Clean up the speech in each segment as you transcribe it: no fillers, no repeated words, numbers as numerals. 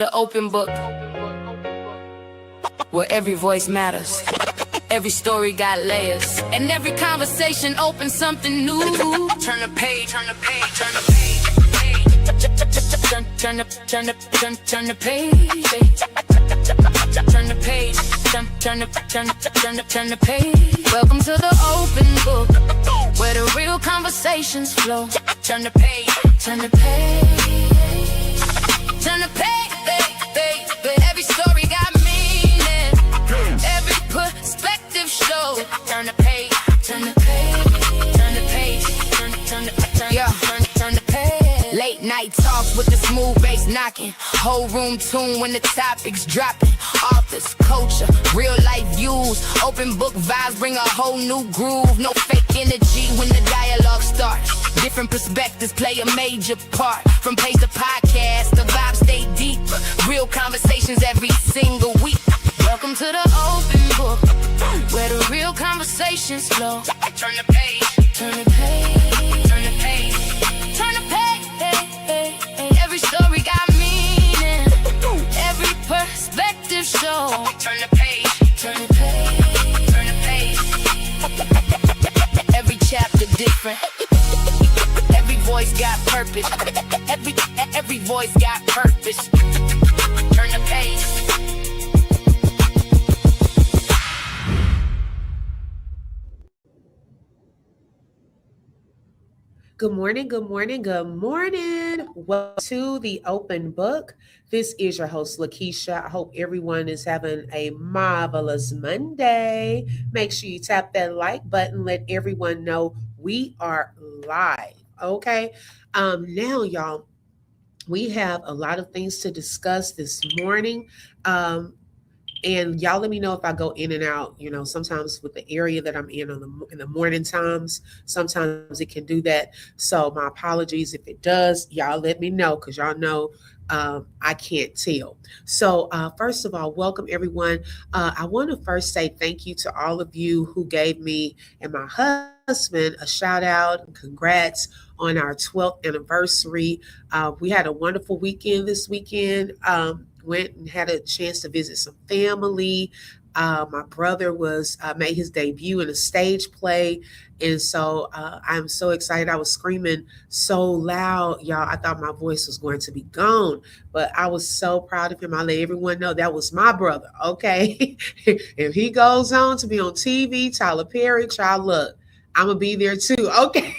The open book, where every voice matters. Every story got layers, and every conversation opens something new. Turn the page, turn the page, turn the page. Turn the page. Turn the page. Turn the page. Welcome to the open book, where the real conversations flow. Turn the page. Turn the page. Turn the page. Every story got meaning. Every perspective shows. Turn the page. Turn the page. Turn the page. Turn the page. Late night talks with the smooth bass knocking. Whole room tuned when the topics dropping. Authors, culture, real life views. Open book vibes bring a whole new groove. No fake energy when the dialogue starts. Different perspectives play a major part. From page to podcast, the vibes stay deeper. Real conversations every single week. Welcome to the open book, where the real conversations flow. Turn the page. Turn the page. Turn the page. Turn the page. Every story got meaning. Every perspective show. Turn the page. Turn the page. Turn the page. Every chapter different. Every voice got purpose. Every voice got purpose. Turn the page. Good morning, good morning, good morning. Welcome to the open book. This is your host, Lakeisha. I hope everyone is having a marvelous Monday. Make sure you tap that like button. Let everyone know we are live. Okay. Now, y'all, we have a lot of things to discuss this morning. And y'all let me know if I go in and out, sometimes with the area that I'm in in the morning times, sometimes it can do that. So my apologies if it does. Y'all let me know because y'all know I can't tell. So first of all, welcome everyone. I want to first say thank you to all of you who gave me and my husband a shout out and congrats on our 12th anniversary. We had a wonderful weekend this weekend. Went and had a chance to visit some family. My brother made his debut in a stage play. And so I'm so excited. I was screaming so loud, y'all. I thought my voice was going to be gone, but I was so proud of him. I let everyone know that was my brother, okay? If he goes on to be on TV, Tyler Perry, child, look, I'm going to be there too, okay?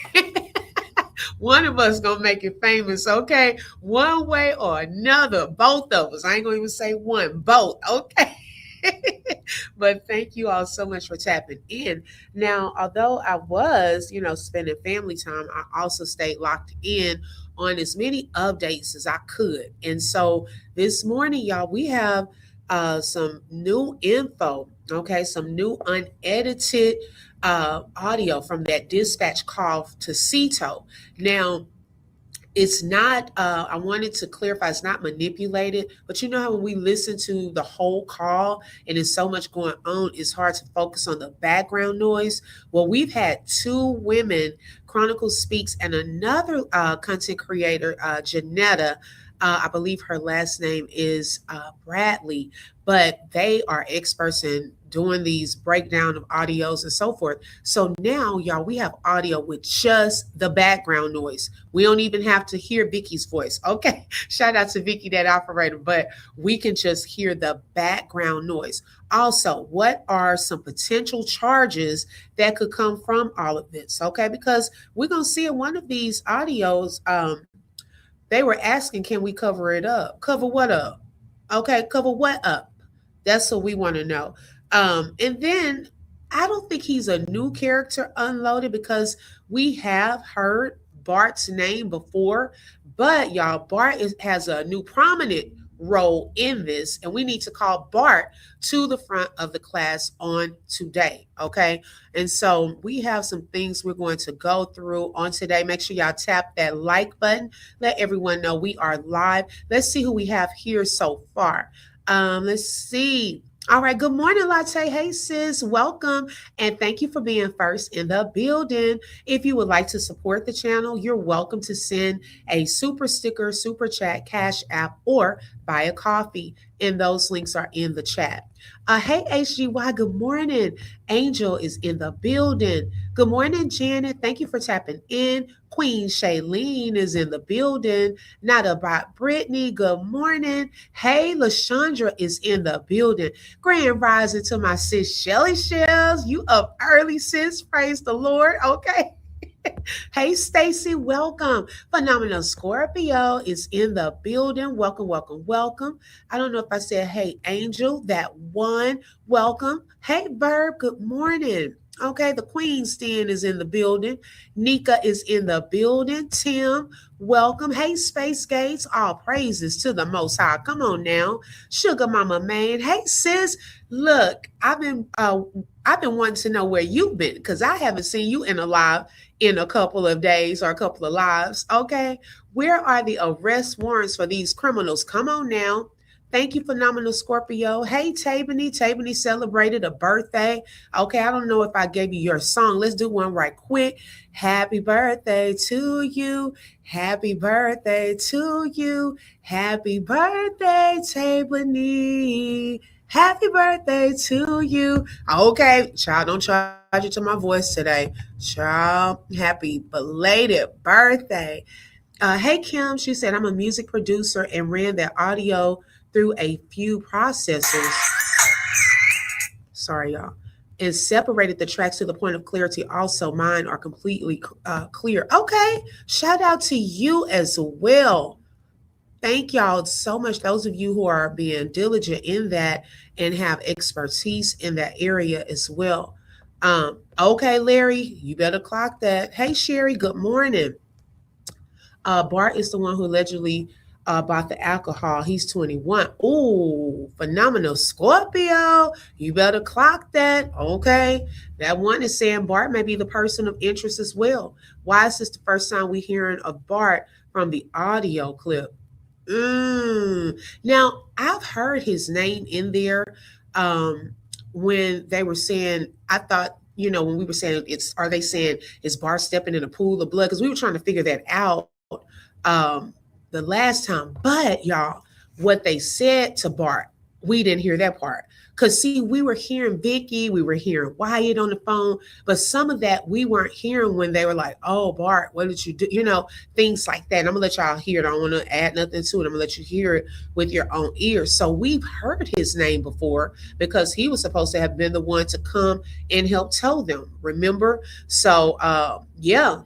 One of us gonna make it famous, okay? One way or another, both of us. I ain't gonna even say one, both, okay? But thank you all so much for tapping in. Now, although I was, spending family time, I also stayed locked in on as many updates as I could. And so this morning, y'all, we have some new info, okay? Some new unedited audio from that dispatch call to CETO. Now, it's not, I wanted to clarify, it's not manipulated, but you know how when we listen to the whole call and there's so much going on, it's hard to focus on the background noise. Well, we've had two women, Chronicle Speaks, and another content creator, Janetta. I believe her last name is Bradley, but they are experts in doing these breakdown of audios and so forth. So now, y'all, we have audio with just the background noise. We don't even have to hear Vicky's voice. Okay, shout out to Vicky, that operator, but we can just hear the background noise. Also, what are some potential charges that could come from all of this? Okay, because we're going to see in one of these audios, they were asking, can we cover it up? Cover what up? Okay, cover what up? That's what we want to know. And then I don't think he's a new character unloaded because we have heard Bart's name before. But y'all, Bart has a new prominent role in this, and we need to call Bart to the front of the class on today. Okay. And so we have some things we're going to go through on today. Make sure y'all tap that like button. Let everyone know we are live. Let's see who we have here so far. Let's see. All right. Good morning, Latte. Hey, sis. Welcome. And thank you for being first in the building. If you would like to support the channel, you're welcome to send a super sticker, super chat, cash app, or buy a coffee. And those links are in the chat. Hey, HGY. Good morning. Angel is in the building. Good morning, Janet. Thank you for tapping in. Queen Shailene is in the building. Not about Brittany. Good morning. Hey, Lashandra is in the building. Grand rising to my sis Shelly Shells. You up early, sis. Praise the Lord. Okay. Hey, Stacy, welcome. Phenomenal Scorpio is in the building. Welcome, welcome, welcome. I don't know if I said, hey, Angel, that one. Welcome. Hey, Verb, good morning. Okay, the Queen's Den is in the building. Nika is in the building. Tim, welcome. Hey, Space Gates, all praises to the Most High. Come on now, Sugar Mama Man. Hey, sis, look, I've been wanting to know where you've been because I haven't seen you in a live in a couple of days or a couple of lives. Okay. Where are the arrest warrants for these criminals? Come on now. Thank you, Phenomenal Scorpio. Hey, Tabany. Tabany celebrated a birthday. Okay, I don't know if I gave you your song. Let's do one right quick. Happy birthday to you. Happy birthday to you. Happy birthday, Tabany. Happy birthday to you. Okay, child, don't charge it to my voice today. Child, happy belated birthday. Hey, Kim, she said, I'm a music producer and ran that audio through a few processors. Sorry, y'all. And separated the tracks to the point of clarity. Also, mine are completely clear. Okay, shout out to you as well. Thank y'all so much. Those of you who are being diligent in that and have expertise in that area as well. Okay, Larry, you better clock that. Hey, Sherry, good morning. Bart is the one who allegedly bought the alcohol. He's 21. Ooh, phenomenal Scorpio. You better clock that. Okay. That one is saying Bart may be the person of interest as well. Why is this the first time we hearing of Bart from the audio clip? Now, I've heard his name in there um, when they were saying, I thought, when we were saying, are they saying, is Bart stepping in a pool of blood? Because we were trying to figure that out um, the last time. But y'all, what they said to Bart, we didn't hear that part. Because see, we were hearing Vicky, we were hearing Wyatt on the phone, but some of that we weren't hearing when they were like, oh, Bart, what did you do? Things like that. And I'm going to let y'all hear it. I don't want to add nothing to it. I'm going to let you hear it with your own ears. So we've heard his name before because he was supposed to have been the one to come and help tell them. Remember? So yeah,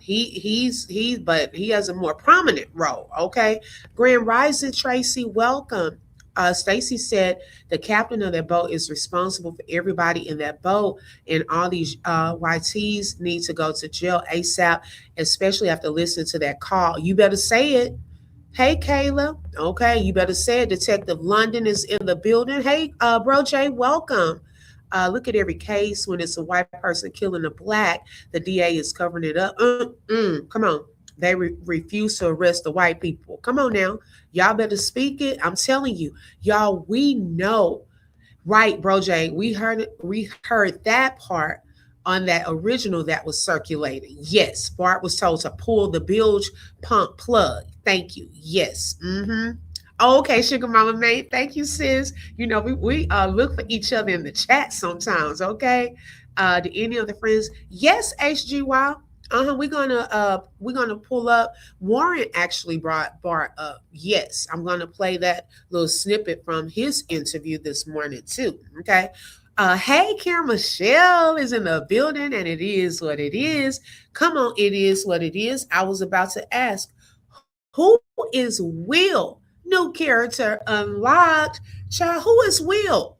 but he has a more prominent role. Okay, Grand Rising Tracy, welcome. Stacy said the captain of that boat is responsible for everybody in that boat, and all these YTs need to go to jail ASAP, especially after listening to that call. You better say it. Hey, Kayla. Okay, you better say it. Detective London is in the building. Hey, Bro Jay, welcome. Look at every case when it's a white person killing a black, the DA is covering it up. Come on. They refuse to arrest the white people. Come on now. Y'all better speak it. I'm telling you, y'all, we know. Right, Bro Jay. We heard that part on that original that was circulating. Yes, Bart was told to pull the bilge pump plug. Thank you. Yes. Mm-hmm. Okay, Sugar Mama May. Thank you, sis. We look for each other in the chat sometimes. Okay. Do any of the friends? Yes, HGY. We're gonna pull up. Warren actually brought Bart up. Yes, I'm gonna play that little snippet from his interview this morning too. Okay. Hey, Karen Michelle is in the building, and it is what it is. Come on, it is what it is. I was about to ask, who is Will? New character unlocked. Child, who is Will?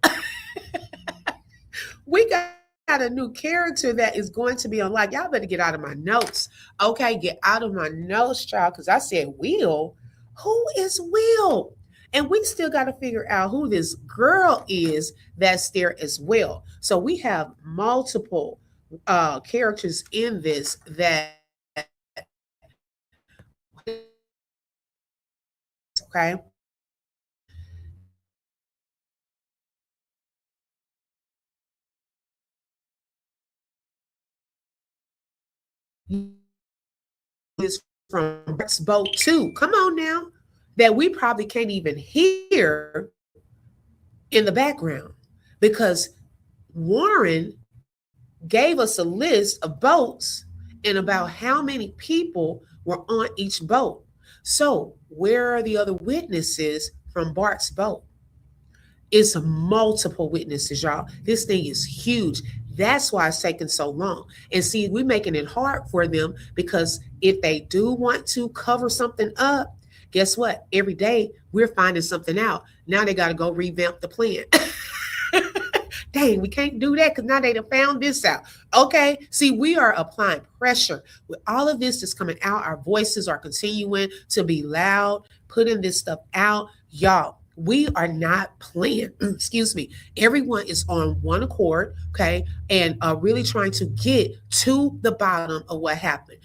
We got a new character that is going to be unlocked. Y'all better get out of my notes. Okay, get out of my notes, child, because I said Will. Who is Will? And we still got to figure out who this girl is that's there as well. So we have multiple characters in this that okay. is from Brett's boat too. Come on now, that we probably can't even hear in the background because Warren gave us a list of boats and about how many people were on each boat. So, where are the other witnesses from Bart's boat? It's multiple witnesses, y'all. This thing is huge. That's why it's taking so long. And see, we're making it hard for them because if they do want to cover something up, guess what? Every day we're finding something out. Now they got to go revamp the plan. Dang, we can't do that because now they done found this out. Okay. See, we are applying pressure. With all of this that's coming out, our voices are continuing to be loud, putting this stuff out. Y'all, we are not playing. Excuse me. Everyone is on one accord, okay, and really trying to get to the bottom of what happened.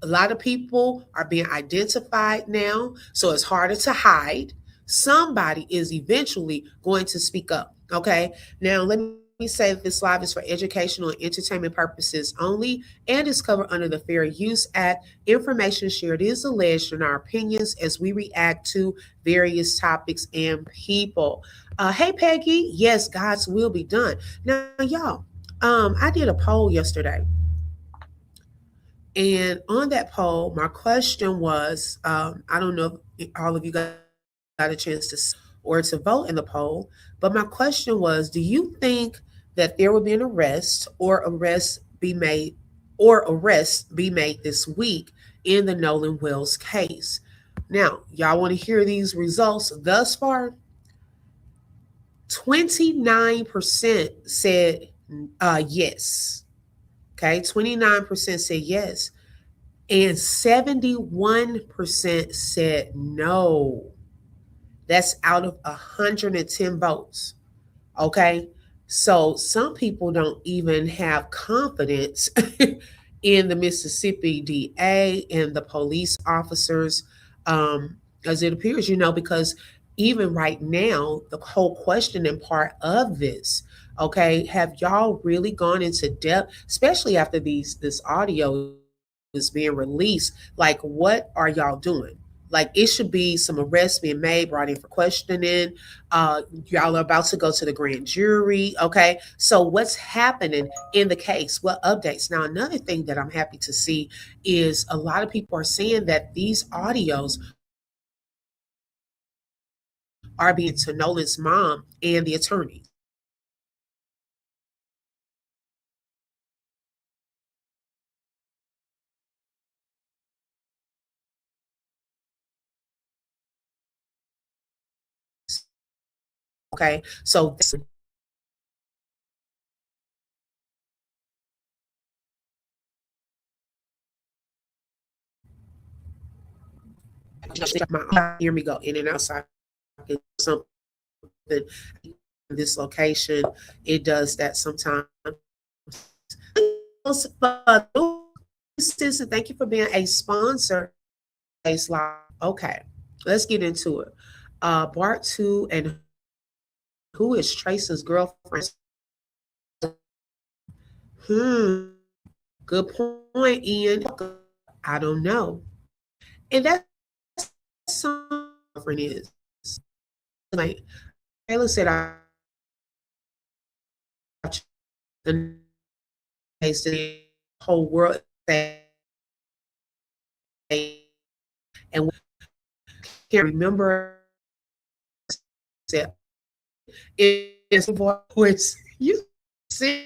A lot of people are being identified now, so it's harder to hide. Somebody is eventually going to speak up. Okay. Now, let me say that this live is for educational and entertainment purposes only and is covered under the Fair Use Act. Information shared is alleged in our opinions as we react to various topics and people. Hey, Peggy. Yes, God's will be done. Now, y'all, I did a poll yesterday. And on that poll, my question was, I don't know if all of you got a chance to or to vote in the poll, but my question was, do you think that there will be an arrest or arrest be made this week in the Nolan Wells case? Now, y'all want to hear these results thus far? 29% said yes. Okay, 29% said yes. And 71% said no. That's out of 110 votes. Okay. So some people don't even have confidence in the Mississippi DA and the police officers, as it appears, because even right now, the whole questioning part of this, okay, have y'all really gone into depth, especially after this audio is being released? Like, what are y'all doing? Like, it should be some arrests being made, brought in for questioning. Y'all are about to go to the grand jury. Okay. So what's happening in the case? What updates? Now, another thing that I'm happy to see is a lot of people are saying that these audios are being to Nolan's mom and the attorney. Okay. So hear me go in and outside something. This location, it does that sometimes. Thank you for being a sponsor. Okay, let's get into it. Bart 2 and who is Trace's girlfriend? Good point, Ian. I don't know. And that's some girlfriend is. Like Taylor said, I the whole world and we can't remember said it's voice you see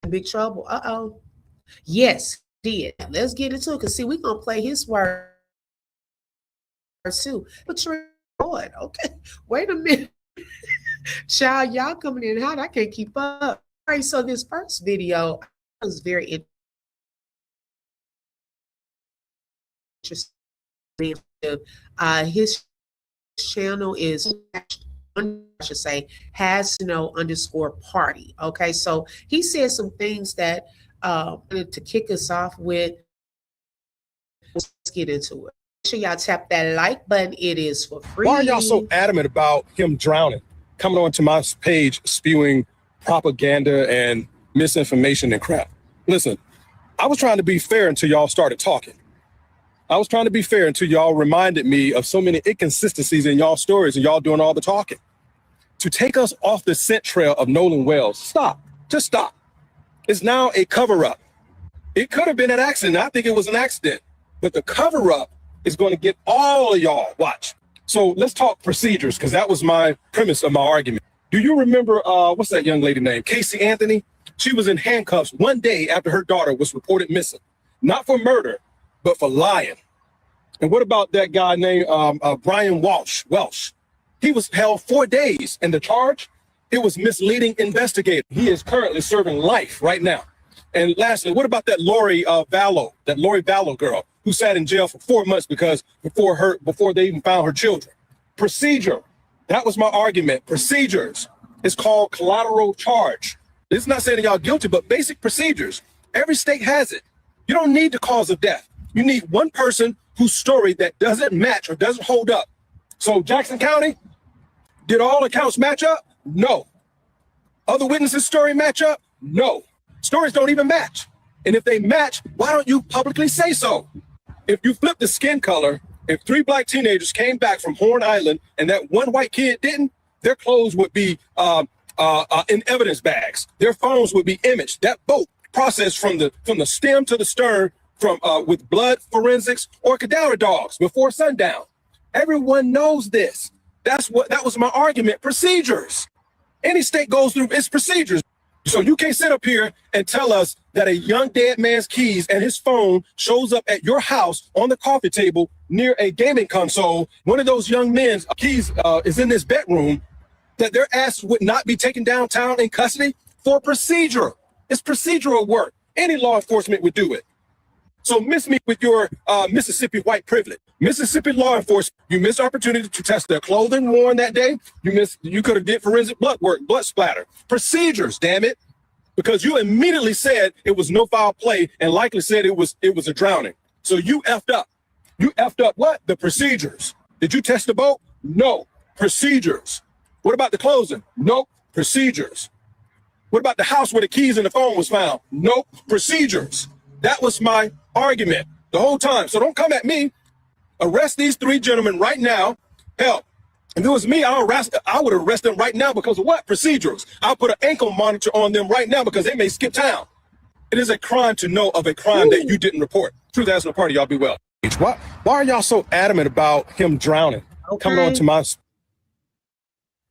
big trouble. Yes, did. Let's get into it because see, we're gonna play his word too. But you're Lord, okay. Wait a minute. Child, y'all coming in hot. I can't keep up. All right, so this first video was very interesting. His channel is, I should say, has no underscore party. Okay, so he said some things that to kick us off with. Let's get into it. Make sure y'all tap that like button. It is for free. Why are y'all so adamant about him drowning? Coming onto my page spewing propaganda and misinformation and crap. Listen, I was trying to be fair until y'all started talking. I was trying to be fair until y'all reminded me of so many inconsistencies in y'all stories and y'all doing all the talking. To take us off the scent trail of Nolan Wells, stop. Just stop. It's now a cover-up. It could have been an accident. I think it was an accident. But the cover-up is going to get all of y'all. Watch. So let's talk procedures, because that was my premise of my argument. Do you remember, what's that young lady name? Casey Anthony? She was in handcuffs one day after her daughter was reported missing. Not for murder, but for lying. And what about that guy named Brian Welsh? He was held 4 days, and the charge, it was misleading investigator. He is currently serving life right now. And lastly, what about that Lori Vallow girl who sat in jail for 4 months because before they even found her children? Procedure. That was my argument. Procedures. It's called collateral charge. It's not saying that y'all guilty, but basic procedures. Every state has it. You don't need the cause of death. You need one person whose story that doesn't match or doesn't hold up. So Jackson County, did all accounts match up? No. Other witnesses' story match up? No. Stories don't even match. And if they match, why don't you publicly say so? If you flip the skin color, if 3 black teenagers came back from Horn Island and that one white kid didn't, their clothes would be in evidence bags. Their phones would be imaged. That boat processed from the stem to the stern with blood forensics or cadaver dogs before sundown. Everyone knows this. That was my argument. Procedures. Any state goes through its procedures. So you can't sit up here and tell us that a young dead man's keys and his phone shows up at your house on the coffee table near a gaming console. One of those young men's keys is in this bedroom, that their ass would not be taken downtown in custody for procedure. It's procedural work. Any law enforcement would do it. So miss me with your Mississippi white privilege. Mississippi law enforcement, you missed opportunity to test their clothing worn that day. You could have did forensic blood work, blood splatter. Procedures, damn it. Because you immediately said it was no foul play and likely said it was a drowning. So you effed up. You effed up what? The procedures. Did you test the boat? No. Procedures. What about the closing? Nope. Procedures. What about the house where the keys and the phone was found? Nope. Procedures. That was my argument the whole time. So don't come at me. Arrest these 3 gentlemen right now. Hell, if it was me, I would arrest them right now because of what? Procedures. I'll put an ankle monitor on them right now because they may skip town. It is a crime to know of a crime that you didn't report. Truth as no party, y'all be well. Why are y'all so adamant about him drowning? Okay. Coming on to my...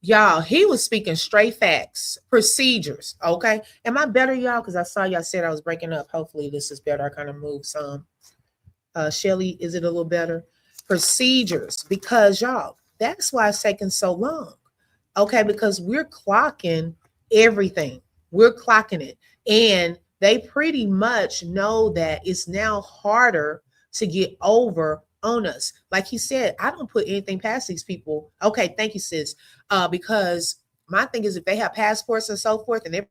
Y'all, he was speaking straight facts, procedures, okay? Am I better, y'all? Because I saw y'all said I was breaking up. Hopefully this is better. I kind of moved some. Shelly, is it a little better? Procedures, because y'all, that's why it's taking so long, okay? Because we're clocking everything. We're clocking it. And they pretty much know that it's now harder to get over on us. Like he said, I don't put anything past these people. Okay, thank you, sis. Because my thing is, if they have passports and so forth, and their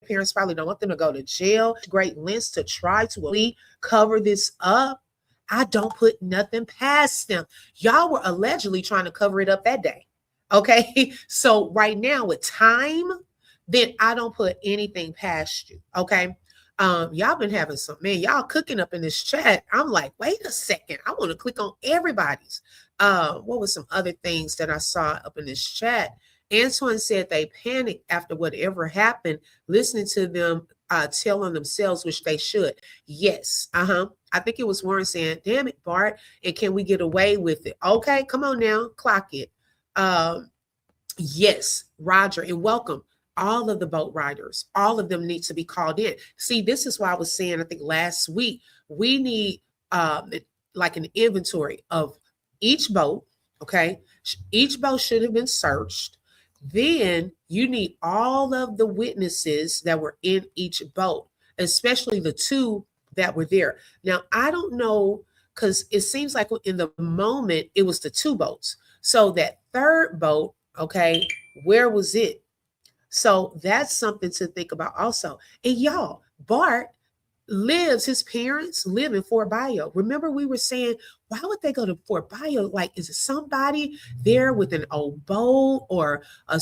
parents probably don't want them to go to jail, great lengths to try to cover this up, I don't put nothing past them. Y'all were allegedly trying to cover it up that day. Okay, so right now with time, then I don't put anything past you. Okay. Y'all been having some, man, y'all cooking up in this chat. I'm like, wait a second. I want to click on everybody's. What was some other things that I saw up in this chat? Antoine said they panicked after whatever happened, listening to them tell on themselves, which they should. Yes. I think it was Warren saying, damn it, Bart. And can we get away with it? Okay, come on now, clock it. Yes, Roger, and welcome. All of the boat riders, all of them need to be called in. See, this is why I was saying, I think last week, we need like an inventory of each boat, okay? Each boat should have been searched. Then you need all of the witnesses that were in each boat, especially the 2 that were there. Now, I don't know, because it seems like in the moment, it was the 2 boats. So that 3rd boat, okay, where was it? So that's something to think about also. And y'all, Bart, his parents live in Fort Bio. Remember, we were saying, why would they go to Fort Bio? Like, is it somebody there with an old boat or a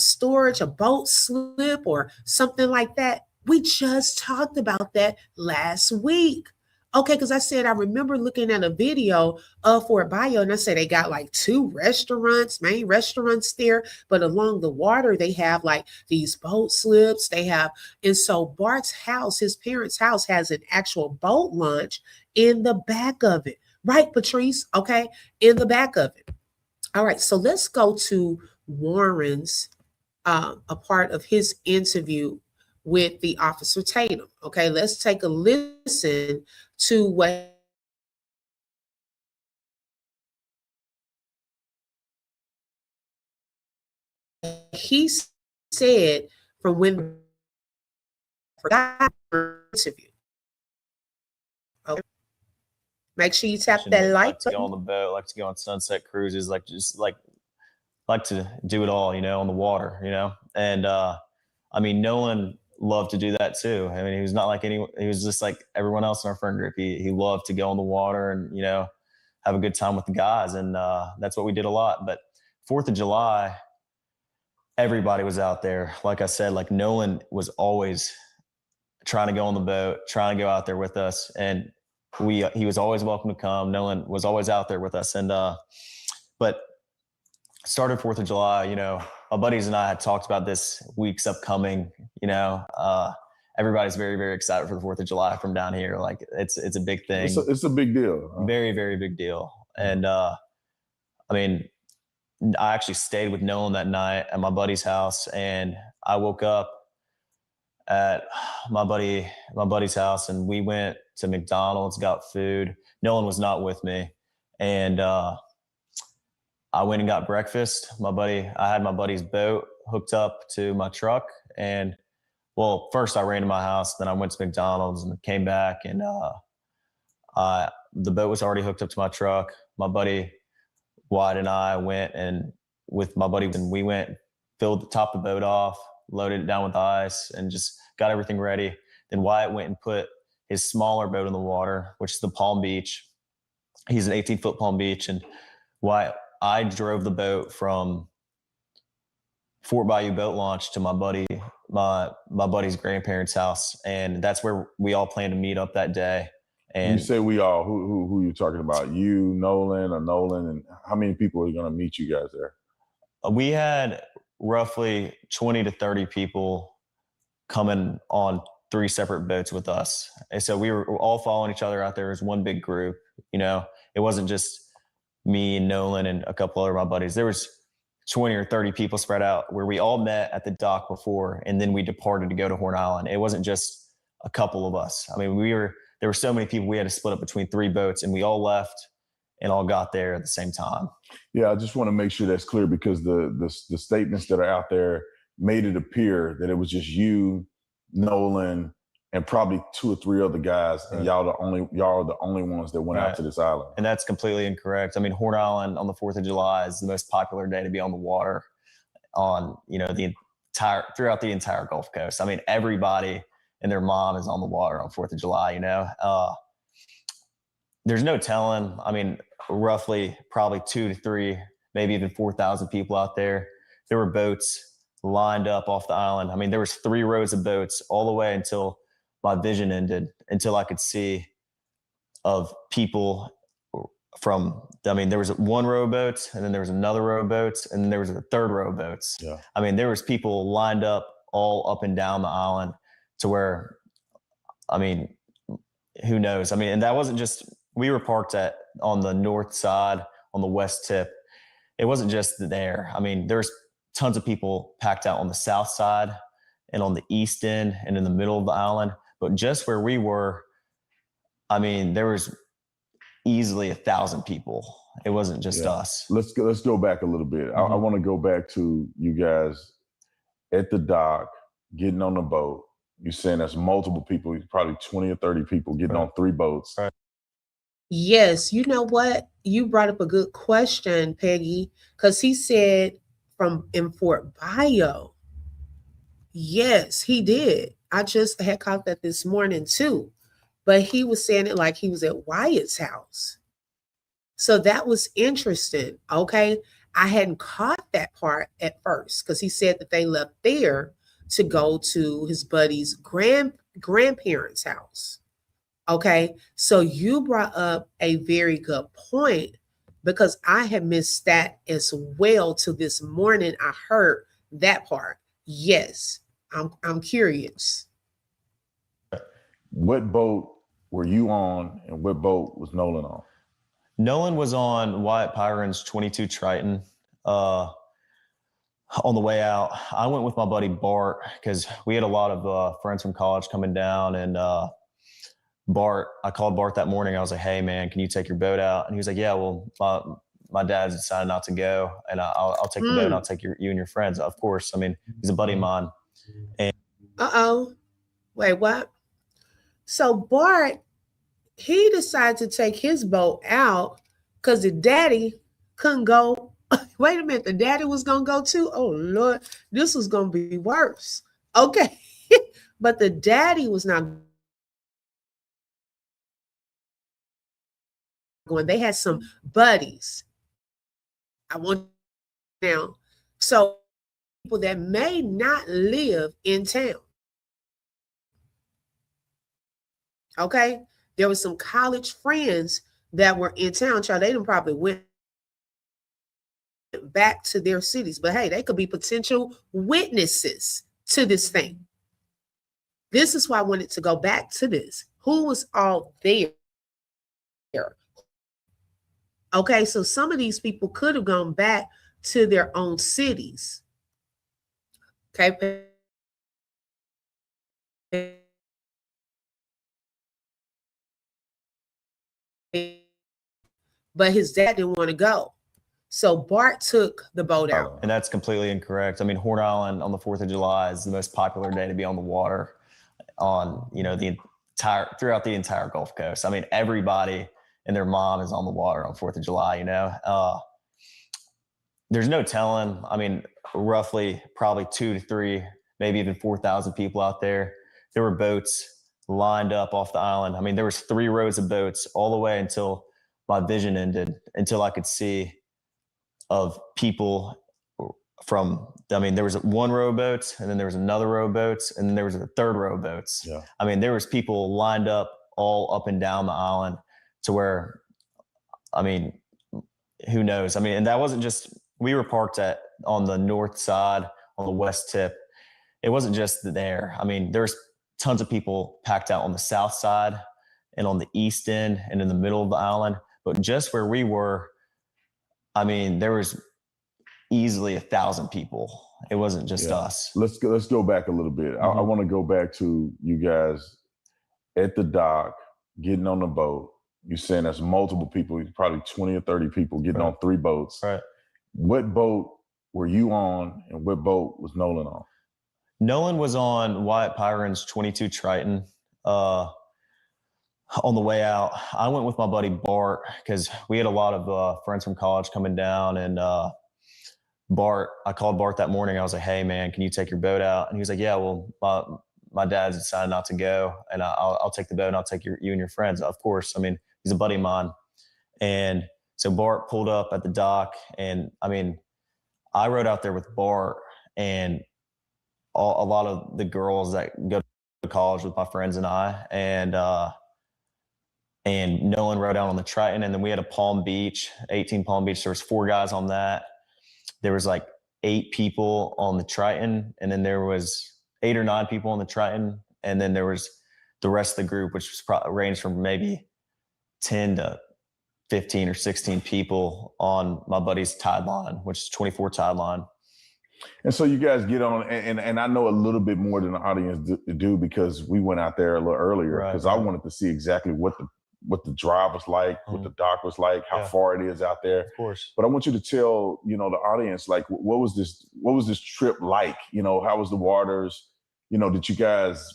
boat slip or something like that? We just talked about that last week. Okay, because I said I remember looking at a video of Fort Bio, and I said they got like two restaurants, main restaurants there, but along the water they have like these boat slips. And so Bart's house, his parents' house, has an actual boat launch in the back of it. Right, Patrice? Okay, in the back of it. All right, so let's go to Warren's, a part of his interview with the Officer Tatum. Okay, let's take a listen to what he said from when interview. Okay. Make sure you tap that like like to go on the boat, like to go on sunset cruises, like to do it all, on the water, And I mean, Nolan loved to do that too. I mean, he was not like anyone. He was just like everyone else in our friend group. He loved to go on the water and have a good time with the guys, and that's what we did a lot. But 4th of July, everybody was out there. Like I said, like Nolan was always trying to go on the boat, trying to go out there with us, and he was always welcome to come. Nolan was always out there with us, and but started 4th of July. My buddies and I had talked about this week's upcoming. Everybody's very, very excited for the 4th of July from down here. Like it's a big thing. It's a big deal. Very, very big deal. And I mean, I actually stayed with Nolan that night at my buddy's house, and I woke up at my buddy's house, and we went to McDonald's, got food. Nolan was not with me, and I went and got breakfast. I had my buddy's boat hooked up to my truck, and first I ran to my house, then I went to McDonald's and came back, and the boat was already hooked up to my truck. My buddy Wyatt and I went, and with my buddy, and we went, filled the top of the boat off, loaded it down with ice, and just got everything ready. Then Wyatt went and put his smaller boat in the water, which is the Palm Beach. He's an 18-foot Palm Beach, and I drove the boat from Fort Bayou boat launch to my buddy's grandparents' house, and that's where we all planned to meet up that day. And you say we all, who you talking about? You, Nolan, and how many people are going to meet you guys there? We had roughly 20 to 30 people coming on 3 separate boats with us, and so we were all following each other out there as one big group. It wasn't just me and Nolan and a couple other of my buddies. There was 20 or 30 people spread out where we all met at the dock before, and then we departed to go to Horn Island. It wasn't just a couple of us. I mean, there were so many people, we had to split up between 3 boats, and we all left and all got there at the same time. Yeah, I just want to make sure that's clear, because the statements that are out there made it appear that it was just you, Nolan, and probably 2 or 3 other guys, and y'all are the only ones that went out to this island. And that's completely incorrect. I mean, Horn Island on the 4th of July is the most popular day to be on the water on, throughout the entire Gulf Coast. I mean, everybody and their mom is on the water on 4th of July, There's no telling. I mean, roughly probably 2 to 3, maybe even 4,000 people out there. There were boats lined up off the island. I mean, there was 3 rows of boats all the way until my vision ended, until I could see of people there was 1 row of boats, and then there was another row of boats, and then there was a 3rd row of boats. Yeah. I mean, there was people lined up all up and down the island to where, I mean, who knows? I mean, and that wasn't just, we were parked on the north side, on the west tip. It wasn't just there. I mean, there's tons of people packed out on the south side and on the east end and in the middle of the island. But just where we were, I mean, there was easily 1,000 people. It wasn't just us. Let's go back a little bit. Mm-hmm. I want to go back to you guys at the dock, getting on the boat. You're saying there's multiple people, probably 20 or 30 people getting on 3 boats. Right. Yes, you know what? You brought up a good question, Peggy, because he said in Fort Bio. Yes, he did. I just had caught that this morning too. but he was saying it like he was at Wyatt's house. So that was interesting. Okay. I hadn't caught that part at first because he said that they left there to go to his buddy's grandparents' house. Okay. So you brought up a very good point because I had missed that as well till this morning. I heard that part. Yes. I'm curious. What boat were you on and what boat was Nolan on? Nolan was on Wyatt Pyron's 22 Triton. On the way out, I went with my buddy Bart because we had a lot of friends from college coming down. And I called Bart that morning. I was like, hey, man, can you take your boat out? And he was like, yeah, well, my dad's decided not to go. And I'll take the boat and I'll take you and your friends. Of course. I mean, he's a buddy of mine. And Wait, what? So Bart, he decided to take his boat out because the daddy couldn't go. Wait a minute, the daddy was going to go too? Oh, Lord, this was going to be worse. Okay. But the daddy was not going. They had some buddies. I want now. So people that may not live in town. Okay. There were some college friends that were in town. Child, they done probably went back to their cities. But hey, they could be potential witnesses to this thing. This is why I wanted to go back to this. Who was all there? Okay, so some of these people could have gone back to their own cities. Okay. But his dad didn't want to go. So Bart took the boat out. And that's completely incorrect. I mean, Horn Island on the 4th of July is the most popular day to be on the water on, throughout the entire Gulf Coast. I mean, everybody and their mom is on the water on 4th of July, There's no telling. I mean, roughly probably 2 to 3, maybe even 4,000 people out there. There were boats lined up off the island. I mean, there was 3 rows of boats all the way until my vision ended, until I could see of people there was 1 row of boats, and then there was another row of boats, and then there was a 3rd row of boats. Yeah. I mean, there was people lined up all up and down the island to where, I mean, who knows? I mean, and that wasn't just, we were parked on the north side, on the west tip. It wasn't just there. I mean, there's tons of people packed out on the south side and on the east end and in the middle of the island. But just where we were, I mean, there was easily 1,000 people. It wasn't just us. Let's go back a little bit. I want to go back to you guys at the dock, getting on the boat. You're saying there's multiple people, probably 20 or 30 people getting on 3 boats. Right. What boat were you on and what boat was Nolan on? Nolan was on Wyatt Pyron's 22 Triton. On the way out, I went with my buddy Bart because we had a lot of friends from college coming down. And I called Bart that morning. I was like, hey, man, can you take your boat out? And he was like, yeah, well, my dad's decided not to go. And I'll take the boat and I'll take you and your friends. Of course. I mean, he's a buddy of mine. And so Bart pulled up at the dock. And I mean, I rode out there with Bart and a lot of the girls that go to college with my friends and I. And Nolan rode out on the Triton. And then we had a Palm Beach, 18 Palm Beach. There was 4 guys on that. There was like 8 people on the Triton. And then there was 8 or 9 people on the Triton. And then there was the rest of the group, which was ranged from maybe 10 to 15 or 16 people on my buddy's tide line, which is 24 tide line. And so you guys get on, and I know a little bit more than the audience do because we went out there a little earlier because I wanted to see exactly what the drive was like, what the dock was like, how far it is out there. Of course. But I want you to tell, the audience, like, what was this trip like? How was the waters? Did you guys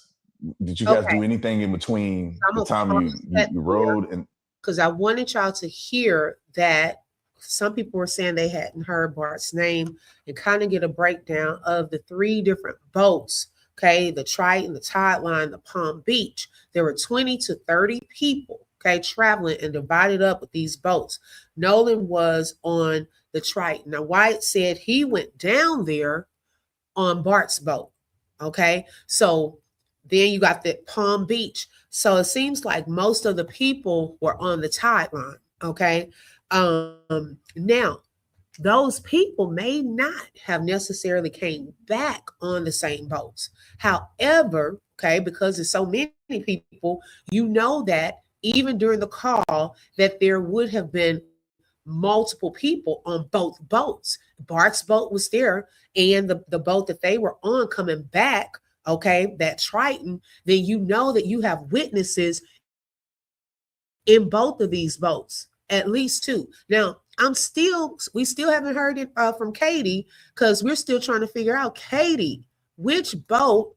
do anything in between the time you rode? And because I wanted y'all to hear that some people were saying they hadn't heard Bart's name and kind of get a breakdown of the 3 different boats okay, the Triton, the Tide Line, the Palm Beach. There were 20 to 30 people, okay, traveling and divided up with these boats. Nolan was on the Triton. Now, Wyatt said he went down there on Bart's boat, okay? So then you got the Palm Beach. So it seems like most of the people were on the Tide Line, okay? Now, those people may not have necessarily came back on the same boats. However, okay, because there's so many people, you know that even during the call that there would have been multiple people on both boats. Bart's boat was there, and the boat that they were on coming back, okay, that Triton, then you know that you have witnesses in both of these boats, at least two. Now, we still haven't heard it from Katie, because we're still trying to figure out, Katie, which boat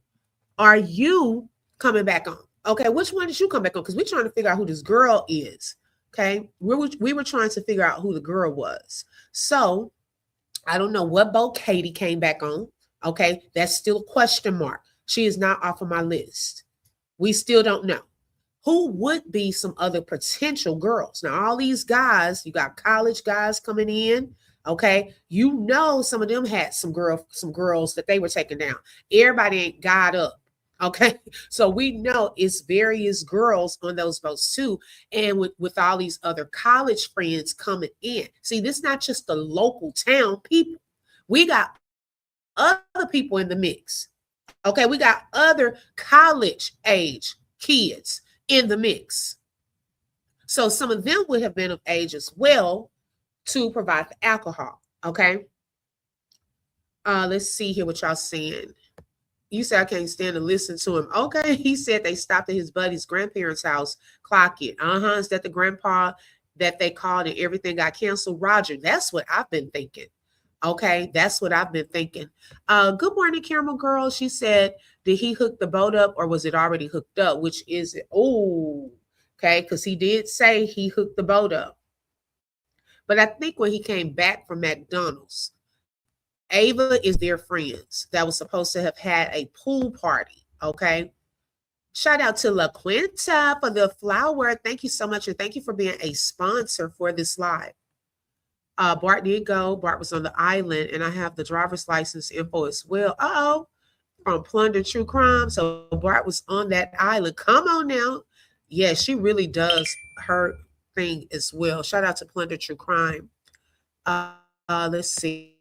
are you coming back on? Okay, which one did you come back on? Because we're trying to figure out who this girl is. Okay, we were trying to figure out who the girl was. So I don't know what boat Katie came back on. Okay, that's still a question mark. She is not off of my list. We still don't know. Who would be some other potential girls? Now, all these guys, you got college guys coming in. Okay, you know some of them had some girls that they were taking down. Everybody ain't got up. Okay, so we know it's various girls on those boats too, and with all these other college friends coming in. See, this is not just the local town people. We got other people in the mix. Okay, we got other college age kids in the mix. So some of them would have been of age as well to provide the alcohol. Okay. Let's see here what y'all saying. You said I can't stand to listen to him. Okay. He said they stopped at his buddy's grandparents' house. Clock it. Is that the grandpa that they called and everything got canceled? Roger, that's what I've been thinking. Okay, that's what I've been thinking. Good morning, Caramel Girl. She said, did he hook the boat up or was it already hooked up? Which is it? Oh, okay, because he did say he hooked the boat up. But I think when he came back from McDonald's, Ava is their friends that was supposed to have had a pool party. Okay. Shout out to La Quinta for the flower. Thank you so much. And thank you for being a sponsor for this live. Bart did go. Bart was on the island, and I have the driver's license info as well. From Plunder True Crime. So Bart was on that island. Come on now. Yeah, she really does her thing as well. Shout out to Plunder True Crime. Let's see.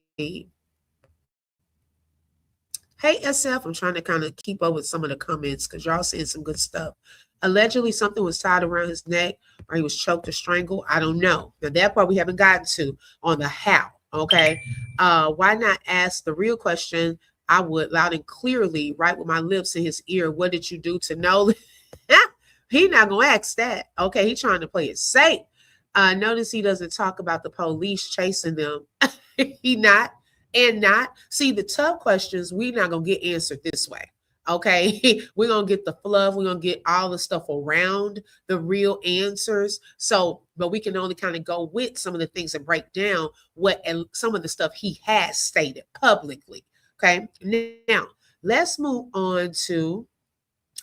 Hey, SF, I'm trying to kind of keep up with some of the comments because y'all saying some good stuff. Allegedly, something was tied around his neck or he was choked or strangled. I don't know. Now, that part we haven't gotten to on the how, okay? Why not ask the real question? I would loud and clearly, right with my lips in his ear, what did you do to Nolan? He not going to ask that, okay? He trying to play it safe. Notice he doesn't talk about the police chasing them. He not. And not see the tough questions, we're not gonna get answered this way. Okay, we're gonna get the fluff, we're gonna get all the stuff around the real answers. So, but we can only kind of go with some of the things and break down what and some of the stuff he has stated publicly. Okay, now let's move on to,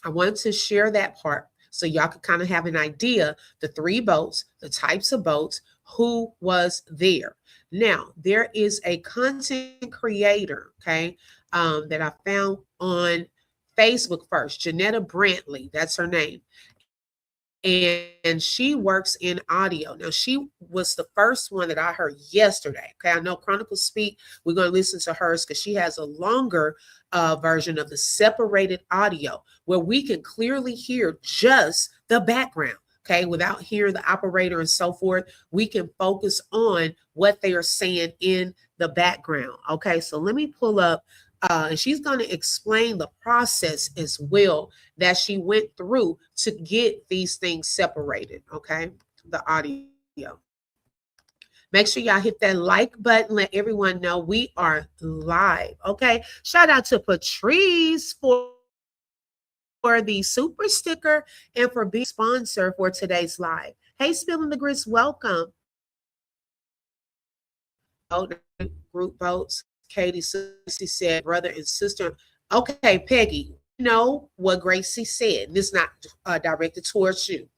I wanted to share that part so y'all could kind of have an idea, the three boats, the types of boats, who was there. Now, there is a content creator, okay, that I found on Facebook first, Janetta Brantley, that's her name. And she works in audio. Now, she was the first one that I heard yesterday. Okay, I know Chronicles Speak. We're going to listen to hers because she has a longer version of the separated audio where we can clearly hear just the background. Okay, without hearing the operator and so forth, we can focus on what they are saying in the background. Okay, so let me pull up, and she's going to explain the process as well that she went through to get these things separated. Okay, the audio. Make sure y'all hit that like button. Let everyone know we are live. Okay, shout out to Patrice for the super sticker and for being sponsor for today's live. Hey, Spilling the Grits, welcome. Group votes. Katie said brother and sister Okay, Peggy, you know what Gracie said. This is not directed towards you.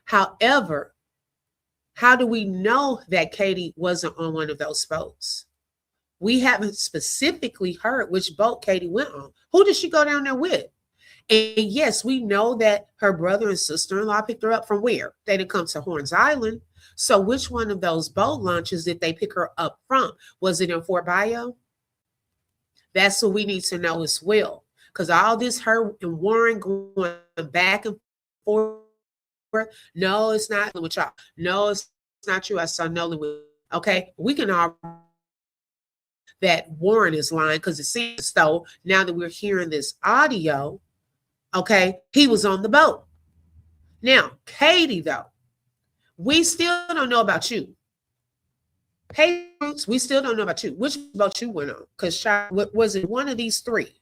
However, how do we know that Katie wasn't on one of those boats? We haven't specifically heard which boat Katie went on. Who did she go down there with? And yes, we know that her brother and sister-in-law picked her up from where? They didn't come to Horns Island. So which one of those boat launches did they pick her up from? Was it in Fort Bio? That's what we need to know as well. Because all this her and Warren going back and forth. No, it's not with y'all. No, it's not true. I saw Nolan with. Okay, we can all that Warren is lying because it seems though now that we're hearing this audio, okay, he was on the boat. Now, Katie, though, we still don't know about you. Hey, we still don't know about you. Which boat you went on? Because was it one of these three?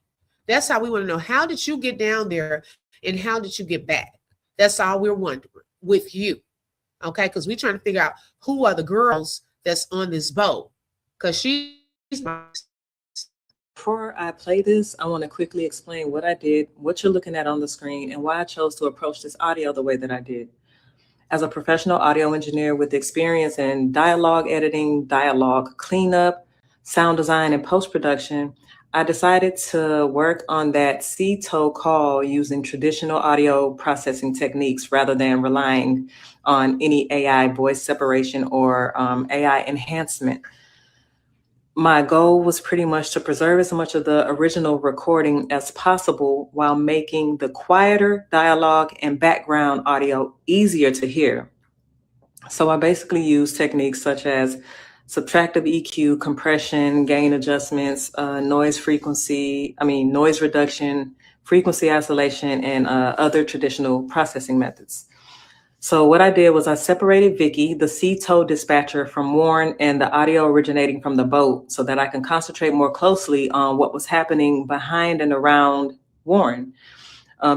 That's how we want to know. How did you get down there and how did you get back? That's all we're wondering with you. Okay, because we're trying to figure out who are the girls that's on this boat. Because she's Before I play this, I want to quickly explain what I did, what you're looking at on the screen, and why I chose to approach this audio the way that I did. As a professional audio engineer with experience in dialogue editing, dialogue cleanup, sound design, and post-production, I decided to work on that CTO call using traditional audio processing techniques rather than relying on any AI voice separation or AI enhancement. My goal was pretty much to preserve as much of the original recording as possible while making the quieter dialogue and background audio easier to hear. So I basically used techniques such as subtractive EQ, compression, gain adjustments, noise reduction, frequency isolation, and other traditional processing methods. So what I did was I separated Vicky, the CTO dispatcher, from Warren and the audio originating from the boat so that I can concentrate more closely on what was happening behind and around Warren,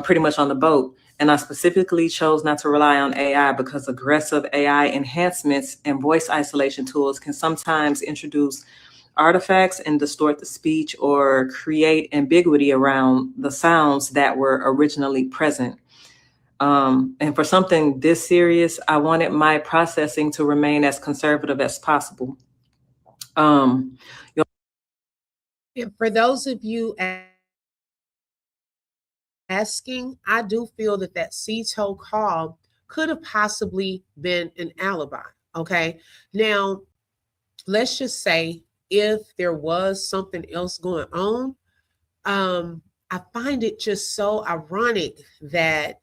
pretty much on the boat. And I specifically chose not to rely on AI because aggressive AI enhancements and voice isolation tools can sometimes introduce artifacts and distort the speech or create ambiguity around the sounds that were originally present. And for something this serious, I wanted my processing to remain as conservative as possible. And for those of you asking, I do feel that CTO call could have possibly been an alibi. Okay. Now, let's just say if there was something else going on, I find it just so ironic that,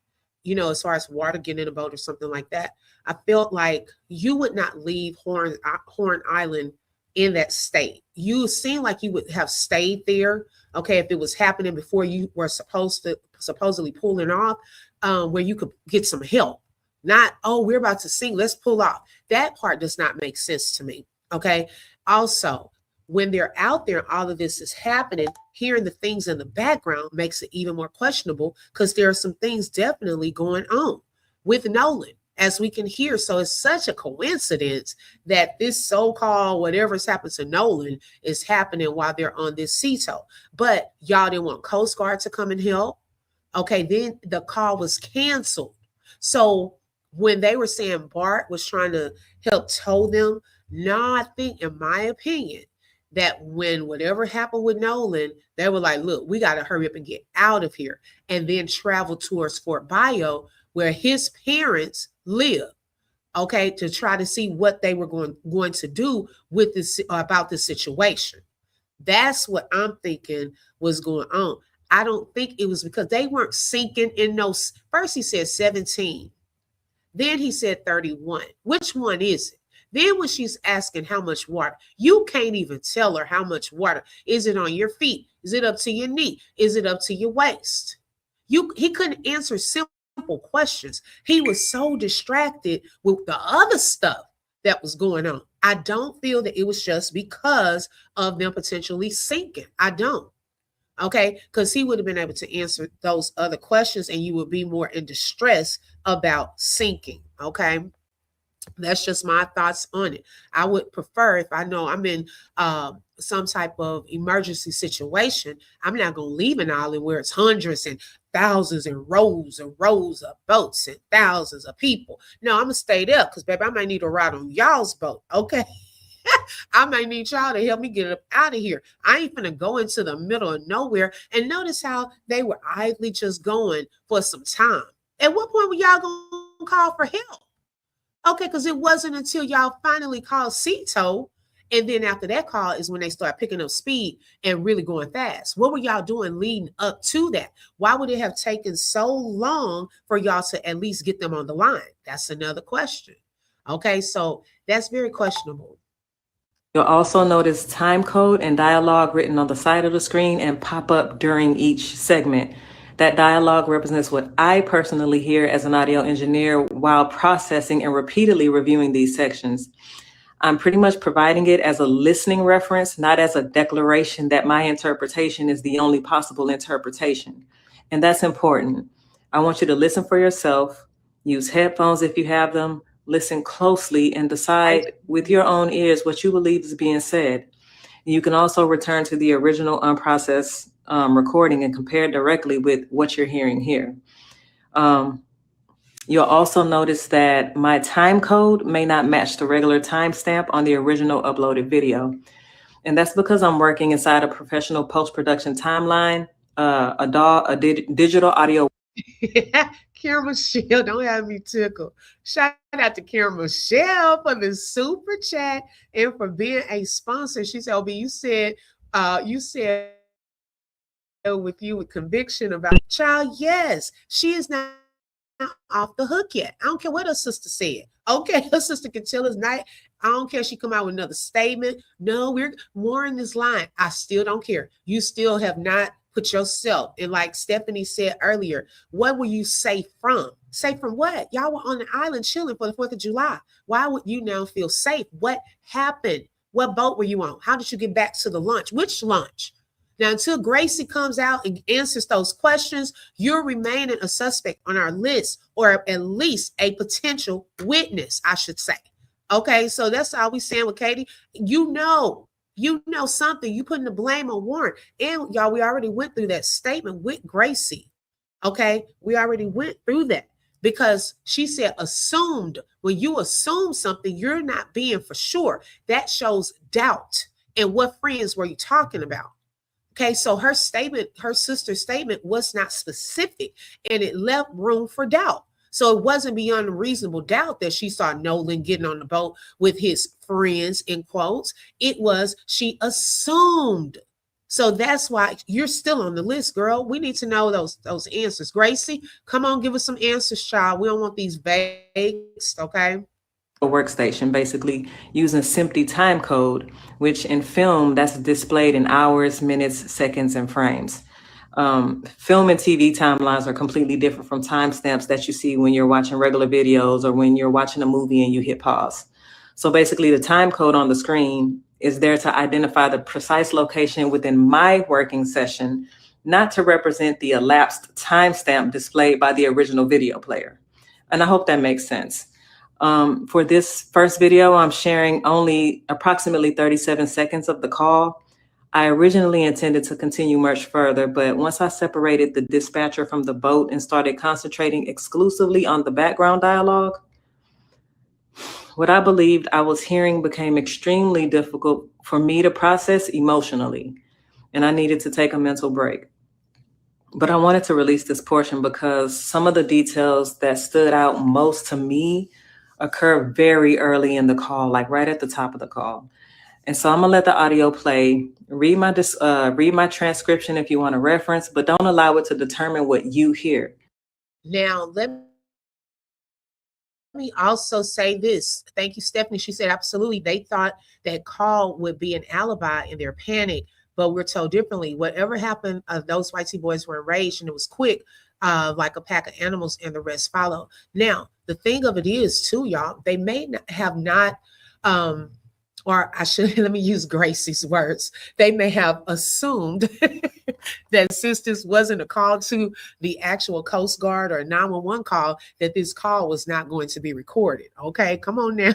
as far as water getting in a boat or something like that, I felt like you would not leave Horn Island in that state. You seem like you would have stayed there, okay, if it was happening before you were supposedly pulling off, where you could get some help. Not, oh, we're about to sink, let's pull off. That part does not make sense to me, okay? Also, when they're out there, all of this is happening, hearing the things in the background makes it even more questionable because there are some things definitely going on with Nolan, as we can hear. So it's such a coincidence that this so-called whatever's happened to Nolan is happening while they're on this CTO. But y'all didn't want Coast Guard to come and help. Okay, then the call was canceled. So when they were saying Bart was trying to help tow them, no, I think, in my opinion, that when whatever happened with Nolan, they were like, look, we got to hurry up and get out of here, and then travel towards Fort Bio where his parents live, okay, to try to see what they were going to do with this about the situation. That's what I'm thinking was going on. I don't think it was because they weren't sinking in no. First he said 17, then he said 31. Which one is it? Then when she's asking how much water, you can't even tell her how much water. Is it on your feet? Is it up to your knee? Is it up to your waist? He couldn't answer simple questions. He was so distracted with the other stuff that was going on. I don't feel that it was just because of them potentially sinking. I don't. Okay, because he would have been able to answer those other questions and you would be more in distress about sinking. Okay. That's just my thoughts on it. I would prefer, if I know I'm in some type of emergency situation, I'm not going to leave an island where it's hundreds and thousands and rows of boats and thousands of people. No, I'm going to stay there because, baby, I might need a ride on y'all's boat. Okay. I might need y'all to help me get up out of here. I ain't gonna go into the middle of nowhere. And notice how they were idly just going for some time. At what point were y'all gonna call for help? Okay, because it wasn't until y'all finally called Cito, and then after that call is when they start picking up speed and really going fast. What were y'all doing leading up to that? Why would it have taken so long for y'all to at least get them on the line? That's another question. Okay, so that's very questionable. You'll also notice time code and dialogue written on the side of the screen and pop up during each segment. That dialogue represents what I personally hear as an audio engineer while processing and repeatedly reviewing these sections. I'm pretty much providing it as a listening reference, not as a declaration that my interpretation is the only possible interpretation. And that's important. I want you to listen for yourself, use headphones if you have them, listen closely, and decide with your own ears what you believe is being said. You can also return to the original unprocessed recording and compare directly with what you're hearing here. You'll also notice that my time code may not match the regular timestamp on the original uploaded video. And that's because I'm working inside a professional post-production timeline, a digital audio. Karen Michelle, don't have me tickled. Shout out to Karen Michelle for the super chat and for being a sponsor. She said, "OB, you said with you with conviction about child." Yes, she is not off the hook yet. I don't care what her sister said. Okay, her sister can tell us night. I don't care if she come out with another statement. No, we're more in this line. I still don't care. You still have not put yourself, and like Stephanie said earlier, what were you safe from? Safe from what? Y'all were on the island chilling for the 4th of July. Why would you now feel safe? What happened? What boat were you on? How did you get back to the lunch? Which lunch? Now, until Gracie comes out and answers those questions, you're remaining a suspect on our list, or at least a potential witness, I should say. Okay, so that's all we saying with Katie. You know something. You putting the blame on Warren. And y'all, we already went through that statement with Gracie. Okay, we already went through that because she said assumed. When you assume something, you're not being for sure. That shows doubt. And what friends were you talking about? Okay, so her statement, her sister's statement was not specific and it left room for doubt. So it wasn't beyond reasonable doubt that she saw Nolan getting on the boat with his friends, in quotes. It was she assumed. So that's why you're still on the list, girl. We need to know those answers. Gracie, come on, give us some answers, child. We don't want these vague, okay? A workstation, basically using SMPTE time code, which in film that's displayed in hours, minutes, seconds, and frames. Film and TV timelines are completely different from timestamps that you see when you're watching regular videos or when you're watching a movie and you hit pause. So basically the time code on the screen is there to identify the precise location within my working session, not to represent the elapsed timestamp displayed by the original video player. And I hope that makes sense. For this first video, I'm sharing only approximately 37 seconds of the call. I originally intended to continue much further, but once I separated the dispatcher from the boat and started concentrating exclusively on the background dialogue, what I believed I was hearing became extremely difficult for me to process emotionally, and I needed to take a mental break. But I wanted to release this portion because some of the details that stood out most to me occur very early in the call, like right at the top of the call. And so I'm gonna let the audio play, read my transcription if you want to reference, but don't allow it to determine what you hear. Now, let me also say this. Thank you, Stephanie. She said, absolutely. They thought that call would be an alibi in their panic, but we're told differently. Whatever happened, those white boys were enraged and it was quick, like a pack of animals, and the rest follow. Now, the thing of it is too, y'all, they may have not, or I should, let me use Gracie's words. They may have assumed that since this wasn't a call to the actual Coast Guard or 911 call, that this call was not going to be recorded. Okay, come on now.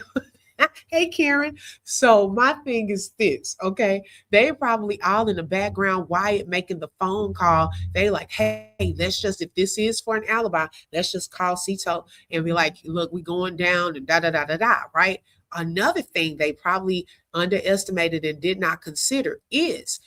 Hey, Karen. So my thing is this, okay? They probably all in the background, Wyatt making the phone call. They like, hey, let's just, if this is for an alibi, let's just call Cito and be like, look, we going down and da da da da da, right? Another thing they probably underestimated and did not consider is,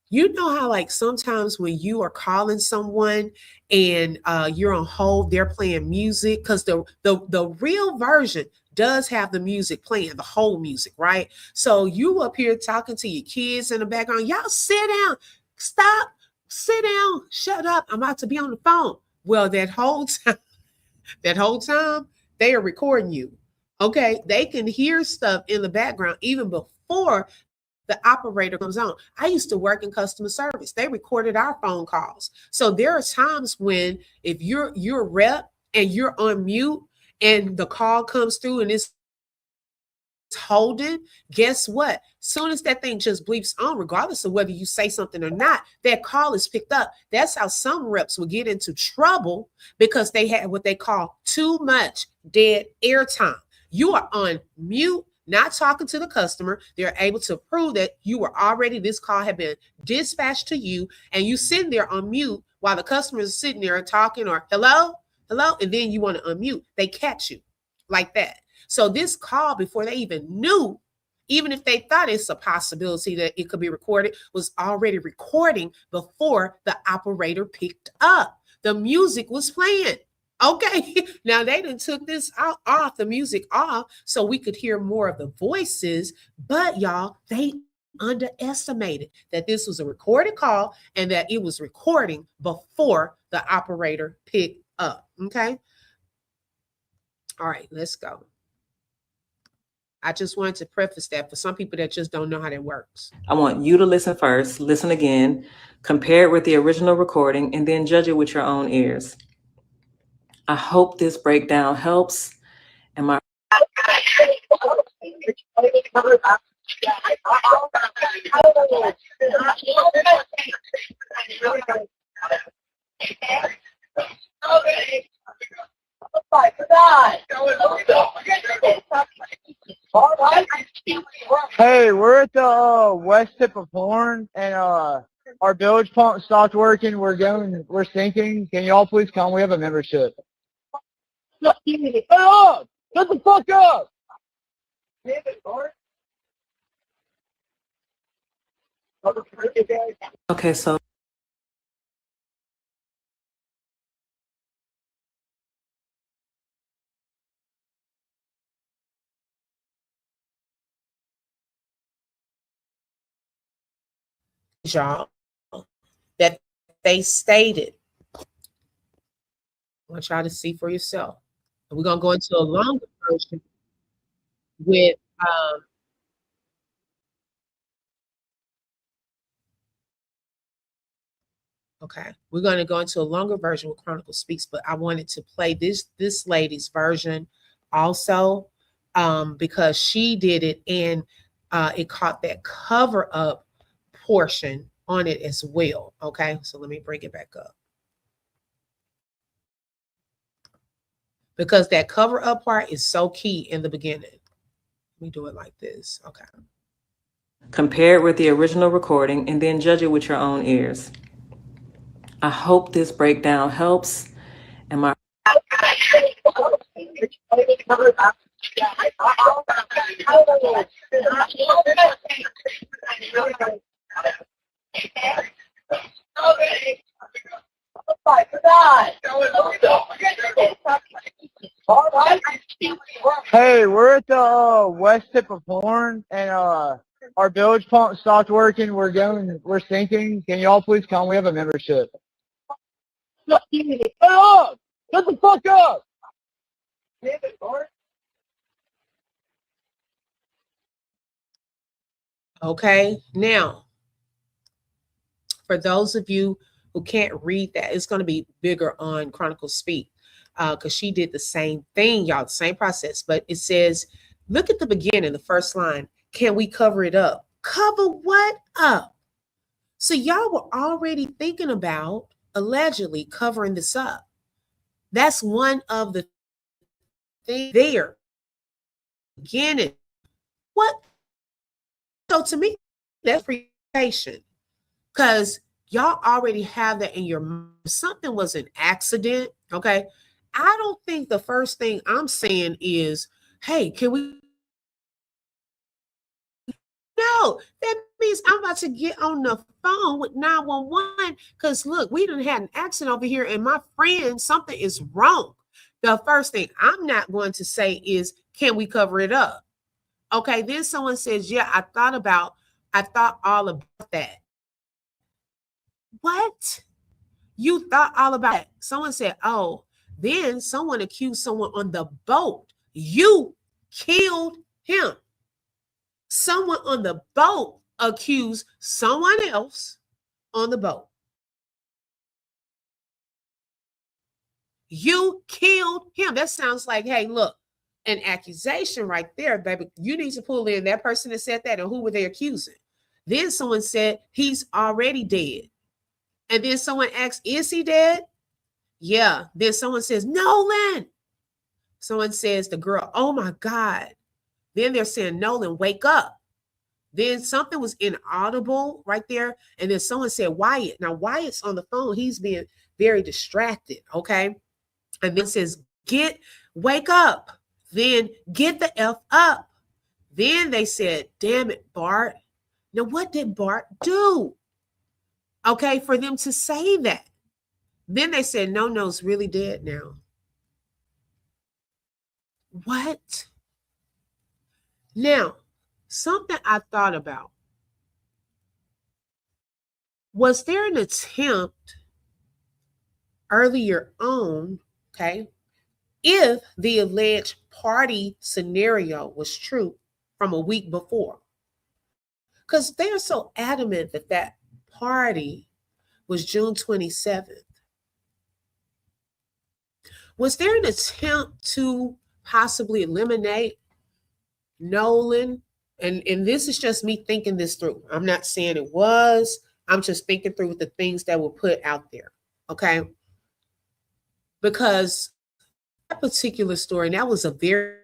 you know how like sometimes when you are calling someone and you're on hold, they're playing music, because the real version does have the music playing, the whole music, right? So you up here talking to your kids in the background, y'all sit down, stop, sit down, shut up, I'm about to be on the phone. Well, that whole time they are recording you. Okay, they can hear stuff in the background even before the operator comes on. I used to work in customer service. They recorded our phone calls. So there are times when if you're a rep and you're on mute and the call comes through and it's holding, guess what? Soon as that thing just bleeps on, regardless of whether you say something or not, that call is picked up. That's how some reps will get into trouble, because they had what they call too much dead air time. You are on mute, not talking to the customer. They're able to prove that you were already, this call had been dispatched to you, and you sitting there on mute while the customer is sitting there talking, or hello, and then you want to unmute. They catch you like that. So this call, before they even knew, even if they thought it's a possibility that it could be recorded, was already recording before the operator picked up. The music was playing. Okay, now they done took this off, the music off, so we could hear more of the voices, but y'all, they underestimated that this was a recorded call and that it was recording before the operator picked up. Okay, all right, let's go. I just wanted to preface that for some people that just don't know how that works. I want you to listen first, listen again, compare it with the original recording, and then judge it with your own ears. I hope this breakdown helps. Am I? Hey, we're at the west tip of Horn, and our bilge pump stopped working. We're sinking. Can y'all please come? We have a membership. Shut up! Shut the fuck up! Okay, so Y'all, that they stated. I want y'all to see for yourself. And we're gonna go into a longer version with okay, we're going to go into a longer version with Chronicle Speaks, but I wanted to play this lady's version also, because she did it and it caught that cover up portion on it as well. Okay, so let me bring it back up, because that cover up part is so key in the beginning. Let me do it like this. Okay. compare it with the original recording and then judge it with your own ears. I hope this breakdown helps. Am I? Hey, we're at the west tip of Horn, and our bilge pump stopped working. We're sinking. Can y'all please come? We have a membership. Shut up! Shut the fuck up! Okay, now for those of you who can't read that, it's going to be bigger on Chronicle Speak, because she did the same thing, y'all, the same process. But it says, look at the beginning, the first line. Can we cover it up? Cover what up? So y'all were already thinking about allegedly covering this up. That's one of the things there. Beginning. What? So to me, that's preparation. Because y'all already have that in your mind. Something was an accident. Okay. I don't think the first thing I'm saying is, hey, can we? No, that means I'm about to get on the phone with 911 because look, we done had an accident over here and my friend, something is wrong. The first thing I'm not going to say is, can we cover it up? Okay, then someone says, yeah, I thought all about that. What? You thought all about it? Someone said, oh, then someone accused someone on the boat. You killed him. Someone on the boat accused someone else on the boat. You killed him. That sounds like, hey, look, an accusation right there, baby. You need to pull in that person that said that and who were they accusing? Then someone said he's already dead. And then someone asked, is he dead? Yeah. Then someone says, Nolan. Someone says the girl, oh my God. Then they're saying, Nolan, wake up. Then something was inaudible right there. And then someone said, Wyatt. Now, Wyatt's on the phone. He's being very distracted. Okay. And then says, wake up. Then get the F up. Then they said, damn it, Bart. Now, what did Bart do? Okay, for them to say that. Then they said, No's really dead now. What? Now, something I thought about. Was there an attempt earlier on, okay, if the alleged party scenario was true from a week before? Because they're so adamant that that party was June 27th. Was there an attempt to possibly eliminate Nolan? And this is just me thinking this through. I'm not saying it was. I'm just thinking through the things that were put out there. Okay. Because that particular story, and that was a very,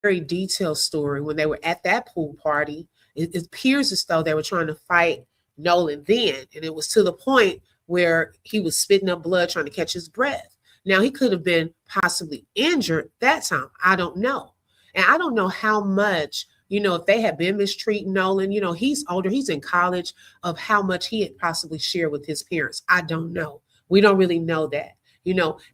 very detailed story when they were at that pool party. It appears as though they were trying to fight Nolan then. And it was to the point where he was spitting up blood trying to catch his breath. Now, he could have been possibly injured that time. I don't know. And I don't know how much, if they had been mistreating Nolan, he's older, he's in college, of how much he had possibly shared with his parents. I don't know. We don't really know that.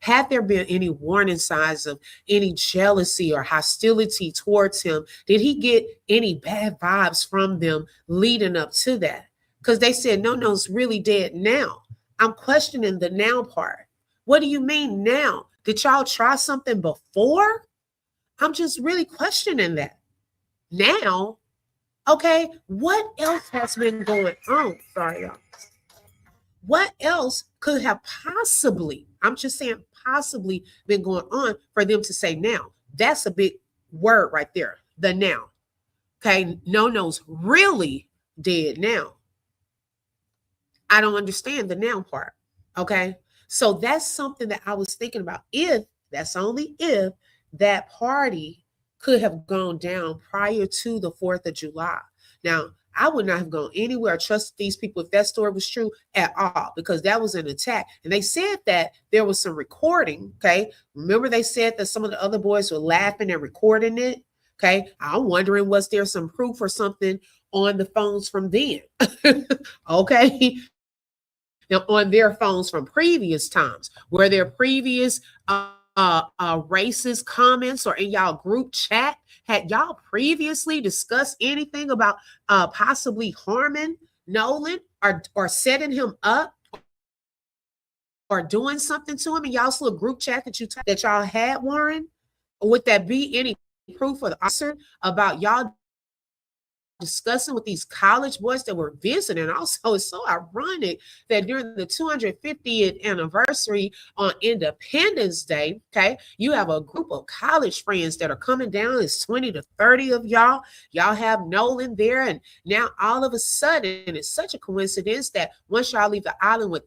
Had there been any warning signs of any jealousy or hostility towards him? Did he get any bad vibes from them leading up to that? Because they said, No's really dead now. I'm questioning the now part. What do you mean now? Did y'all try something before? I'm just really questioning that. Now, okay, what else has been going on? Sorry, y'all. What else could have possibly, I'm just saying possibly, been going on for them to say now? That's a big word right there, the now. Okay, No's really dead now. I don't understand the now part. Okay, so that's something that I was thinking about. That's only if that party could have gone down prior to the 4th of July. Now, I would not have gone anywhere or trusted these people if that story was true at all, because that was an attack. And they said that there was some recording, okay? Remember they said that some of the other boys were laughing and recording it, okay? I'm wondering, was there some proof or something on the phones from then? Okay? Now, on their phones from previous times, were there previous racist comments or in y'all group chat? Had y'all previously discussed anything about possibly harming Nolan or setting him up or doing something to him in y'all's little group chat that y'all had, Warren? Or would that be any proof for the officer about y'all discussing with these college boys that were visiting. Also, it's so ironic that during the 250th anniversary on Independence Day, okay, you have a group of college friends that are coming down. It's 20 to 30 of y'all. Y'all have Nolan there. And now all of a sudden, it's such a coincidence that once y'all leave the island with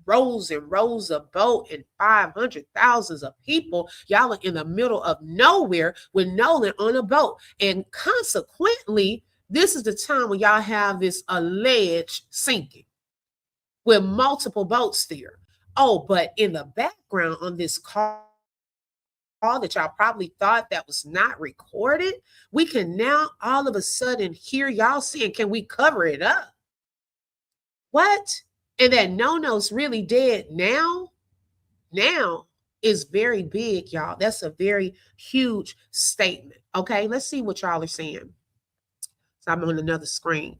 rows and rows of boat and 500,000 of people, y'all are in the middle of nowhere with Nolan on a boat. And consequently, this is the time when y'all have this alleged sinking with multiple boats there. Oh, but in the background on this call that y'all probably thought that was not recorded, we can now all of a sudden hear y'all saying, can we cover it up? What? And that no-no's really dead now is very big, y'all. That's a very huge statement. Okay, let's see what y'all are saying. So I'm on another screen.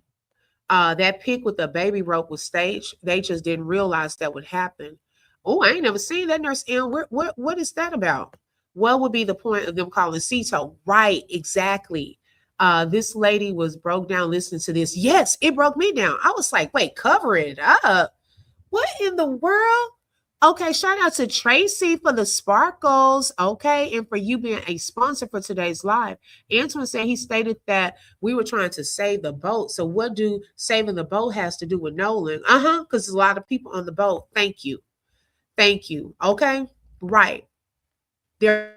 That pic with the baby rope was staged. They just didn't realize that would happen. Oh, I ain't never seen that, Nurse M. What is that about? What would be the point of them calling Cito? Right, exactly. This lady was broke down listening to this. Yes, it broke me down. I was like, wait, cover it up. What in the world? Okay, shout out to Tracy for the sparkles. Okay, and for you being a sponsor for today's live. Antoine said he stated that we were trying to save the boat. So what do saving the boat has to do with Nolan? Because there's a lot of people on the boat. Thank you. Thank you. Okay, right. They're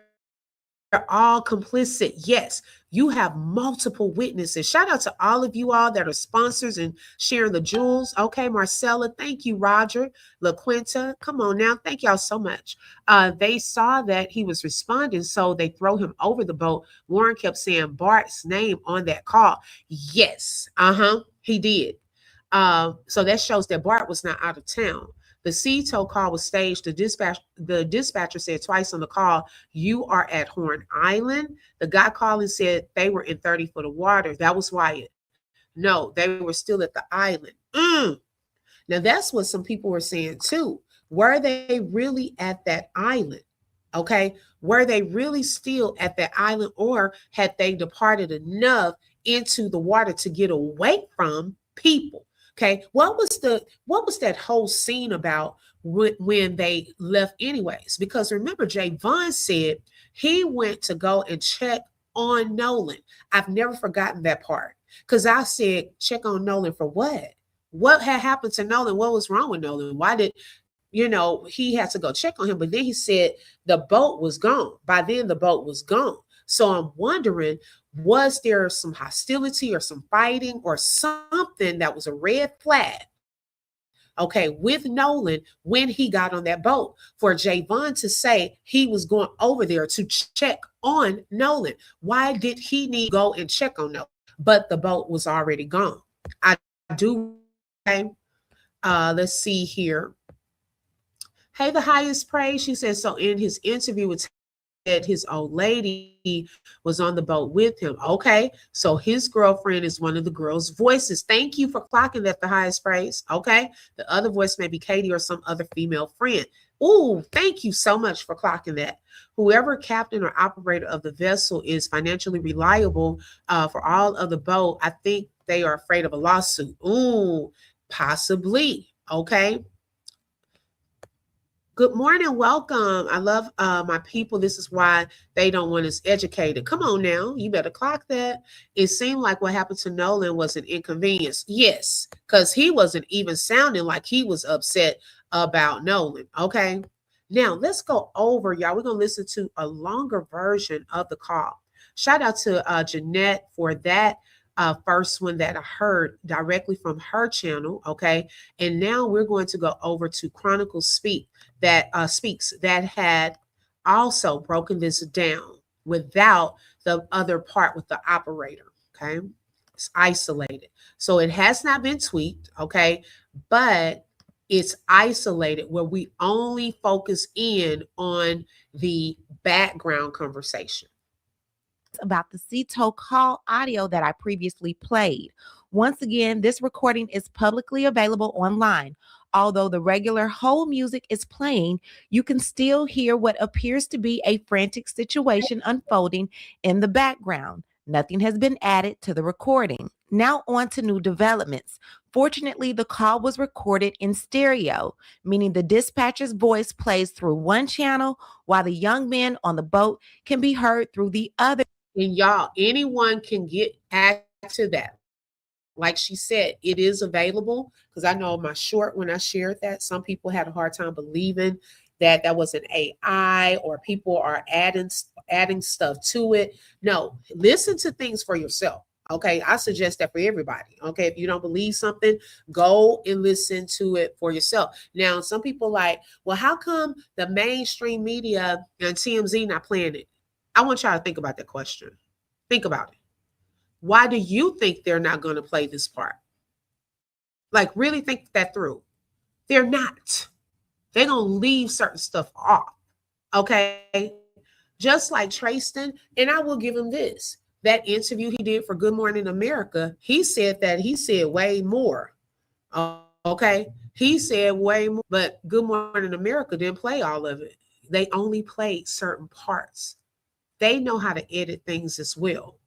all complicit. Yes, you have multiple witnesses. Shout out to all of you all that are sponsors and sharing the jewels. Okay, Marcella, thank you, Roger, LaQuinta, come on now. Thank y'all so much. They saw that he was responding, so they throw him over the boat. Warren kept saying Bart's name on that call. Yes, he did. So that shows that Bart was not out of town. The Cito call was staged. The dispatcher said twice on the call, you are at Horn Island. The guy calling said they were in 30 foot of water. That was Wyatt. No, they were still at the island. Now, that's what some people were saying too. Were they really at that island? Okay. Were they really still at that island, or had they departed enough into the water to get away from people? Okay, what was that whole scene about when they left anyways? Because remember, Javon said he went to go and check on Nolan. I've never forgotten that part, because I said, check on Nolan for what? What had happened to Nolan? What was wrong with Nolan? Why did, he had to go check on him? But then he said the boat was gone. By then the boat was gone. So I'm wondering, was there some hostility or some fighting or something that was a red flag, okay, with Nolan when he got on that boat for Javon to say he was going over there to check on Nolan? Why did he need to go and check on Nolan? But the boat was already gone. I do. Okay. Let's see here. Hey, the highest praise. She says, so in his interview with that his old lady was on the boat with him. Okay, so his girlfriend is one of the girls' voices. Thank you for clocking that, the highest praise. Okay, the other voice may be Katie or some other female friend. Oh, thank you so much for clocking that. Whoever captain or operator of the vessel is financially reliable for all of the boat. I think they are afraid of a lawsuit. Ooh, possibly. Okay. Good morning, welcome. I love my people. This is why they don't want us educated. Come on now, you better clock that. It seemed like what happened to Nolan was an inconvenience. Yes, because he wasn't even sounding like he was upset about Nolan. Okay, now let's go over, y'all. We're going to listen to a longer version of the call. Shout out to Jeanette for that first one that I heard directly from her channel. Okay, and now we're going to go over to Chronicles Speaks that had also broken this down without the other part with the operator. Okay, it's isolated, so it has not been tweaked. Okay, but it's isolated where we only focus in on the background conversation. About the Cito call audio that I previously played. Once again, this recording is publicly available online. Although the regular hold music is playing, you can still hear what appears to be a frantic situation unfolding in the background. Nothing has been added to the recording. Now on to new developments. Fortunately, the call was recorded in stereo, meaning the dispatcher's voice plays through one channel while the young men on the boat can be heard through the other. And y'all, anyone can get access to that. Like she said, it is available, because I know my short, when I shared that, some people had a hard time believing that that was an AI or people are adding stuff to it. No, listen to things for yourself. Okay, I suggest that for everybody. Okay, if you don't believe something, go and listen to it for yourself. Now, some people like, well, how come the mainstream media and TMZ not playing it? I want y'all to think about that question. Think about it. Why do you think they're not going to play this part? Like, really think that through. They're not. They're going to leave certain stuff off. Okay. Just like Tristan, and I will give him this. That interview he did for Good Morning America, he said way more. Okay. He said way more, but Good Morning America didn't play all of it. They only played certain parts. They know how to edit things as well.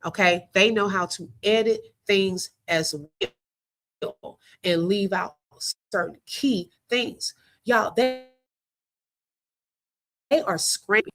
Okay. They know how to edit things as well and leave out certain key things. Y'all, they are scraping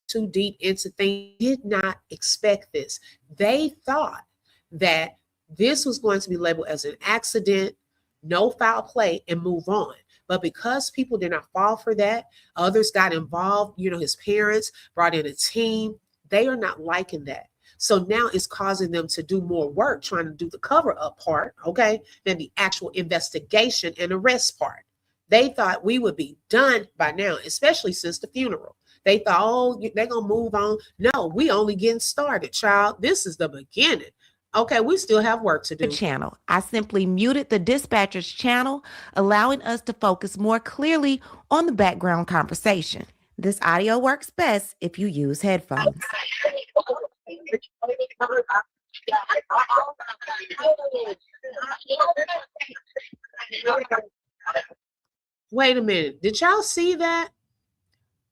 too deep into things. Did not expect this. They thought that this was going to be labeled as an accident, no foul play, and move on. But because people did not fall for that, others got involved. His parents brought in a team. They are not liking that. So now it's causing them to do more work trying to do the cover up part, okay, than the actual investigation and arrest part. They thought we would be done by now, especially since the funeral. They thought, oh, they're going to move on. No, we only getting started, child. This is the beginning. Okay, we still have work to do. Channel. I simply muted the dispatcher's channel, allowing us to focus more clearly on the background conversation. This audio works best if you use headphones. Wait a minute. Did y'all see that?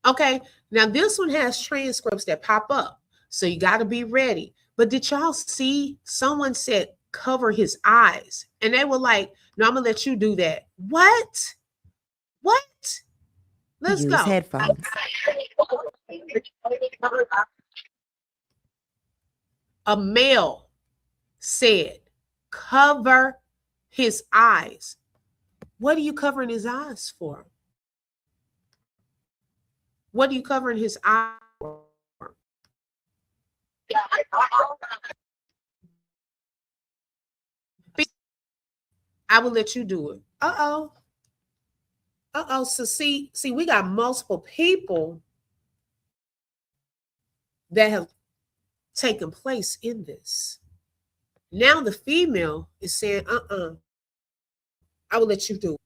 Okay, now this one has transcripts that pop up, so you got to be ready. But did y'all see someone said cover his eyes? And they were like, no, I'm going to let you do that. What? Let's use go. Headphones. A male said, cover his eyes. What are you covering his eyes for? What are you covering his eyes for? I will let you do it. Uh-oh. So see, we got multiple people that have taken place in this. Now the female is saying, I will let you do it.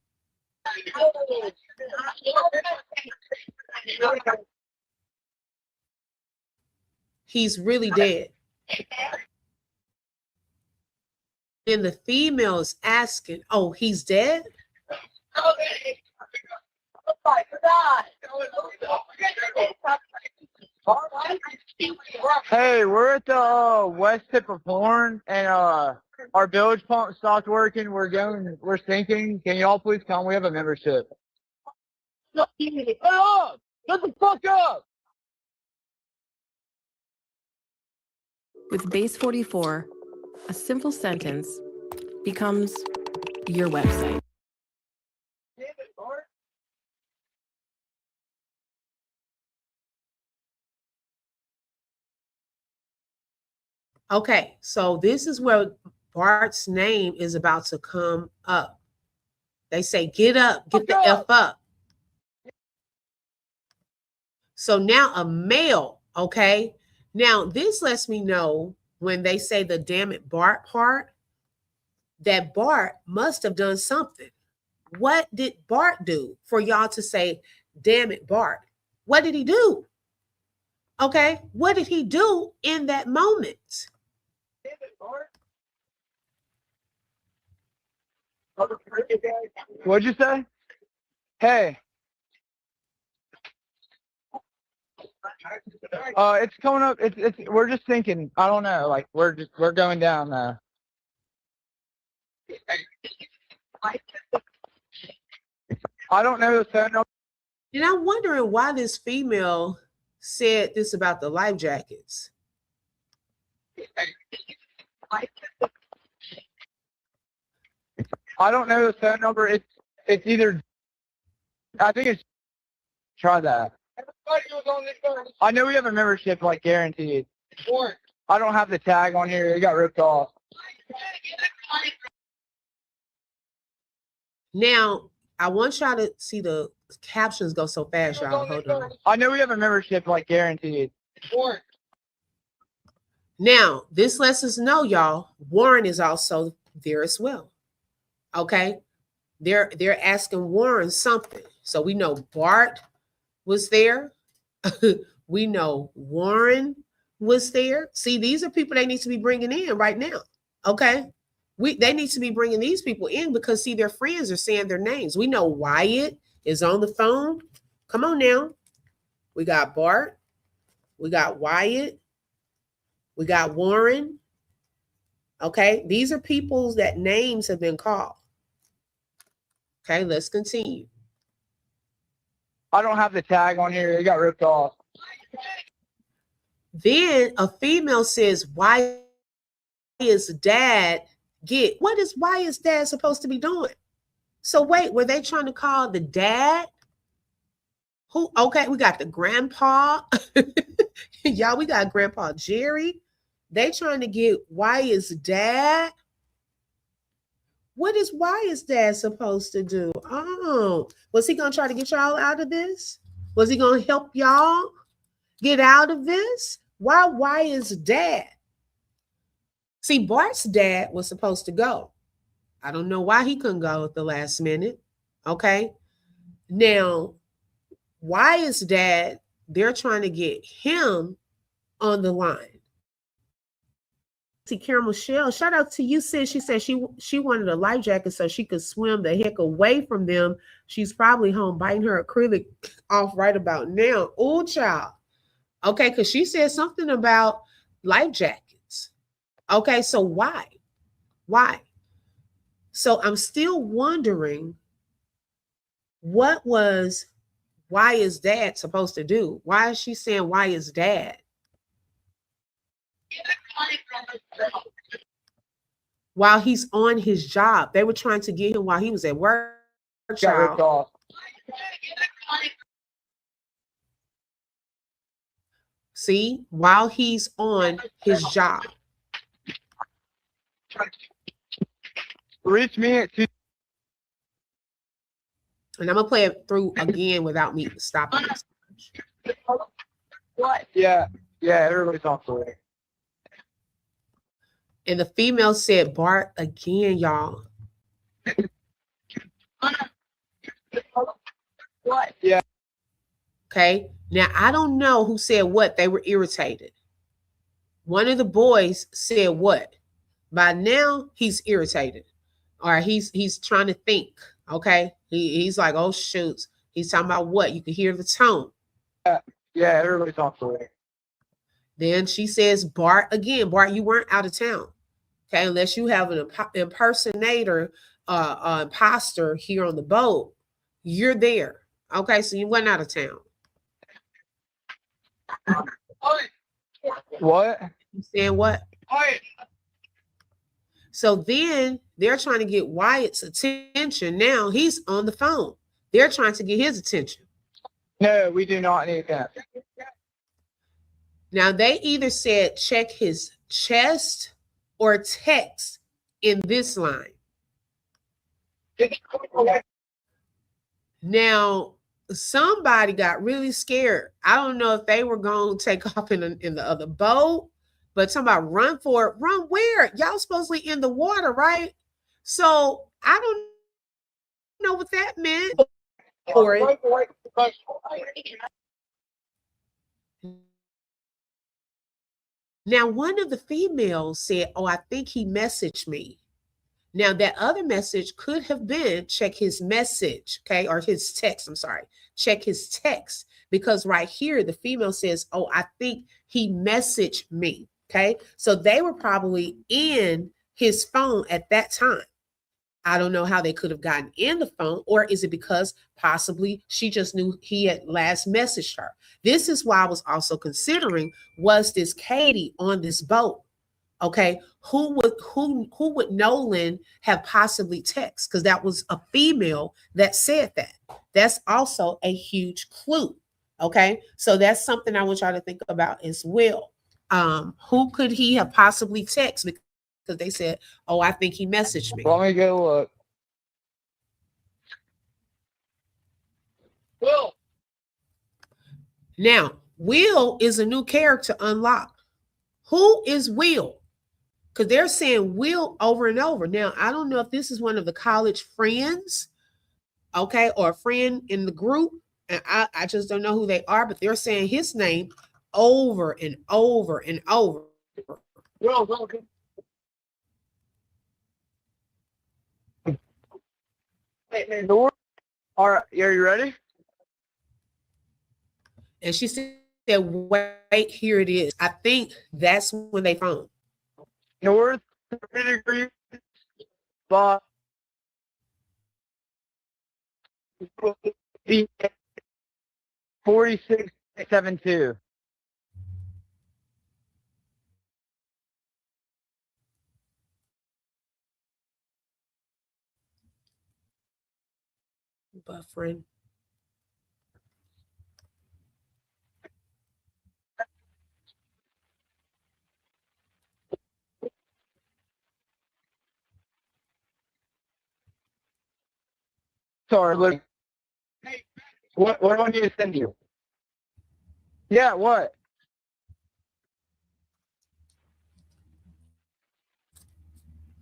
He's really dead. And the female is asking, oh, he's dead? Hey, we're at the west tip of Horn, and our bilge pump stopped working. We're sinking. Can y'all please come? We have a membership. Shut up! Shut the fuck up! With Base 44, a simple sentence becomes your website. Okay, so this is where Bart's name is about to come up. They say, get up, get the F up. So now a male, okay? Now this lets me know when they say the damn it Bart part, that Bart must have done something. What did Bart do for y'all to say, damn it Bart? What did he do? Okay, what did he do in that moment? What'd you say? Hey. It's coming up. We're just thinking. I don't know. Like we're going down there. I don't know the phone number. And I'm wondering why this female said this about the life jackets. I don't know the phone number. It's either. I think it's. Try that. I know we have a membership like guaranteed. I don't have the tag on here. It got ripped off. Now, I want y'all to see the captions go so fast, y'all. Hold on. I know we have a membership like guaranteed. Now, this lets us know, y'all, Warren is also there as well. Okay? They're asking Warren something. So we know Bart was there. We know Warren was there. See, these are people they need to be bringing in right now. Okay? They need to be bringing these people in because, see, their friends are saying their names. We know Wyatt is on the phone. Come on now. We got Bart. We got Wyatt. We got Warren. Okay? These are people that names have been called. Okay, let's continue. I don't have the tag on here. It got ripped off. Then a female says, why is dad what is Wyatt's dad supposed to be doing? So wait, were they trying to call the dad? Who? Okay, we got the grandpa. Y'all, we got Grandpa Jerry. They trying to get Wyatt's dad. What is Wyatt's dad supposed to do? Oh, was he going to try to get y'all out of this? Was he going to help y'all get out of this? Why Wyatt's dad? See, Bart's dad was supposed to go. I don't know why he couldn't go at the last minute. Okay. Now, Wyatt's dad, they're trying to get him on the line. See, Karen Michelle, shout out to you, sis. She said she wanted a life jacket so she could swim the heck away from them. She's probably home biting her acrylic off right about now. Oh, child. Okay, because she said something about life jackets. Okay, so why? Why? So I'm still wondering, what was Wyatt's dad supposed to do? Why is she saying Wyatt's dad? While he's on his job. They were trying to get him while he was at work. Got ripped off. See, while he's on his job. Reach me at 2. And I'm going to play it through again without me stopping this. What? Yeah, everybody's off the way. And the female said, Bart again, y'all. What? Yeah. Okay. Now, I don't know who said what. They were irritated. One of the boys said what? By now, he's irritated. Or he's trying to think. Okay. He's like, oh, shoot. He's talking about what? You can hear the tone. Yeah, everybody's off the way. Then she says, Bart again. Bart, you weren't out of town. Okay, unless you have an impersonator, imposter here on the boat, you're there. Okay, so you went out of town. What? You saying what? So then they're trying to get Wyatt's attention. Now he's on the phone. They're trying to get his attention. No, we do not need that. Now they either said check his chest or text in this line. Now, somebody got really scared. I don't know if they were going to take off in the other boat, but somebody run for it. Run where? Y'all supposedly in the water, right? So I don't know what that meant for it. Now, one of the females said, oh, I think he messaged me. Now, that other message could have been check his message, okay, or his text. I'm sorry, check his text, because right here, the female says, oh, I think he messaged me, okay? So they were probably in his phone at that time. I don't know how they could have gotten in the phone, or is it because possibly she just knew he had last messaged her? This is why I was also considering, was this Katie on this boat? Okay, who would Nolan have possibly text? Because that was a female that said that. That's also a huge clue. Okay, so that's something I want y'all to think about as well. Who could he have possibly text? Because they said, "Oh, I think he messaged me." Let me go look. Will. Now, Will is a new character unlocked. Who is Will? Because they're saying Will over and over. Now, I don't know if this is one of the college friends, okay, or a friend in the group. And I just don't know who they are, but they're saying his name over and over and over. Will, welcome. Hey, Lord. All right, are you ready? And she said, wait, here it is. I think that's when they found. North 30 degrees, but 46.72. Buffering. Sorry, look. What do I need to send you? Yeah, what?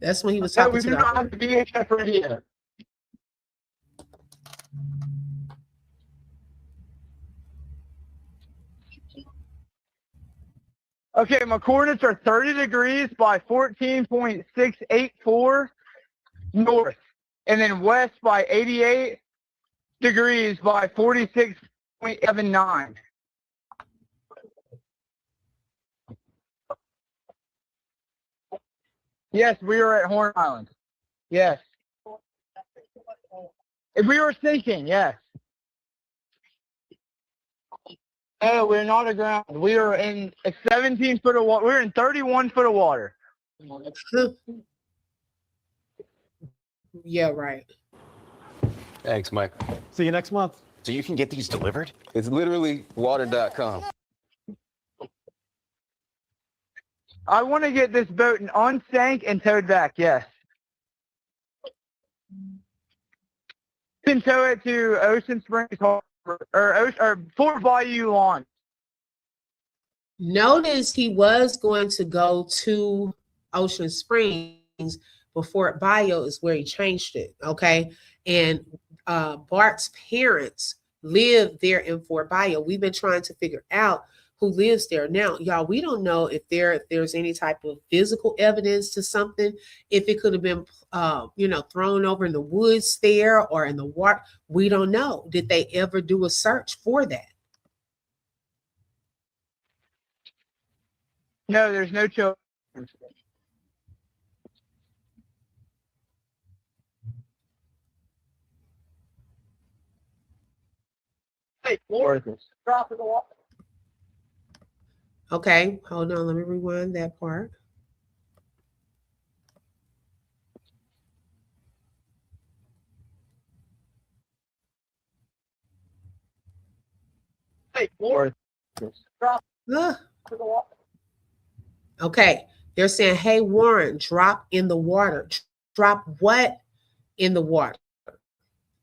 That's when he was No, talking we to do not the. have the VHF ready yet. Okay, my coordinates are 30 degrees by 14.684 north, and then west by 88 degrees by 46.79. Yes, we are at Horn Island. Yes. If we were sinking, yes. No, we're not aground. We are in a 17 foot of water. We're in 31 foot of water. Yeah, right. Thanks, Mike. See you next month. So you can get these delivered? It's literally water.com. I want to get this boat unsank and towed back, yes. You can tow it to Ocean Springs Harbor, or Fort Bayou Lawn. Notice he was going to go to Ocean Springs, but Fort Bayou is where he changed it. Okay. And Bart's parents live there in Fort Bayou. We've been trying to figure out who lives there. Now, y'all, we don't know if there's any type of physical evidence to something, if it could have been thrown over in the woods there or in the water. We don't know. Did they ever do a search for that? No, there's no children. Hey, drop in the water. Okay, hold on. Let me rewind that part. Hey, drop Ah, in the water. okay, they're saying, hey, Warren, drop in the water. Drop what in the water?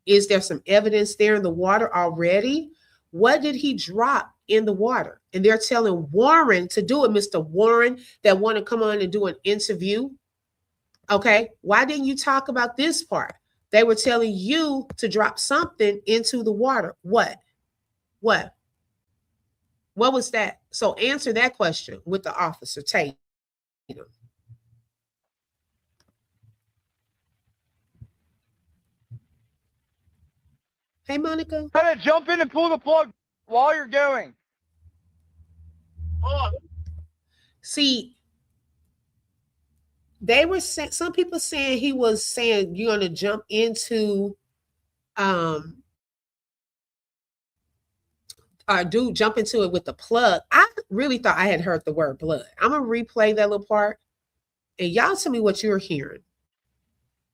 Is there some evidence there in the water already? What did he drop in the water? And they're telling Warren to do it, Mr. Warren, that want to come on and do an interview. Okay, why didn't you talk about this part? They were telling you to drop something into the water. What? What? What was that? So answer that question with the officer, Tatum. Hey, Monica. Kind of jump in and pull the plug while you're going. See, they were saying, some people saying he was saying you're gonna jump into jump into it with the plug. I really thought I had heard the word blood. I'm gonna replay that little part and y'all tell me what you're hearing.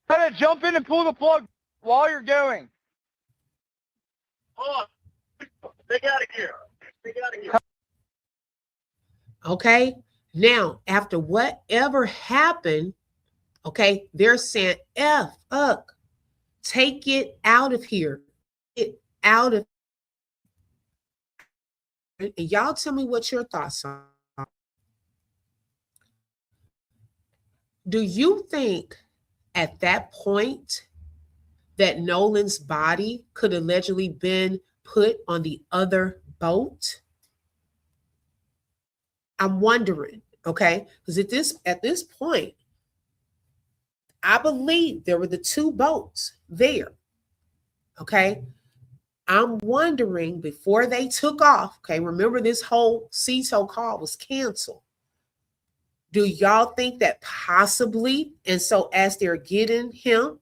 Kind of jump in and pull the plug while you're going. They got it here. They got it here. Okay. Now, after whatever happened, okay, they're saying F up. Take it out of here. It out of, and y'all tell me what your thoughts are. Do you think at that point that Nolan's body could allegedly been put on the other boat? I'm wondering, okay? Because at this point, I believe there were the two boats there. Okay. I'm wondering before they took off, okay, remember this whole CETO call was canceled. Do y'all think that possibly, and so as they're getting him,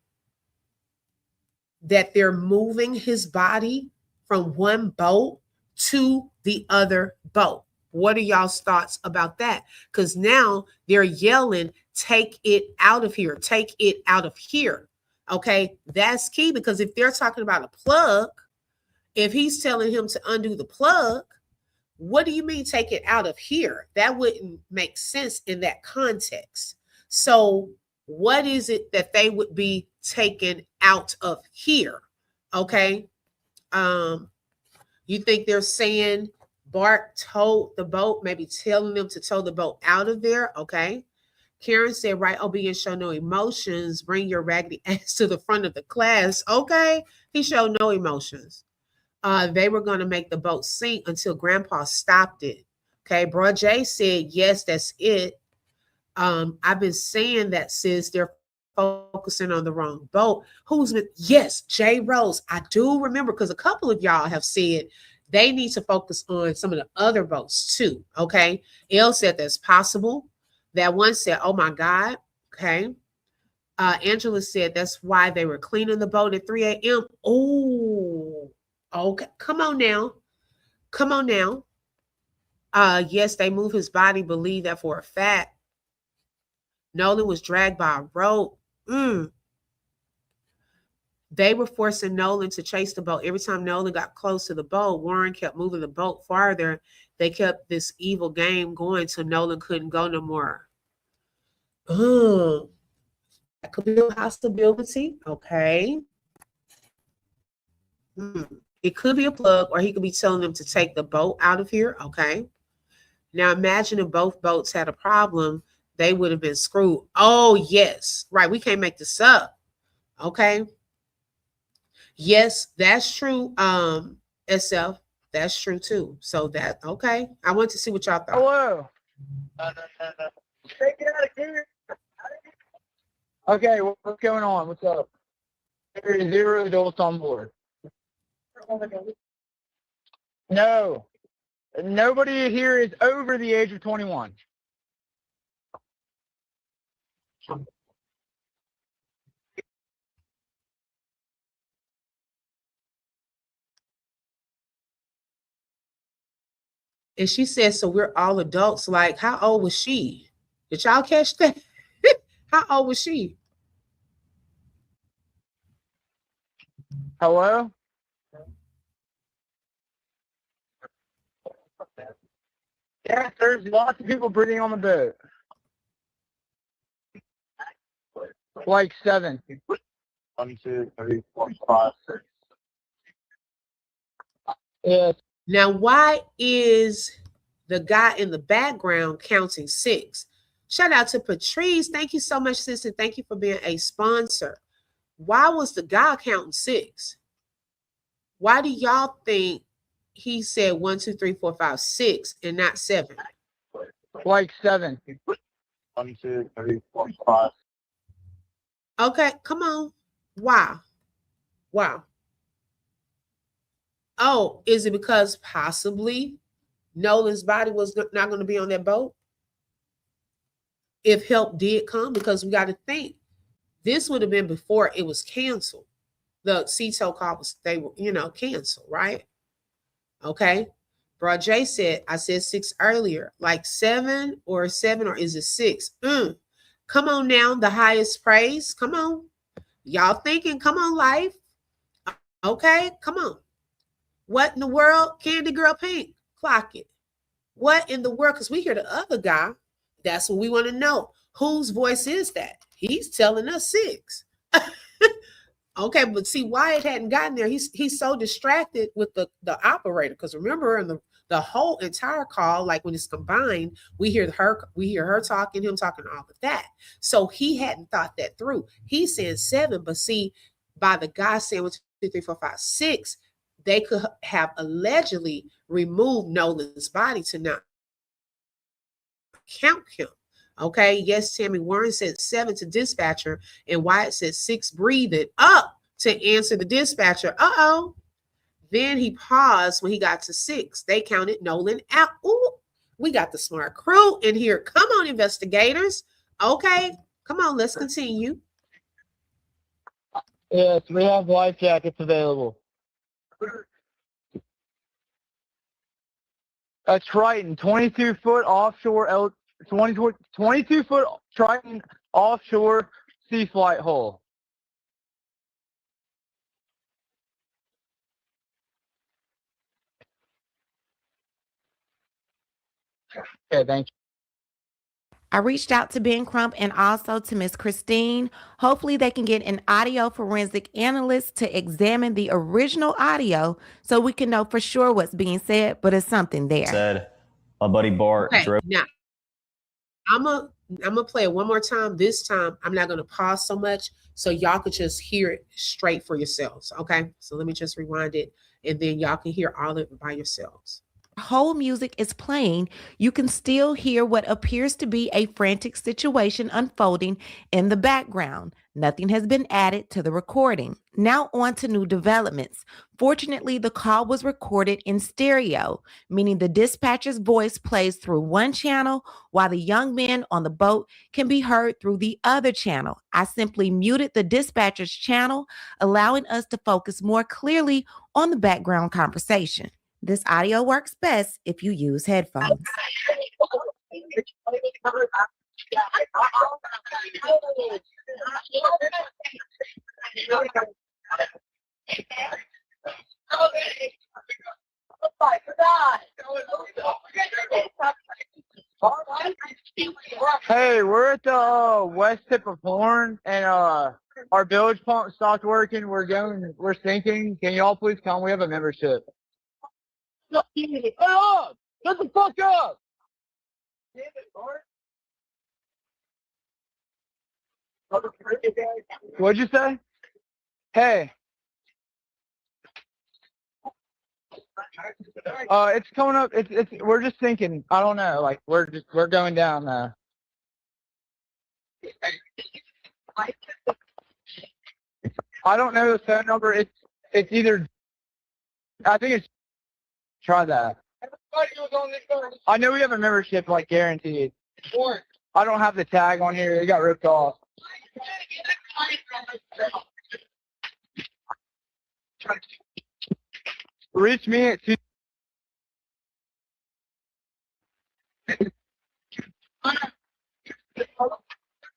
that they're moving his body from one boat to the other boat? What are y'all's thoughts about that? Because now they're yelling, take it out of here, take it out of here. Okay, that's key, because if they're talking about a plug, if he's telling him to undo the plug, what do you mean take it out of here? That wouldn't make sense in that context. So what is it that they would be taken out of here? Okay. You think they're saying Bart towed the boat, maybe telling them to tow the boat out of there? Okay. Karen said, right, obedience, show no emotions. Bring your raggedy ass to the front of the class. Okay. He showed no emotions. They were going to make the boat sink until Grandpa stopped it. Okay. Bro Jay said, yes, that's it. I've been saying that, sis, they're focusing on the wrong boat. Who's been? Yes, Jay Rose. I do remember, because a couple of y'all have said they need to focus on some of the other boats too. Okay. Elle said that's possible. That one said, oh my God. Okay. Angela said that's why they were cleaning the boat at 3 a.m. Oh, okay. Come on now. Come on now. Yes, they moved his body. Believe that for a fact. Nolan was dragged by a rope. They were forcing Nolan to chase the boat. Every time Nolan got close to the boat, Warren kept moving the boat farther. They kept this evil game going till Nolan couldn't go no more. That could be a possibility. Okay. It could be a plug, or he could be telling them to take the boat out of here. Okay. Now imagine if both boats had a problem, they would have been screwed. Oh, yes. Right. We can't make this up. Okay. Yes, that's true. SF, that's true too. So that, okay. I want to see what y'all thought. Hello. Okay, what's going on? What's up? There are 0 adults on board. No. Nobody here is over the age of 21. And she said, so we're all adults. Like, how old was she? Did y'all catch that? How old was she? Hello? Yeah, there's lots of people breathing on the boat. Like 7. 1, 2, 3, 4, 5, 6. Yes. Now, why is the guy in the background counting 6? Shout out to Patrice. Thank you so much, sis, and thank you for being a sponsor. Why was the guy counting 6? Why do y'all think he said 1, 2, 3, 4, 5, 6 and not 7? Like 7. 1, 2, 3, 4, 5. Okay, come on. Wow. Wow. Oh, is it because possibly Nolan's body was not going to be on that boat if help did come? Because we got to think this would have been before it was canceled. The CETO call was, they were, canceled, right? Okay. Bro Jay said, I said 6 earlier, like 7 or is it 6? Come on now, the highest praise. Come on. Y'all thinking, come on, life. Okay, come on. What in the world? Candy Girl Pink, clock it. What in the world? Because we hear the other guy. That's what we want to know. Whose voice is that? He's telling us 6. Okay, but see, Wyatt hadn't gotten there. He's so distracted with the operator. Because remember, in the whole entire call, like when it's combined, we hear her talking, him talking, all of that. So he hadn't thought that through. He's saying 7, but see, by the guy saying 1, 2, 3, 4, 5, 6, they could have allegedly removed Nolan's body to not count him. Okay. Yes, Tammy Warren said 7 to dispatcher, and Wyatt said 6 breathing up to answer the dispatcher. Uh-oh. Then he paused when he got to 6. They counted Nolan out. Ooh, we got the smart crew in here. Come on, investigators. Okay. Come on, let's continue. Yes, we have life jackets available. A Triton, 22-foot offshore 22-foot Triton offshore sea flight hull. Okay, thank you. I reached out to Ben Crump and also to Miss Christine. Hopefully they can get an audio forensic analyst to examine the original audio so we can know for sure what's being said, but it's something there. Said my buddy Bart drove. Now, I'm gonna play it one more time. This time, I'm not gonna pause so much so y'all could just hear it straight for yourselves. Okay, so let me just rewind it, and then y'all can hear all of it by yourselves. Whole music is playing, you can still hear what appears to be a frantic situation unfolding in the background. Nothing has been added to the recording. Now on to new developments. Fortunately, the call was recorded in stereo, meaning the dispatcher's voice plays through one channel while the young men on the boat can be heard through the other channel. I simply muted the dispatcher's channel, allowing us to focus more clearly on the background conversation. This audio works best if you use headphones. Hey, we're at the west tip of Horn, and our bilge pump stopped working. We're sinking. Can y'all please come? We have a membership. Shut up! Shut the fuck up! What'd you say? Hey. It's coming up. We're just sinking. I don't know. Like we're going down now. I don't know the phone number. It's either. I think it's. Try that. I know we have a membership, like guaranteed. I don't have the tag on here. It got ripped off. Reach me at 2.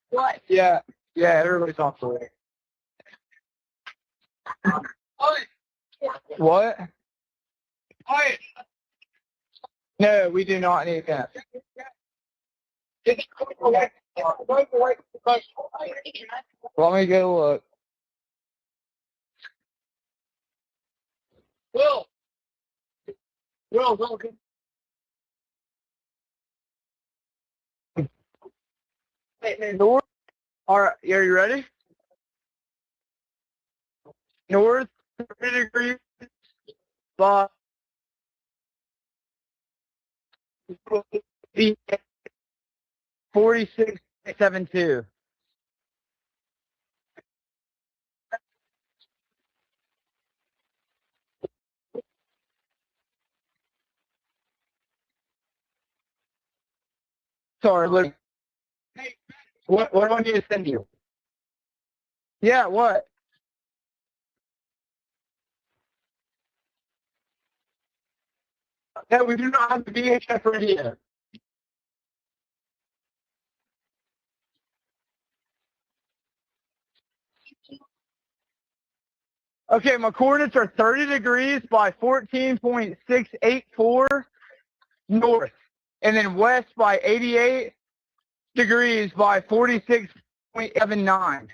What? Yeah, everybody's off the way. What? No, we do not need that. Let me get a look. Will, don't get. North. All right, are you ready? North 3 degrees. 46.72. Sorry, look. What do I need to send you? Yeah, what? No, we do not have the VHF ready yet. Okay, my coordinates are 30 degrees by 14.684 north, and then west by 88 degrees by 46.79.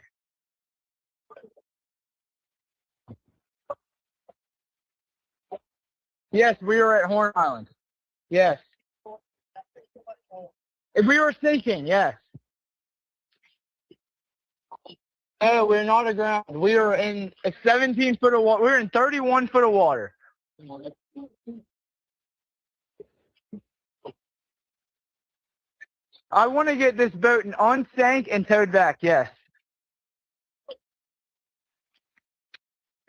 Yes, we are at Horn Island. Yes. If we were sinking, yes. No, we're not aground. We are in a 17 foot of water. We're in 31 foot of water. I want to get this boat unsank and towed back, yes.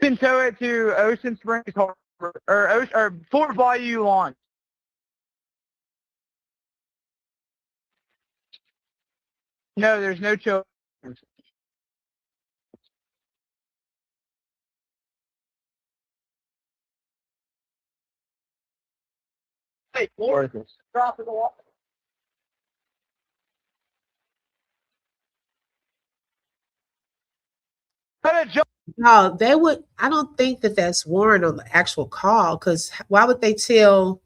You can tow it to Ocean Springs Harbor or Fort Bayou Launch. No, there's no children. Hey, Florida. Drop in the water. No, they would. I don't think that that's Warren on the actual call, because why would they tell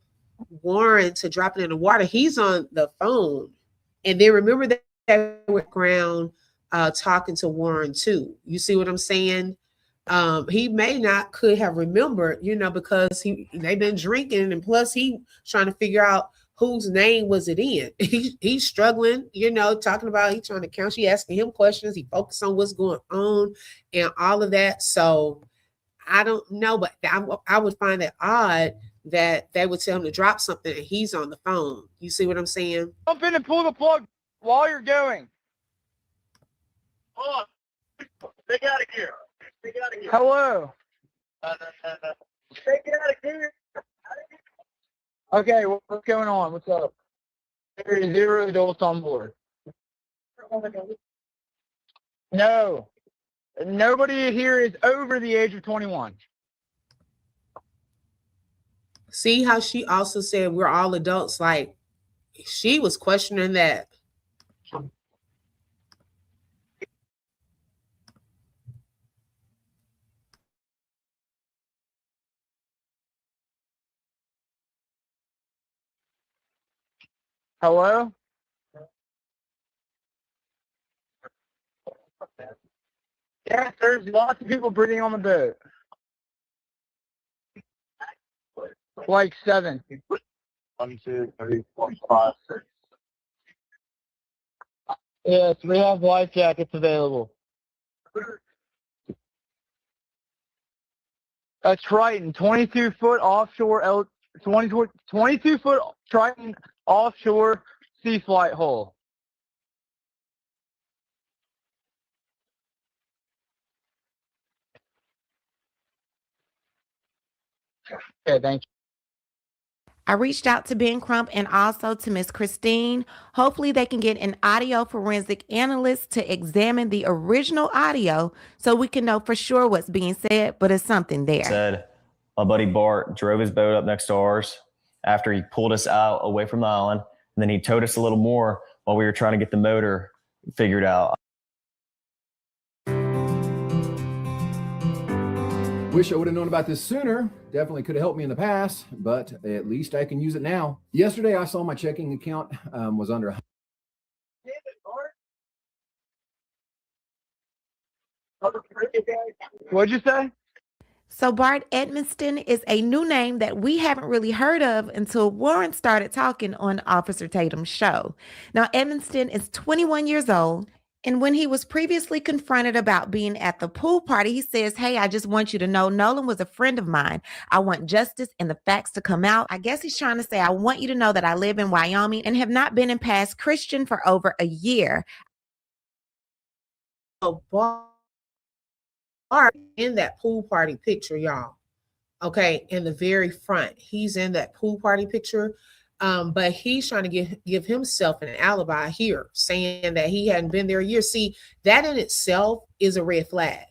Warren to drop it in the water? He's on the phone, and then remember that they were ground talking to Warren too. You see what I'm saying? He may not could have remembered, because they've been drinking, and plus he trying to figure out whose name was it in. He's struggling, talking about, he's trying to count. She asking him questions. He focused on what's going on and all of that. So I don't know, but I would find it odd that they would tell him to drop something and he's on the phone. You see what I'm saying? Jump in and pull the plug while you're going. Hold on. Take out of here. Hello. Take it out of here. Okay, what's going on? What's up? There is 0 adults on board. No. Nobody here is over the age of 21. See how she also said we're all adults? Like, she was questioning that. Hello? Yes, there's lots of people breathing on the boat. Like 7. 1, 2, 3, 4, 5, 6. Yes, we have life jackets available. A Triton, 22-foot offshore 22-foot Triton offshore sea flight hull. Okay, thank you. I reached out to Ben Crump and also to Miss Christine. Hopefully they can get an audio forensic analyst to examine the original audio so we can know for sure what's being said, but it's something there. Said my buddy Bart drove his boat up next to ours after he pulled us out away from the island, and then he towed us a little more while we were trying to get the motor figured out. Wish I would have known about this sooner. Definitely could have helped me in the past, but at least I can use it now. Yesterday, I saw my checking account was under. What'd you say? So Bart Edmiston is a new name that we haven't really heard of until Warren started talking on Officer Tatum's show. Now, Edmiston is 21 years old. And when he was previously confronted about being at the pool party, he says, "Hey, I just want you to know Nolan was a friend of mine. I want justice and the facts to come out." I guess he's trying to say, I want you to know that I live in Wyoming and have not been in past Christian for over a year. Bart in that pool party picture, y'all. Okay, in the very front. He's in that pool party picture. But he's trying to give himself an alibi here, saying that he hadn't been there a year. See, that in itself is a red flag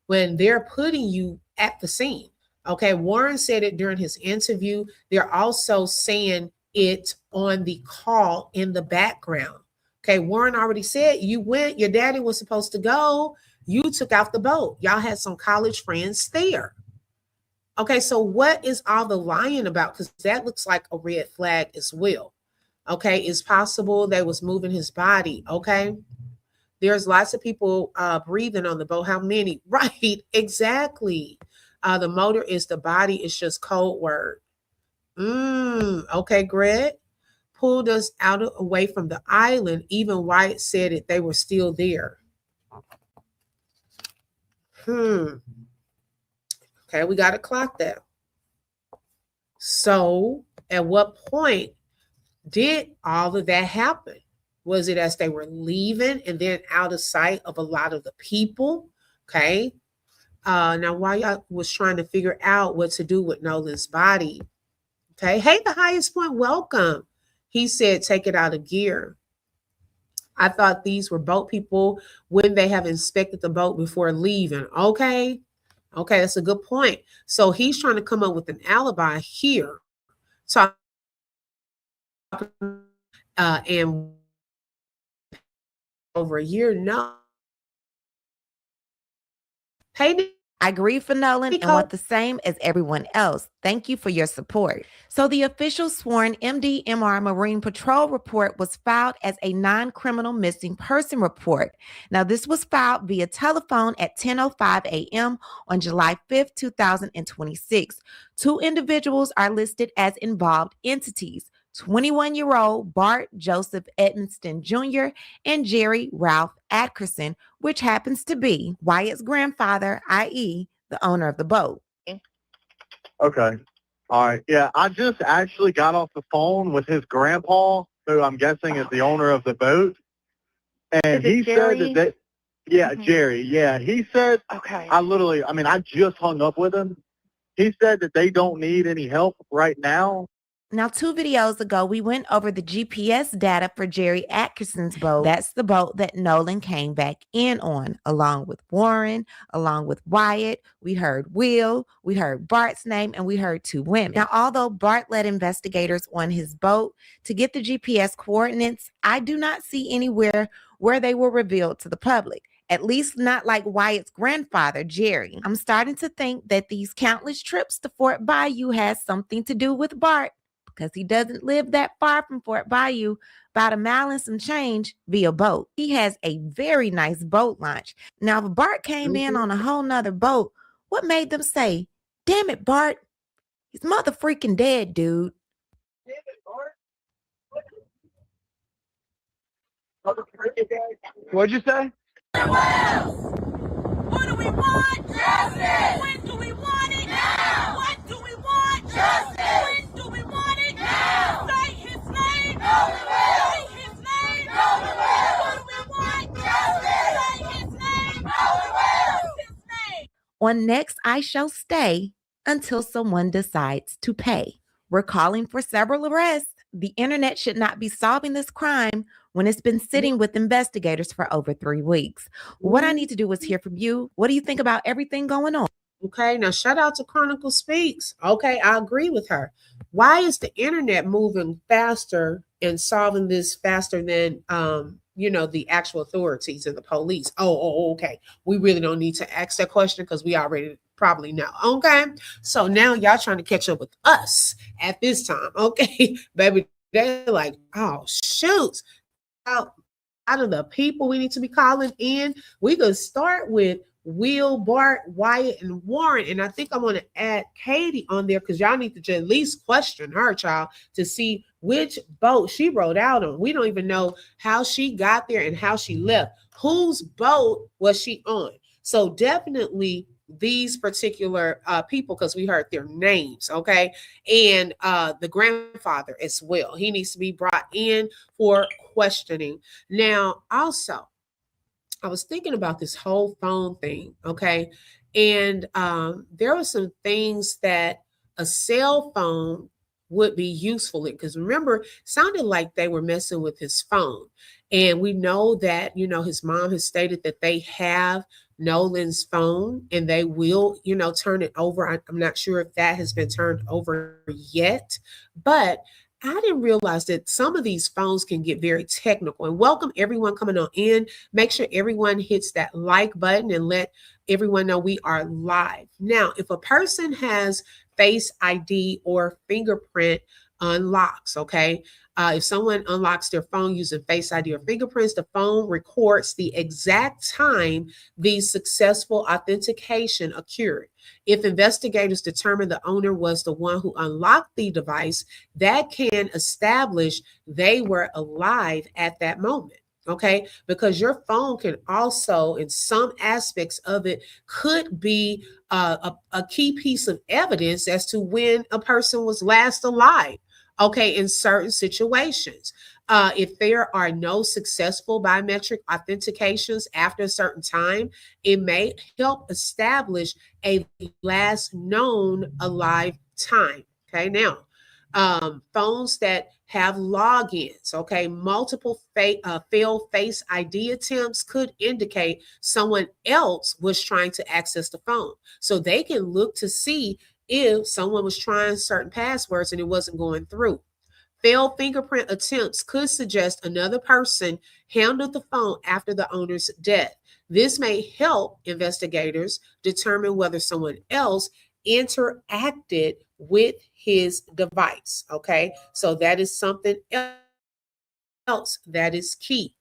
when they're putting you at the scene. Okay, Warren said it during his interview. They're also saying it on the call in the background. Okay, Warren already said you went, your daddy was supposed to go, you took out the boat. Y'all had some college friends there. Okay, so what is all the lying about? Because that looks like a red flag as well. Okay, it's possible they was moving his body. Okay, there's lots of people breathing on the boat. How many? Right, exactly. The motor is the body. It's just code word. Okay, Greg pulled us away from the island. Even Wyatt said it. They were still there. Okay, we got to clock that. So at what point did all of that happen? Was it as they were leaving and then out of sight of a lot of the people? Okay. Now, while y'all was trying to figure out what to do with Nolan's body. Okay. Hey, the highest point, welcome. He said, take it out of gear. I thought these were boat people when they have inspected the boat before leaving. Okay. Okay, that's a good point. So he's trying to come up with an alibi here. And over a year, no. Hey, I grieve for Nolan and want the same as everyone else. Thank you for your support. So the official sworn MDMR Marine Patrol report was filed as a non-criminal missing person report. Now, this was filed via telephone at 10:05 a.m. on July 5th, 2026. Two individuals are listed as involved entities. 21-year-old Bart Joseph Edmonston Jr. and Jerry Ralph Atkerson, which happens to be Wyatt's grandfather, i.e., the owner of the boat. Okay. All right. Yeah, I just actually got off the phone with his grandpa, who I'm guessing is the owner of the boat. And he said that Jerry. Yeah, he said, okay. I just hung up with him. He said that they don't need any help right now. Now, 2 videos ago, we went over the GPS data for Jerry Atkinson's boat. That's the boat that Nolan came back in on, along with Warren, along with Wyatt. We heard Will, we heard Bart's name, and we heard 2 women. Now, although Bart led investigators on his boat to get the GPS coordinates, I do not see anywhere where they were revealed to the public. At least not like Wyatt's grandfather, Jerry. I'm starting to think that these countless trips to Fort Bayou has something to do with Bart, because he doesn't live that far from Fort Bayou, about a mile and some change via boat. He has a very nice boat launch. Now, if Bart came in on a whole nother boat, what made them say, damn it, Bart, he's mother freaking dead, dude? Damn it, Bart. What'd you say? What do we want? Justice! When do we want it? Now! What do we want? Justice! When do we want it? Now! Say his name! No, we will! Say his name! No, we will! What do we want? Justice! Say his name! No, we will! His name! On Next, I shall stay until someone decides to pay. We're calling for several arrests. The internet should not be solving this crime when it's been sitting with investigators for over 3 weeks. What I need to do is hear from you. What do you think about everything going on? Okay, now shout out to Chronicle Speaks. Okay, I agree with her. Why is the internet moving faster and solving this faster than the actual authorities and the police? Okay. We really don't need to ask that question because we already probably know. Okay. So now y'all trying to catch up with us at this time. Okay, baby. They're like, oh shoot. Out of the people we need to be calling in, we could start with Will, Bart, Wyatt, and Warren. And I think I'm going to add Katie on there because y'all need to just at least question her, child, to see which boat she rode out on. We don't even know how she got there and how she left. Whose boat was she on? So definitely these particular people, because we heard their names, okay? And the grandfather as well. He needs to be brought in for questioning. Now, also, I was thinking about this whole phone thing, okay? And there were some things that a cell phone would be useful, because remember, it sounded like they were messing with his phone. And we know that, his mom has stated that they have Nolan's phone and they will, turn it over. I'm not sure if that has been turned over yet, but I didn't realize that some of these phones can get very technical. And welcome everyone coming on in. Make sure everyone hits that like button and let everyone know we are live. Now, if a person has Face ID or fingerprint unlocks, okay? If someone unlocks their phone using Face ID or fingerprints, the phone records the exact time the successful authentication occurred. If investigators determine the owner was the one who unlocked the device, that can establish they were alive at that moment. Okay, because your phone can also, in some aspects of it, could be a key piece of evidence as to when a person was last alive. Okay, in certain situations. If there are no successful biometric authentications after a certain time, it may help establish a last known alive time. Okay, now, phones that have logins, okay, multiple failed Face ID attempts could indicate someone else was trying to access the phone. So they can look to see if someone was trying certain passwords and it wasn't going through. Failed fingerprint attempts could suggest another person handled the phone after the owner's death. This may help investigators determine whether someone else interacted with his device. Okay, so that is something else that is key.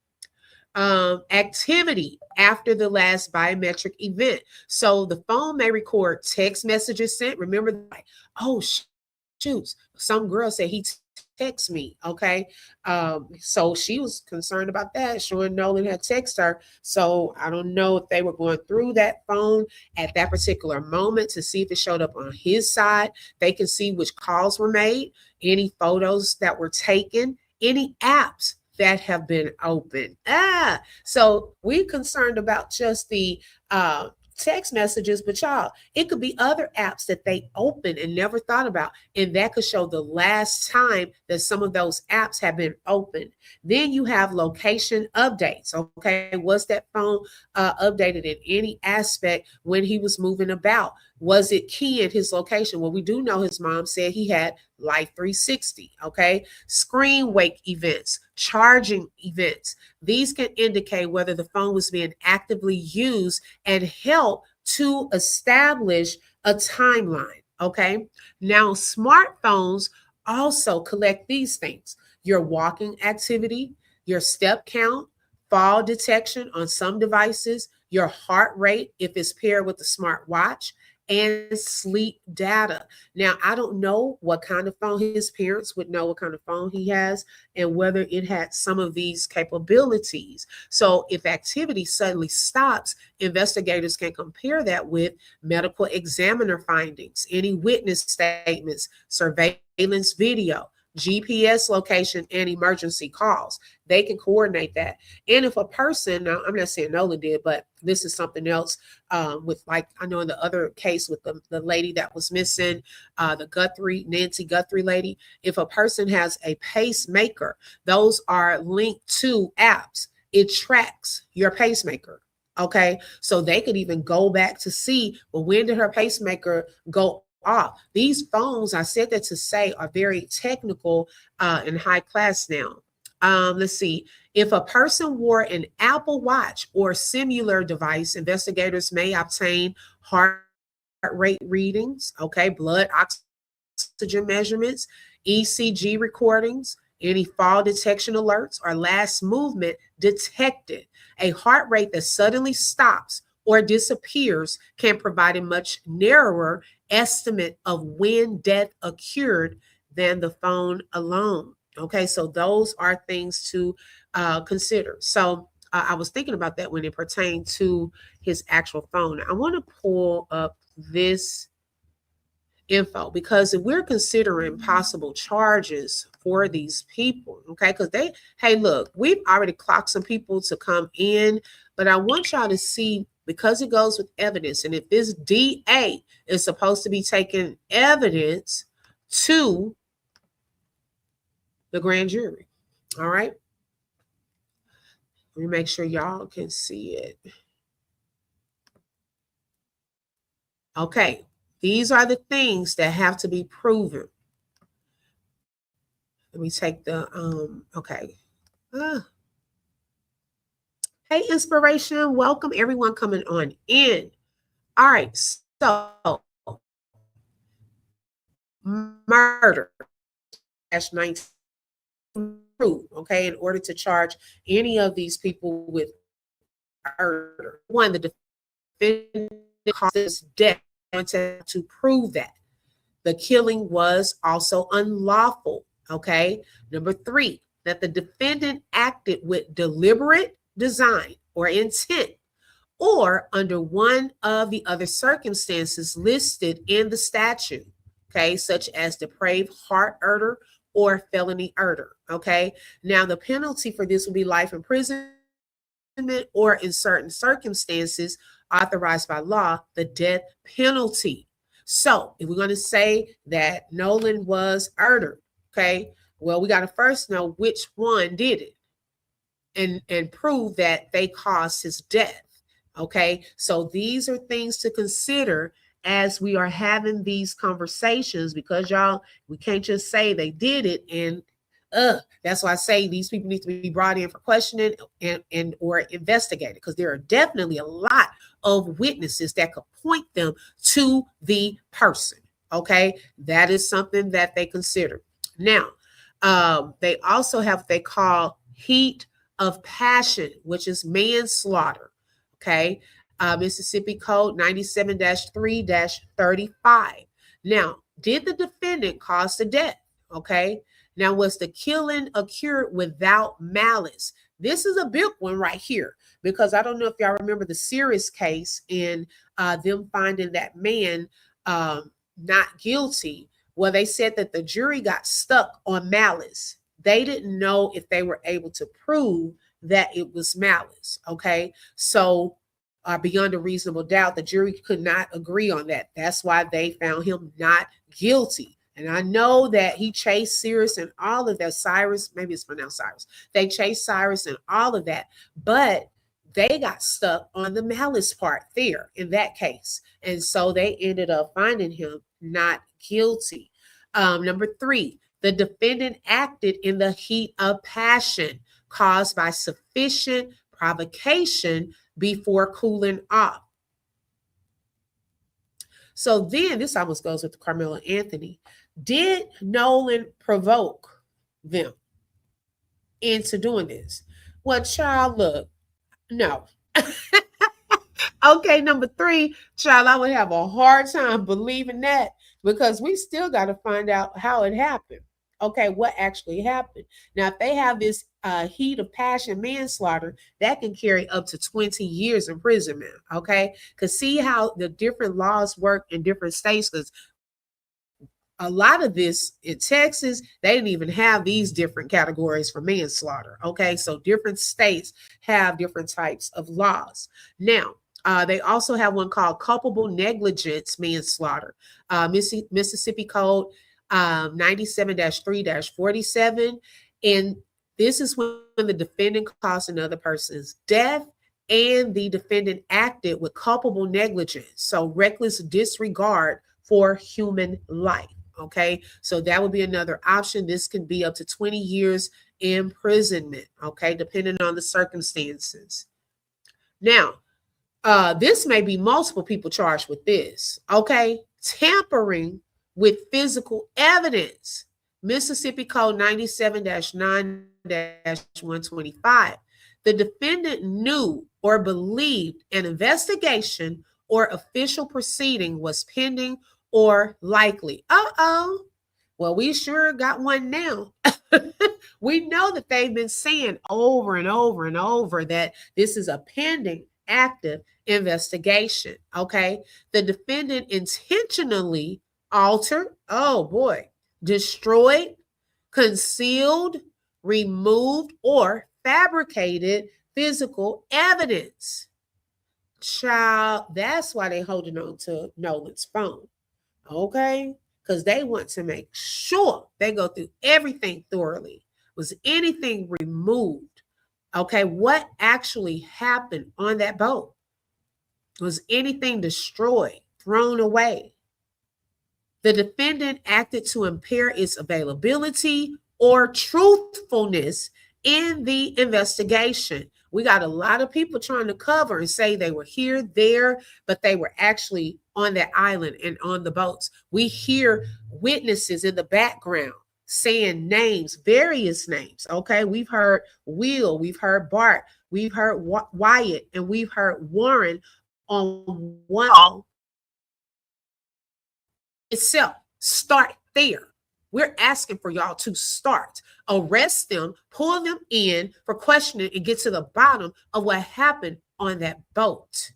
Activity after the last biometric event. So the phone may record text messages sent. Remember, like, oh, shoots, some girl said he text me. Okay. So she was concerned about that, showing Nolan had texted her. So I don't know if they were going through that phone at that particular moment to see if it showed up on his side. They can see which calls were made, any photos that were taken, any apps that have been opened. So we're concerned about just the text messages, but y'all, it could be other apps that they opened and never thought about, and that could show the last time that some of those apps have been opened. Then you have location updates. Okay, was that phone updated in any aspect when he was moving about? Was it key in his location? Well, we do know his mom said he had Life 360. Okay, screen wake events, charging events. These can indicate whether the phone was being actively used and help to establish a timeline. Okay, now smartphones also collect these things: your walking activity, your step count, fall detection on some devices, your heart rate if it's paired with the smartwatch, and sleep data. Now, I don't know what kind of phone his parents would know what kind of phone he has and whether it had some of these capabilities. So if activity suddenly stops, investigators can compare that with medical examiner findings, any witness statements, surveillance video, GPS location, and emergency calls. They can coordinate that. And if a person, now I'm not saying Nolan did, but this is something else with, like, I know in the other case with the lady that was missing, the Nancy Guthrie lady, if a person has a pacemaker, those are linked to apps. It tracks your pacemaker. Okay, so they could even go back to see, well, when did her pacemaker go off? These phones, I said that to say, are very technical and high class now. Let's see. If a person wore an Apple Watch or similar device, investigators may obtain heart rate readings, okay, blood oxygen measurements, ECG recordings, any fall detection alerts, or last movement detected. A heart rate that suddenly stops or disappears can provide a much narrower estimate of when death occurred than the phone alone. Okay, so those are things to consider. So I was thinking about that when it pertained to his actual phone. I want to pull up this info, because if we're considering possible charges for these people, okay, because hey, look, we've already clocked some people to come in, but I want y'all to see, because it goes with evidence, and if this DA is supposed to be taking evidence to the grand jury. All right. Let me make sure y'all can see it. Okay. These are the things that have to be proven. Let me take the, okay. Hey, Inspiration. Welcome everyone coming on in. All right. So, murder. 19. Okay. In order to charge any of these people with murder. One, the defendant causes death to prove that. The killing was also unlawful. Okay. Number 3, that the defendant acted with deliberate design or intent, or under one of the other circumstances listed in the statute, okay, such as depraved heart murder or felony murder. Okay. Now, the penalty for this would be life imprisonment, or in certain circumstances authorized by law, the death penalty. So if we're going to say that Nolan was murdered, okay, well, we got to first know which one did it and prove that they caused his death. Okay, so these are things to consider as we are having these conversations, because y'all, we can't just say they did it and that's why I say these people need to be brought in for questioning and or investigated, because there are definitely a lot of witnesses that could point them to the person. Okay, that is something that they consider. Now, they also have what they call heat of passion, which is manslaughter. Okay, Mississippi Code 97-3-35. Now, did the defendant cause the death? Okay. Now, was the killing occurred without malice? This is a big one right here, because I don't know if y'all remember the serious case in them finding that man not guilty. Well, they said that the jury got stuck on malice. They didn't know if they were able to prove that it was malice. Okay. So beyond a reasonable doubt, the jury could not agree on that. That's why they found him not guilty. And I know that he chased Cyrus and all of that. Cyrus, maybe it's pronounced Cyrus. They chased Cyrus and all of that, but they got stuck on the malice part there in that case. And so they ended up finding him not guilty. Number 3, the defendant acted in the heat of passion caused by sufficient provocation before cooling off. So then this almost goes with Carmelo Anthony. Did Nolan provoke them into doing this? Well, child, look, no. Okay, number 3, child, I would have a hard time believing that, because we still got to find out how it happened. Okay, what actually happened. Now, if they have this heat of passion manslaughter, that can carry up to 20 years imprisonment. Okay, because see how the different laws work in different states, because a lot of this in Texas, they didn't even have these different categories for manslaughter. Okay, so different states have different types of laws. Now, they also have one called culpable negligence manslaughter. Mississippi Code 97-3-47. And this is when the defendant caused another person's death and the defendant acted with culpable negligence, so reckless disregard for human life. Okay, so that would be another option. This can be up to 20 years imprisonment, okay, depending on the circumstances. Now, this may be multiple people charged with this, okay? Tampering with physical evidence. Mississippi Code 97-9-125. The defendant knew or believed an investigation or official proceeding was pending or likely. Well, we sure got one now. We know that they've been saying over and over and over that this is a pending active investigation. Okay. The defendant intentionally altered, destroyed, concealed, removed, or fabricated physical evidence. Child, that's why they're holding on to Nolan's phone. Okay, because they want to make sure they go through everything thoroughly. Was anything removed? Okay, what actually happened on that boat? Was anything destroyed, thrown away? The defendant acted to impair its availability or truthfulness in the investigation. We got a lot of people trying to cover and say they were here, there, but they were actually on that island and on the boats. We hear witnesses in the background saying names, various names. Okay, we've heard Will, we've heard Bart, we've heard Wyatt, and we've heard Warren on one itself. Start there. We're asking for y'all to start. Arrest them, pull them in for questioning, and get to the bottom of what happened on that boat.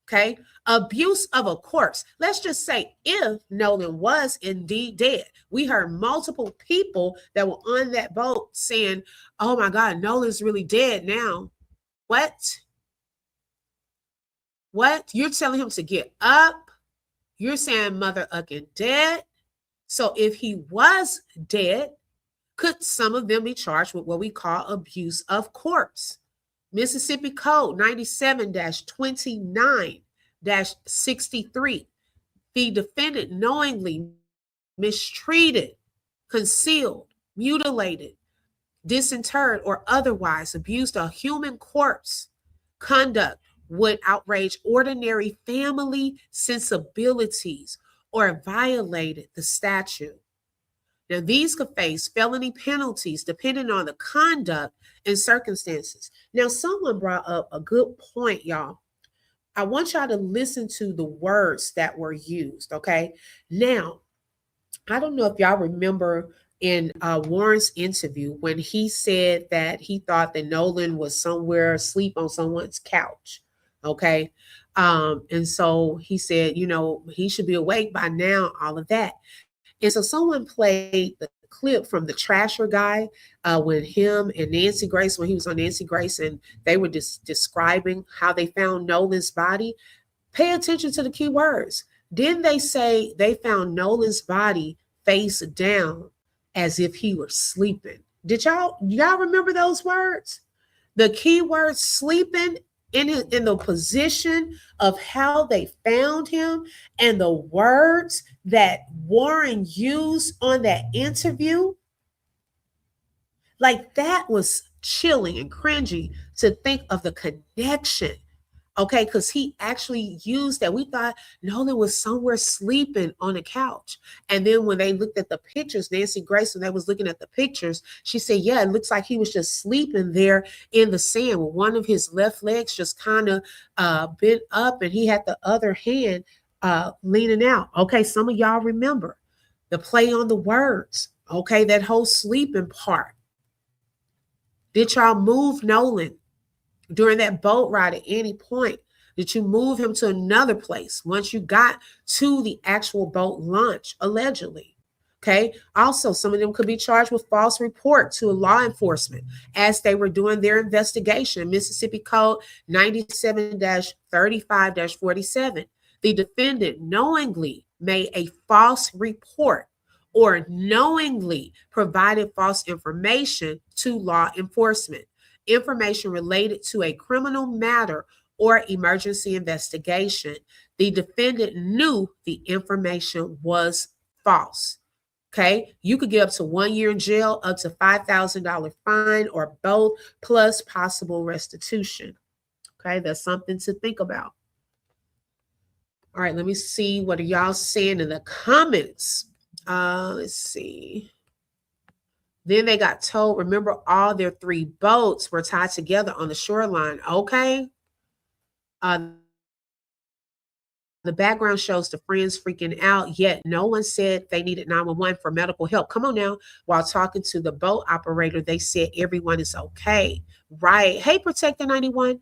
Okay. Abuse of a corpse. Let's just say if Nolan was indeed dead. We heard multiple people that were on that boat saying, oh my God, Nolan's really dead now. What? You're telling him to get up? You're saying mother again dead? So if he was dead, could some of them be charged with what we call abuse of corpse? Mississippi Code 97-29-63. The defendant knowingly mistreated, concealed, mutilated, disinterred, or otherwise abused a human corpse. Conduct would outrage ordinary family sensibilities or violated the statute. Now, these could face felony penalties depending on the conduct and circumstances. Now, someone brought up a good point, y'all. I want y'all to listen to the words that were used, okay? Now, I don't know if y'all remember in Warren's interview when he said that he thought that Nolan was somewhere asleep on someone's couch, okay? And so he said, you know, he should be awake by now, all of that. And so someone played the clip from the Trasher guy when him and Nancy Grace, when he was on Nancy Grace, and they were describing how they found Nolan's body. Pay attention to the key words. Didn't they say they found Nolan's body face down as if he were sleeping? Did y'all remember those words? The key word sleeping in the position of how they found him, and the words that Warren used on that interview, like that was chilling and cringy to think of the connection. Okay, because he actually used that. We thought Nolan was somewhere sleeping on a couch. And then when they looked at the pictures, Nancy Grace, when they was looking at the pictures, she said, yeah, it looks like he was just sleeping there in the sand with one of his left legs just kind of bent up, and he had the other hand leaning out. Okay, some of y'all remember the play on the words. Okay, that whole sleeping part. Did y'all move Nolan during that boat ride at any point? Did you move him to another place once you got to the actual boat launch, allegedly? Okay. Also, some of them could be charged with false report to law enforcement as they were doing their investigation. Mississippi Code 97-35-47. The defendant knowingly made a false report or knowingly provided false information to law enforcement. Information related to a criminal matter or emergency investigation. The defendant knew the information was false. Okay, you could get up to 1 year in jail, up to $5,000 fine, or both, plus possible restitution. Okay, that's something to think about. All right, let me see what are y'all saying in the comments. Let's see. Then they got told, remember, all their 3 boats were tied together on the shoreline. Okay. The background shows the friends freaking out, yet no one said they needed 911 for medical help. Come on now. While talking to the boat operator, they said everyone is okay. Right. Hey, Protector 91.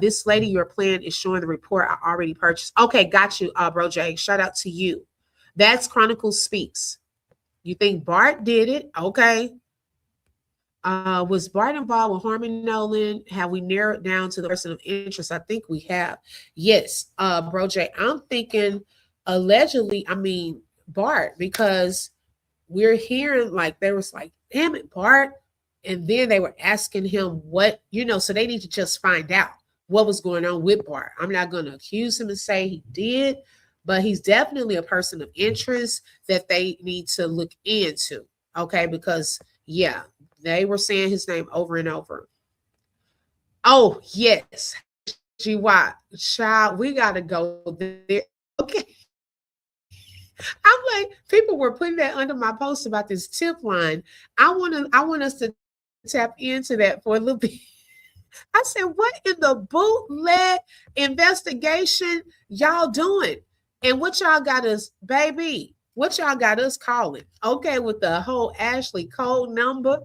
This lady you're playing is showing the report I already purchased. Okay, got you, Bro Jay. Shout out to you. That's Chronicles Speaks. You think Bart did it? Okay. Was Bart involved with harming Nolan? Have we narrowed down to the person of interest? I think we have. Yes, Bro Jay. I'm thinking allegedly, Bart, because we're hearing like there was like, damn it, Bart. And then they were asking him what, so they need to just find out what was going on with Bart. I'm not going to accuse him and say he did, but he's definitely a person of interest that they need to look into. Okay, because yeah, they were saying his name over and over. Oh, yes. GY, child, we got to go there. Okay. I'm like, people were putting that under my post about this tip line. I want us to tap into that for a little bit. I said, what in the bootleg investigation y'all doing? And what y'all got us, baby? What y'all got us calling? Okay, with the whole Ashley code number.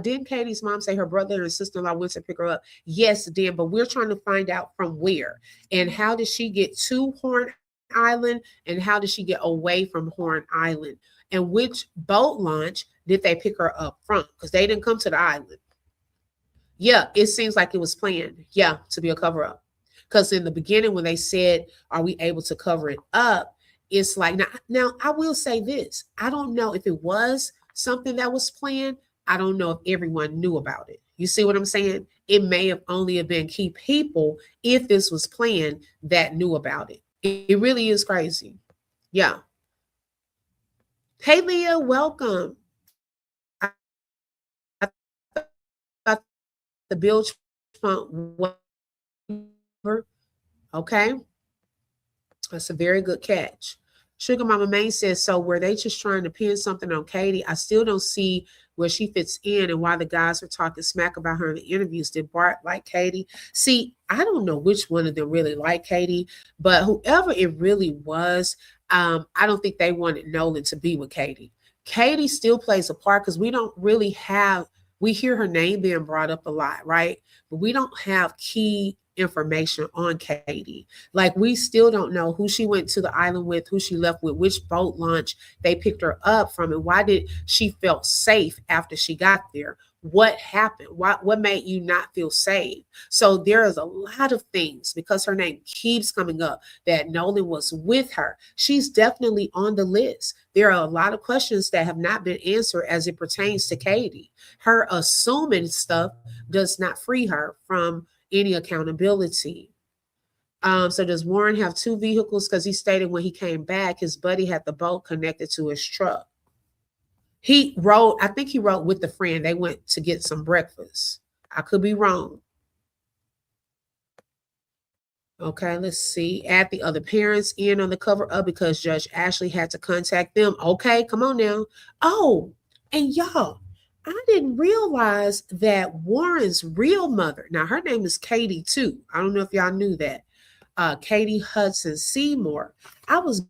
Didn't Katie's mom say her brother and sister-in-law went to pick her up? Yes, did, but we're trying to find out from where and how did she get to Horn Island and how did she get away from Horn Island? And which boat launch did they pick her up from? Because they didn't come to the island. Yeah, it seems like it was planned. Yeah, to be a cover up. Because in the beginning, when they said, are we able to cover it up? It's like, now I will say this. I don't know if it was something that was planned. I don't know if everyone knew about it. You see what I'm saying? It may have only have been key people, if this was planned, that knew about it. It really is crazy. Yeah. Hey, Leah, welcome. I thought the bilge fund, okay. That's a very good catch. Sugar Mama May says, so were they just trying to pin something on Katie? I still don't see where she fits in and why the guys were talking smack about her in the interviews. Did Bart like Katie? See, I don't know which one of them really liked Katie, but whoever it really was, I don't think they wanted Nolan to be with Katie. Katie still plays a part because we don't really have, we hear her name being brought up a lot, right? But we don't have key information on Katie. Like we still don't know who she went to the island with, who she left with, which boat launch they picked her up from, and why did she felt safe after she got there? What happened? What made you not feel safe? So there is a lot of things because her name keeps coming up that Nolan was with her. She's definitely on the list. There are a lot of questions that have not been answered as it pertains to Katie. Her assuming stuff does not free her from any accountability. So does Warren have two vehicles? Because he stated when he came back, his buddy had the boat connected to his truck. He rode, I think he rode with the friend. They went to get some breakfast. I could be wrong. Okay, let's see. Add the other parents in on the cover up because Judge Ashley had to contact them. Okay, come on now. Oh, and y'all, I didn't realize that Warren's real mother, now her name is Katie too. I don't know if y'all knew that. Katie Hudson Seymour. I was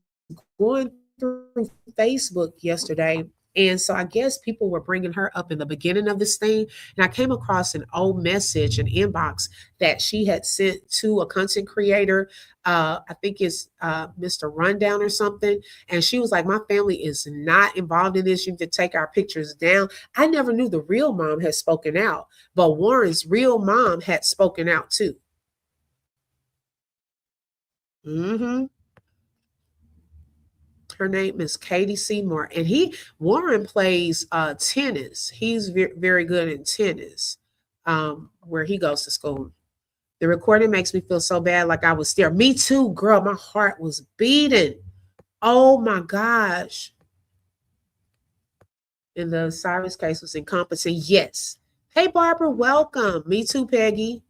going through Facebook yesterday, and so I guess people were bringing her up in the beginning of this thing. And I came across an old message, an inbox that she had sent to a content creator. I think it's Mr. Rundown or something. And she was like, my family is not involved in this. You can take our pictures down. I never knew the real mom had spoken out, but Warren's real mom had spoken out too. Mm-hmm. Her name is Katie Seymour, and Warren plays tennis. He's very good in tennis, where he goes to school. The recording makes me feel so bad, like I was there. Me too, girl. My heart was beating. Oh my gosh. And the Cyrus case was incompetent. Yes. Hey, Barbara, welcome. Me too, Peggy.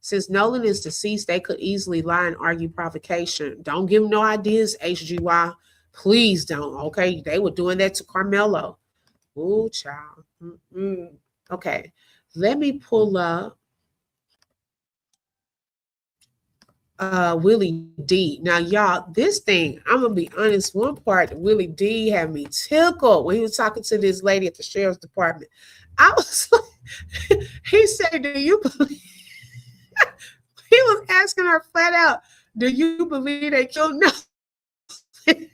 Since Nolan is deceased, they could easily lie and argue provocation. Don't give them no ideas, HGY. Please don't, okay? They were doing that to Carmelo. Ooh, child. Okay, let me pull up Willie D. Now, y'all, this thing, I'm going to be honest, one part, Willie D had me tickled when he was talking to this lady at the sheriff's department. I was like, he said, do you believe? He was asking her flat out, do you believe they killed Nolan?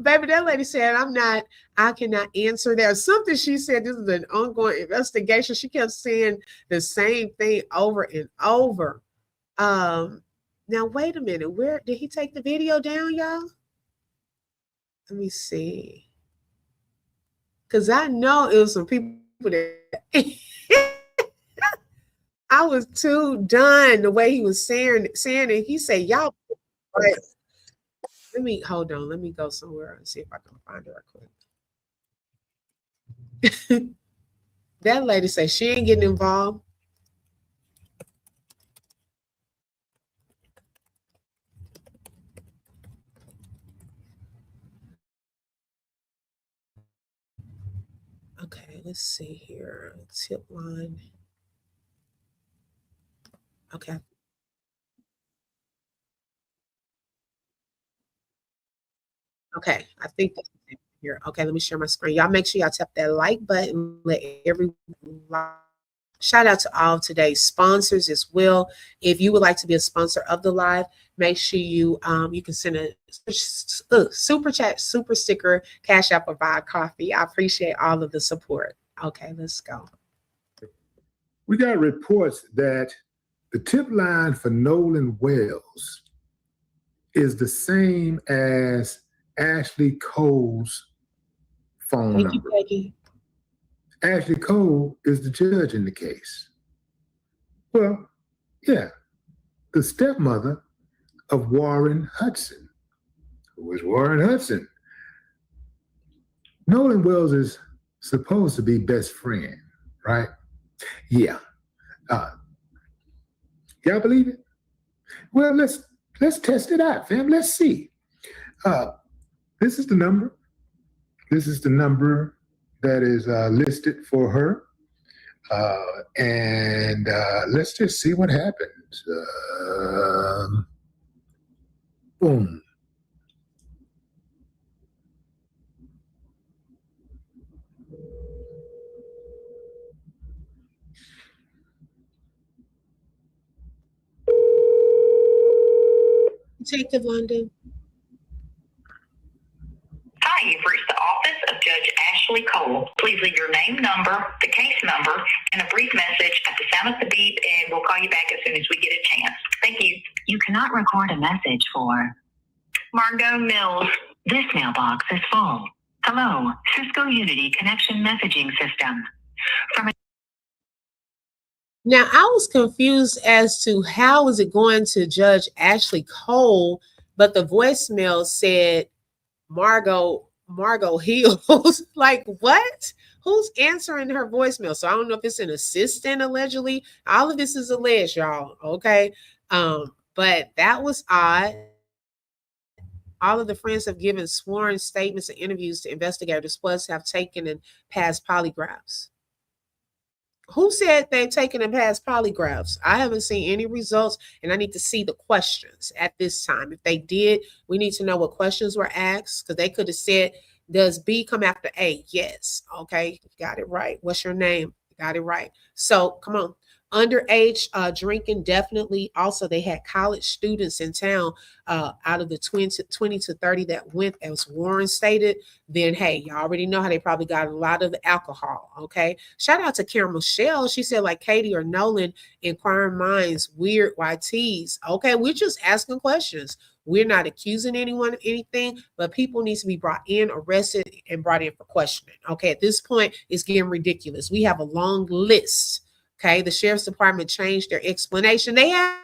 Baby, that lady said, I cannot answer that. Something she said, this is an ongoing investigation. She kept saying the same thing over and over. Now, wait a minute. Where did he take the video down, y'all? Let me see. Because I know it was some people I was too done the way he was saying it. He said, y'all, right. Let me hold on. Let me go somewhere and see if I can find her quick. That lady said she ain't getting involved. Okay, let's see here. Tip line. Okay. Okay, I think that's it here. Okay, let me share my screen. Y'all make sure y'all tap that like button. Let everyone like. Shout out to all today's sponsors as well. If you would like to be a sponsor of the live, make sure you can send a super chat, super sticker, Cash App, or buy coffee. I appreciate all of the support. Okay, let's go. We got reports that the tip line for Nolan Wells is the same as Ashley Cole's phone Thank number. you, Peggy. Ashley Cole is the judge in the case. Well, yeah, the stepmother of Warren Hudson. Who is Warren Hudson? Nolan Wells is supposed to be best friend, right? Yeah. Y'all believe it? Well, let's test it out, fam. Let's see. This is the number. This is the number that is listed for her. And let's just see what happens. Boom. Detective London. Hi, you've reached the office of Judge Ashley Cole. Please leave your name, number, the case number, and a brief message at the sound of the beep, and we'll call you back as soon as we get a chance. Thank you. You cannot record a message for Margot Mills. This mailbox is full. Hello, Cisco Unity Connection Messaging System. Now, I was confused as to how is it going to Judge Ashley Cole, but the voicemail said Margot Hills. Like, what? Who's answering her voicemail? So I don't know if it's an assistant allegedly. All of this is alleged, y'all. Okay. But that was odd. All of the friends have given sworn statements and interviews to investigators, plus have taken and passed polygraphs. Who said they've taken and passed polygraphs? I haven't seen any results, and I need to see the questions at this time. If they did, we need to know what questions were asked, because they could have said, does B come after A? Yes. Okay, got it right. What's your name? Got it right. So come on. Underage drinking, definitely. Also, they had college students in town out of the 20 to 30 that went, as Warren stated. Then, hey, you already know how they probably got a lot of the alcohol, okay? Shout out to Karen Michelle. She said, like Katie or Nolan, inquiring minds, weird YTs. Okay, we're just asking questions. We're not accusing anyone of anything, but people need to be brought in, arrested, and brought in for questioning. Okay, at this point, it's getting ridiculous. We have a long list. Okay, the sheriff's department changed their explanation. They have,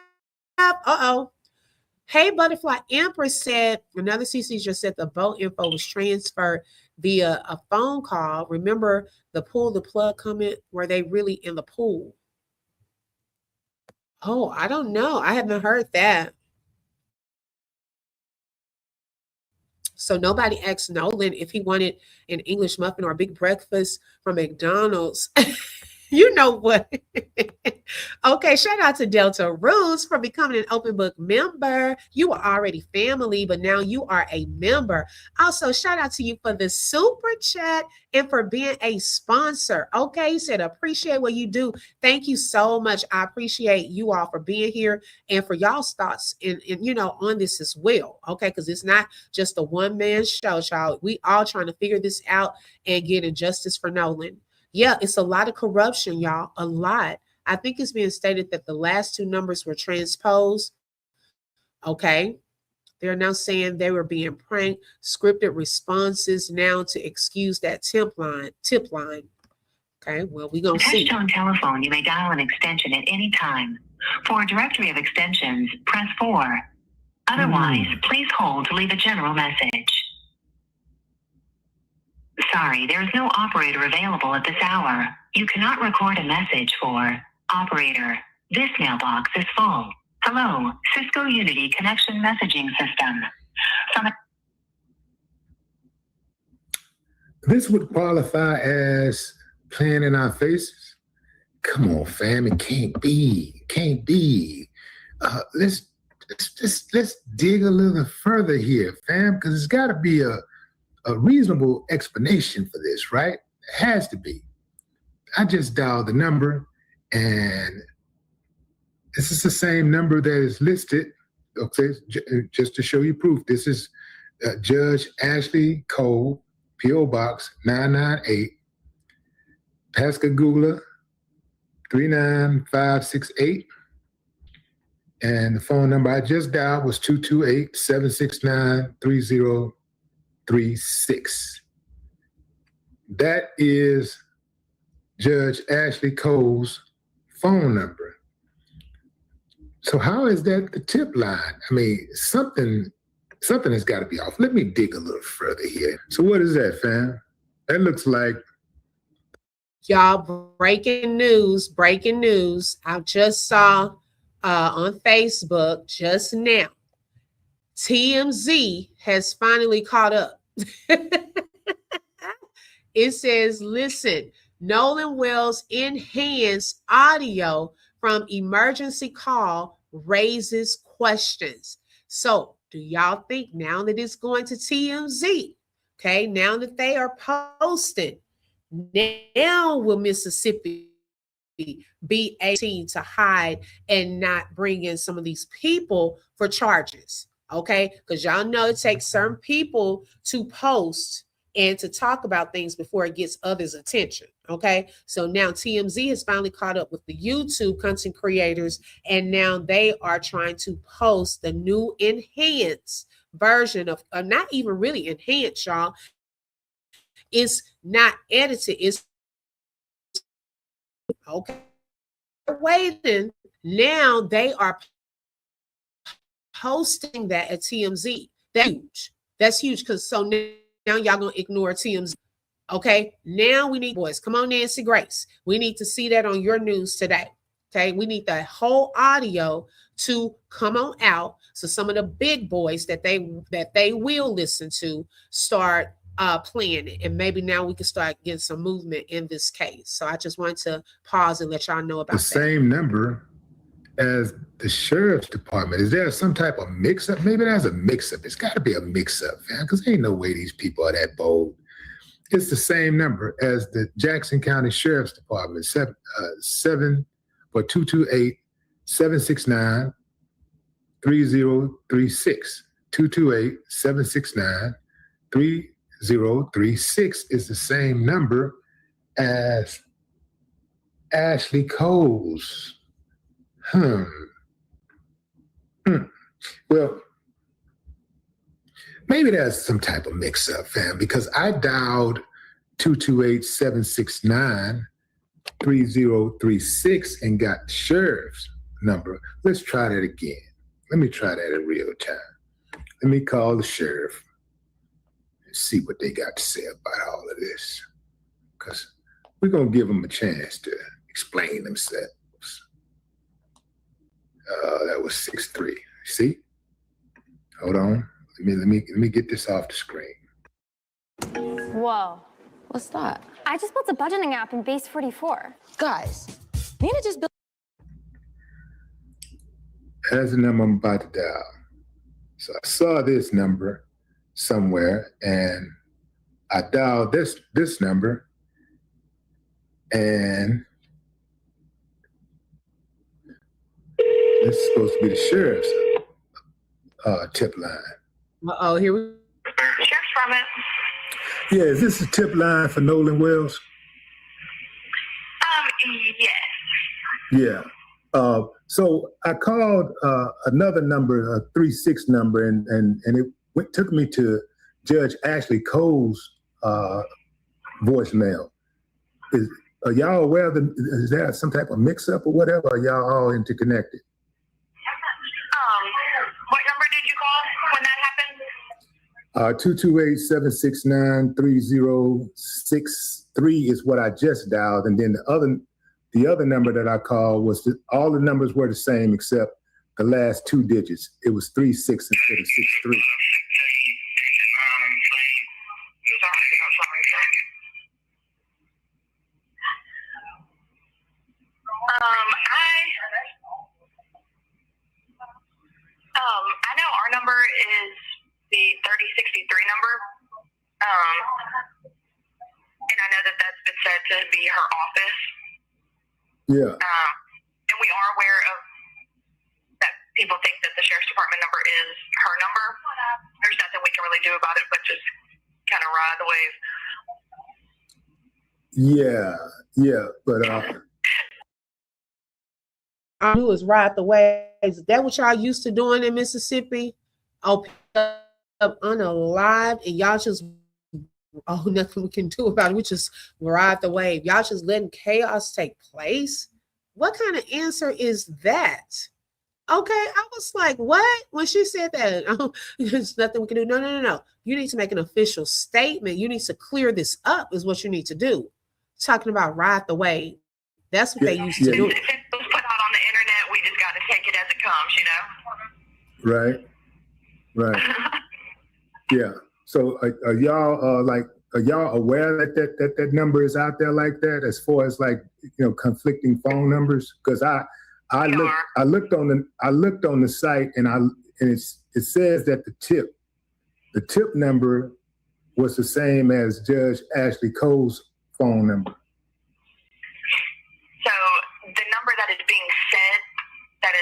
Hey Butterfly Empress said, another CC just said the boat info was transferred via a phone call. Remember the pull the plug comment? Were they really in the pool? Oh, I don't know. I haven't heard that. So nobody asked Nolan if he wanted an English muffin or a big breakfast from McDonald's. You know what? Okay, shout out to Delta Roots for becoming an open book member. You were already family, but now you are a member. Also, shout out to you for the super chat and for being a sponsor. Okay, you said appreciate what you do. Thank you so much. I appreciate you all for being here and for y'all's thoughts in on this as well. Okay, because it's not just a one-man show, y'all. We all trying to figure this out and get injustice for Nolan. Yeah, it's a lot of corruption, y'all. A lot. I think it's being stated that the last two numbers were transposed. Okay. They're now saying they were being pranked. Scripted responses now to excuse that tip line. Okay, well, we're going to see. Touch-tone telephone, you may dial an extension at any time. For a directory of extensions, press 4. Otherwise, please hold to leave a general message. Sorry, there is no operator available at this hour. You cannot record a message for operator. This mailbox is full. Hello, Cisco Unity Connection Messaging System. This would qualify as playing in our faces. Come on, fam, it can't be. Can't be. Let's dig a little further here, fam, because there's got to be a reasonable explanation for this, right? It has to be. I just dialed the number, and this is the same number that is listed. Okay, just to show you proof, this is Judge Ashley Cole, P.O. Box 998, Pascagoula 39568. And the phone number I just dialed was 228-769-3036. That is Judge Ashley Cole's phone number. So how is that the tip line? I mean, something has got to be off. Let me dig a little further here. So what is that, fam? That looks like... Y'all, breaking news. I just saw on Facebook just now, TMZ has finally caught up. It says, listen, Nolan Wells' enhanced audio from emergency call raises questions. So do y'all think now that it's going to TMZ, okay, now that they are posting, now will Mississippi be 18 to hide and not bring in some of these people for charges? Okay, because y'all know it takes certain people to post and to talk about things before it gets others' attention. Okay, so now TMZ has finally caught up with the YouTube content creators, and now they are trying to post the new enhanced version of, not even really enhanced, y'all. It's not edited. It's okay. Waiting. Now they are posting that at TMZ. That's huge. That's huge, because so now y'all gonna ignore TMZ. Okay, now we need, boys, come on, Nancy Grace. We need to see that on your news today. Okay, we need the whole audio to come on out, so some of the big boys that they will listen to start playing it, and maybe now we can start getting some movement in this case. So I just wanted to pause and let y'all know about the same number as the sheriff's department. Is there some type of mix-up? Maybe there's a mix-up. It's got to be a mix-up, man, because ain't no way these people are that bold. It's the same number as the Jackson County Sheriff's Department, 228-769-3036. 228-769-3036 is the same number as Ashley Cole's. Well, maybe there's some type of mix-up, fam, because I dialed 228-769-3036 and got the sheriff's number. Let's try that again. Let me try that in real time. Let me call the sheriff and see what they got to say about all of this, because we're going to give them a chance to explain themselves. That was 6-3. See? Hold on. Let me get this off the screen. Whoa. What's that? I just built a budgeting app in Base 44. Guys, we need to just build. That's the number I'm about to dial. So I saw this number somewhere, and I dialed this number, and this is supposed to be the sheriff's tip line. Uh-oh, here we Sheriff's Department. Yeah, is this a tip line for Nolan Wells? Yes. Yeah. So I called another number, a 36 number, and it took me to Judge Ashley Cole's voicemail. Are y'all aware of is there some type of mix-up or whatever? Or are y'all all interconnected? What number did you call when that happened? 228-769-3063 is what I just dialed, and then the other number that I called was all the numbers were the same except the last two digits. It was 36 instead of 63. I know our number is the 3063 number. And I know that that's been said to be her office. Yeah. And we are aware of that people think that the sheriff's department number is her number. There's nothing we can really do about it, but just kind of ride the wave. Yeah, but all I do is ride the waves. Is that what y'all used to doing in Mississippi? Oh, up unalive, and y'all just nothing we can do about it. We just ride the wave. Y'all just letting chaos take place. What kind of answer is that? Okay, I was like, what? When she said that, oh, there's nothing we can do. No. You need to make an official statement. You need to clear this up, is what you need to do. Talking about ride the wave. That's what they used to do. If it was put out on the internet, we just got to take it as it comes, Right. Yeah. So are y'all aware that number is out there like that, as far as like, conflicting phone numbers? Because I looked on the site, and it says that the tip number was the same as Judge Ashley Cole's phone number. So the number that is being said, that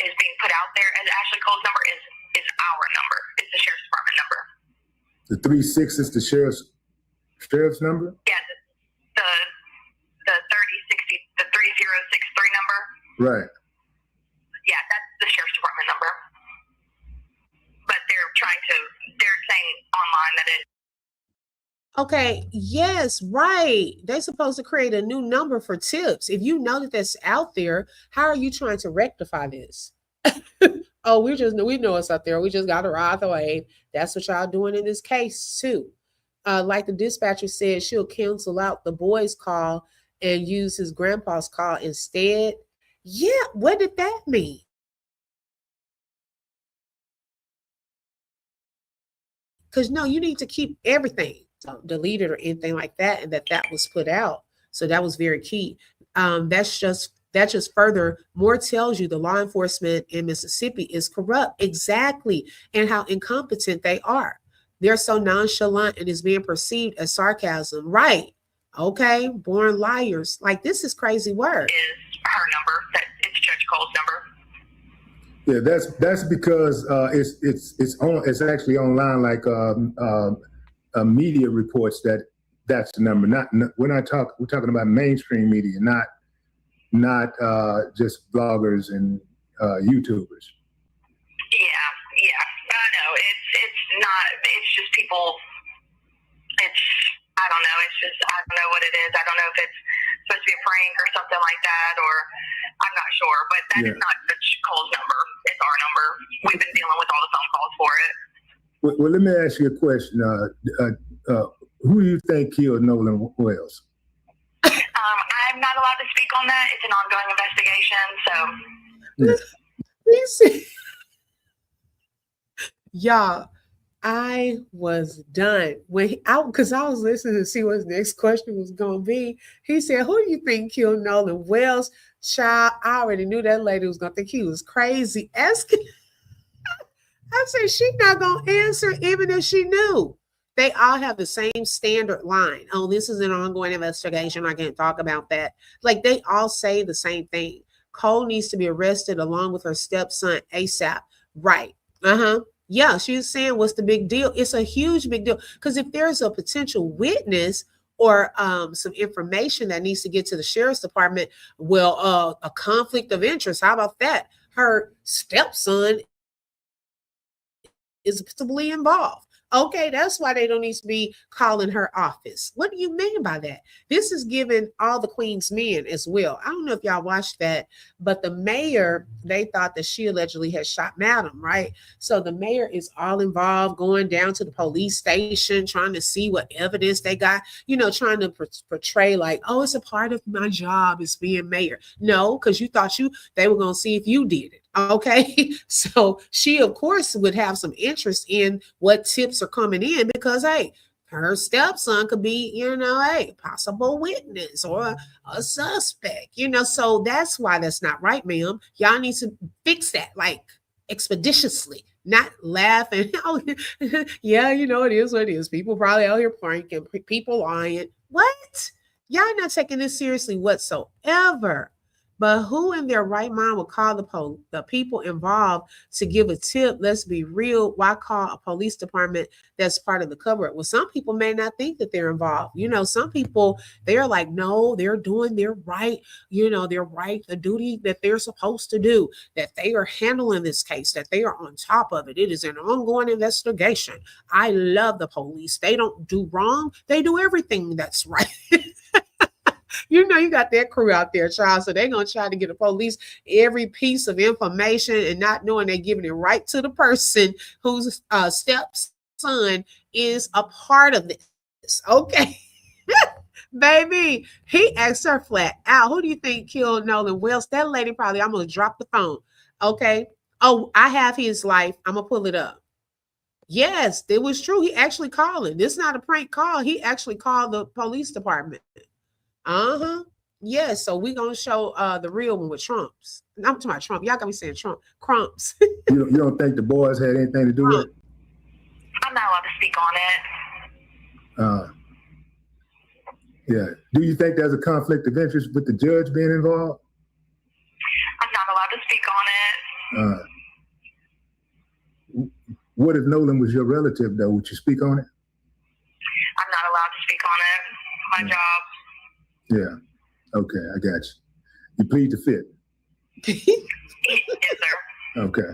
is being put out there as Ashley Cole's number is our number. It's the sheriff's department number. The 36 is the sheriff's number? Yeah, the 3063 number. Right. Yeah, that's the sheriff's department number. But they're saying online that it. Okay, yes, right. They're supposed to create a new number for tips. If you know that that's out there, how are you trying to rectify this? Oh, we know it's out there. We just got to ride the wave. That's what y'all doing in this case too. Like the dispatcher said, she'll cancel out the boy's call and use his grandpa's call instead. Yeah, what did that mean? Because no, you need to keep everything. Don't delete it or anything like that, and that was put out. So that was very key. That just further more tells you the law enforcement in Mississippi is corrupt. Exactly. And how incompetent they are. They're so nonchalant and is being perceived as sarcasm. Right. Okay. Born liars. Like, this is crazy work. Is her number. It's Judge Cole's number. Yeah, that's because it's actually online, like media reports that's the number. We're talking about mainstream media, not just bloggers and YouTubers. Yeah. I know. It's not. It's just people. I don't know. I don't know what it is. I don't know if it's supposed to be a prank or something like that, or I'm not sure. But that is not Judge Cole's number. It's our number. We've been dealing with all the phone calls for it. Well, let me ask you a question. Who do you think killed Nolan Wells? I'm not allowed to speak on that. It's an ongoing investigation. So, y'all, I was done because I was listening to see what his next question was going to be. He said, "Who do you think killed Nolan Wells?" Child, I already knew that lady was going to think he was crazy. Asking, I said, she's not going to answer even if she knew. They all have the same standard line. Oh, this is an ongoing investigation. I can't talk about that. Like, they all say the same thing. Cole needs to be arrested along with her stepson ASAP. Right. Yeah, she was saying, what's the big deal? It's a huge big deal. Because if there's a potential witness or some information that needs to get to the sheriff's department, well, a conflict of interest. How about that? Her stepson is possibly involved. Okay, that's why they don't need to be calling her office. What do you mean by that? This is giving all the Queen's men as well. I don't know if y'all watched that, but the mayor, they thought that she allegedly had shot Madam, right? So the mayor is all involved, going down to the police station, trying to see what evidence they got, trying to portray like, oh, it's a part of my job as being mayor. No, because you thought they were going to see if you did it. Okay. So she, of course, would have some interest in what tips are coming in because, hey, her stepson could be, a possible witness or a suspect, so that's why that's not right, ma'am. Y'all need to fix that like expeditiously, not laughing. Oh, yeah, it is what it is. People probably out here pranking, people lying. What? Y'all not taking this seriously whatsoever. But who in their right mind would call the people involved to give a tip? Let's be real. Why call a police department that's part of the cover-up? Well, some people may not think that they're involved. Some people, they're like, no, they're doing their right. They're right, the duty that they're supposed to do, that they are handling this case, that they are on top of it. It is an ongoing investigation. I love the police. They don't do wrong. They do everything that's right. You got that crew out there, child. So they're going to try to get the police every piece of information and not knowing they're giving it right to the person whose stepson is a part of this. Okay. Baby, he asked her flat out, who do you think killed Nolan Wells? That lady probably almost dropped the phone. Okay. Oh, I have his life. I'm going to pull it up. Yes, it was true. He actually called him. This is not a prank call. He actually called the police department. Uh-huh. Yes, so we're gonna show the real one with Trumps. I'm talking about Trump. Y'all got me saying Trump. Crumps. You don't think the boys had anything to do with it? I'm not allowed to speak on it. Yeah. Do you think there's a conflict of interest with the judge being involved? I'm not allowed to speak on it. What if Nolan was your relative, though? Would you speak on it? I'm not allowed to speak on it. My job. Yeah. Okay, I got you. You plead the fifth. Yes, sir. Okay.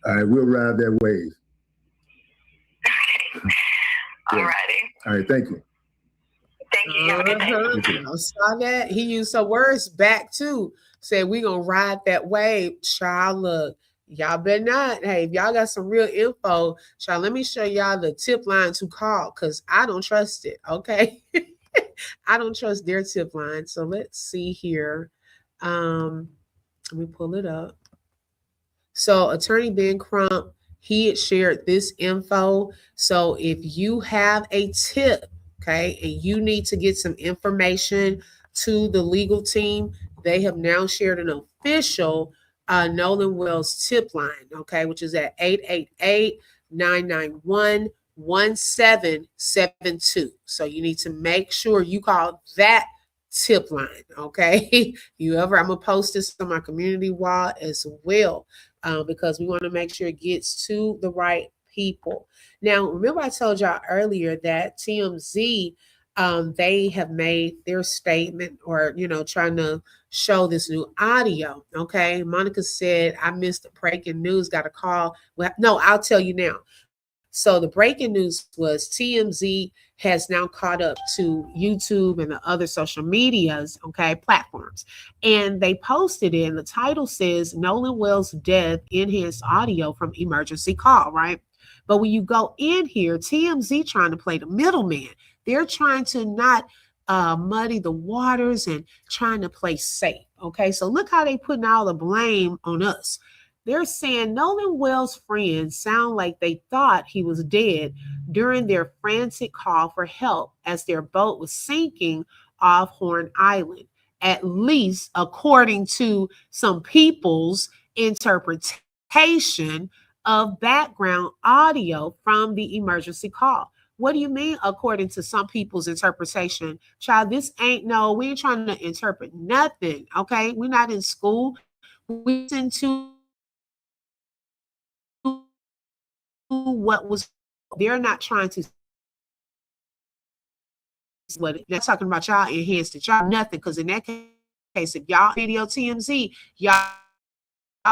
All right, we'll ride that wave. Okay. All righty. All right, thank you. Thank you. Have a good day. I saw that. He used some words back too. Said we gonna ride that wave. Child, look, y'all better not. Hey, if y'all got some real info, child, let me show y'all the tip line to call because I don't trust it. Okay. I don't trust their tip line. So let's see here. Let me pull it up. So Attorney Ben Crump, he had shared this info. So if you have a tip, okay, and you need to get some information to the legal team, they have now shared an official Nolan Wells tip line, okay, which is at 888-991-1772. So you need to make sure you call that tip line, okay? I'm gonna post this on my community wall as well, because we want to make sure it gets to the right people. Now, remember I told y'all earlier that TMZ, they have made their statement or, trying to show this new audio, okay? Monica said, I missed the breaking news, got a call. Well, no, I'll tell you now. So the breaking news was TMZ has now caught up to YouTube and the other social medias, okay, platforms. And they posted it, and the title says Nolan Wells' death enhanced audio from emergency call, right? But when you go in here, TMZ trying to play the middleman. They're trying to not muddy the waters and trying to play safe, okay? So look how they putting all the blame on us. They're saying Nolan Wells' friends sound like they thought he was dead during their frantic call for help as their boat was sinking off Horn Island, at least according to some people's interpretation of background audio from the emergency call. What do you mean, according to some people's interpretation? Child, we ain't trying to interpret nothing, okay? We're not in school. We listen to what was, they're not trying to, what they're talking about, y'all enhanced it, y'all nothing, because in that case, if y'all video TMZ, y'all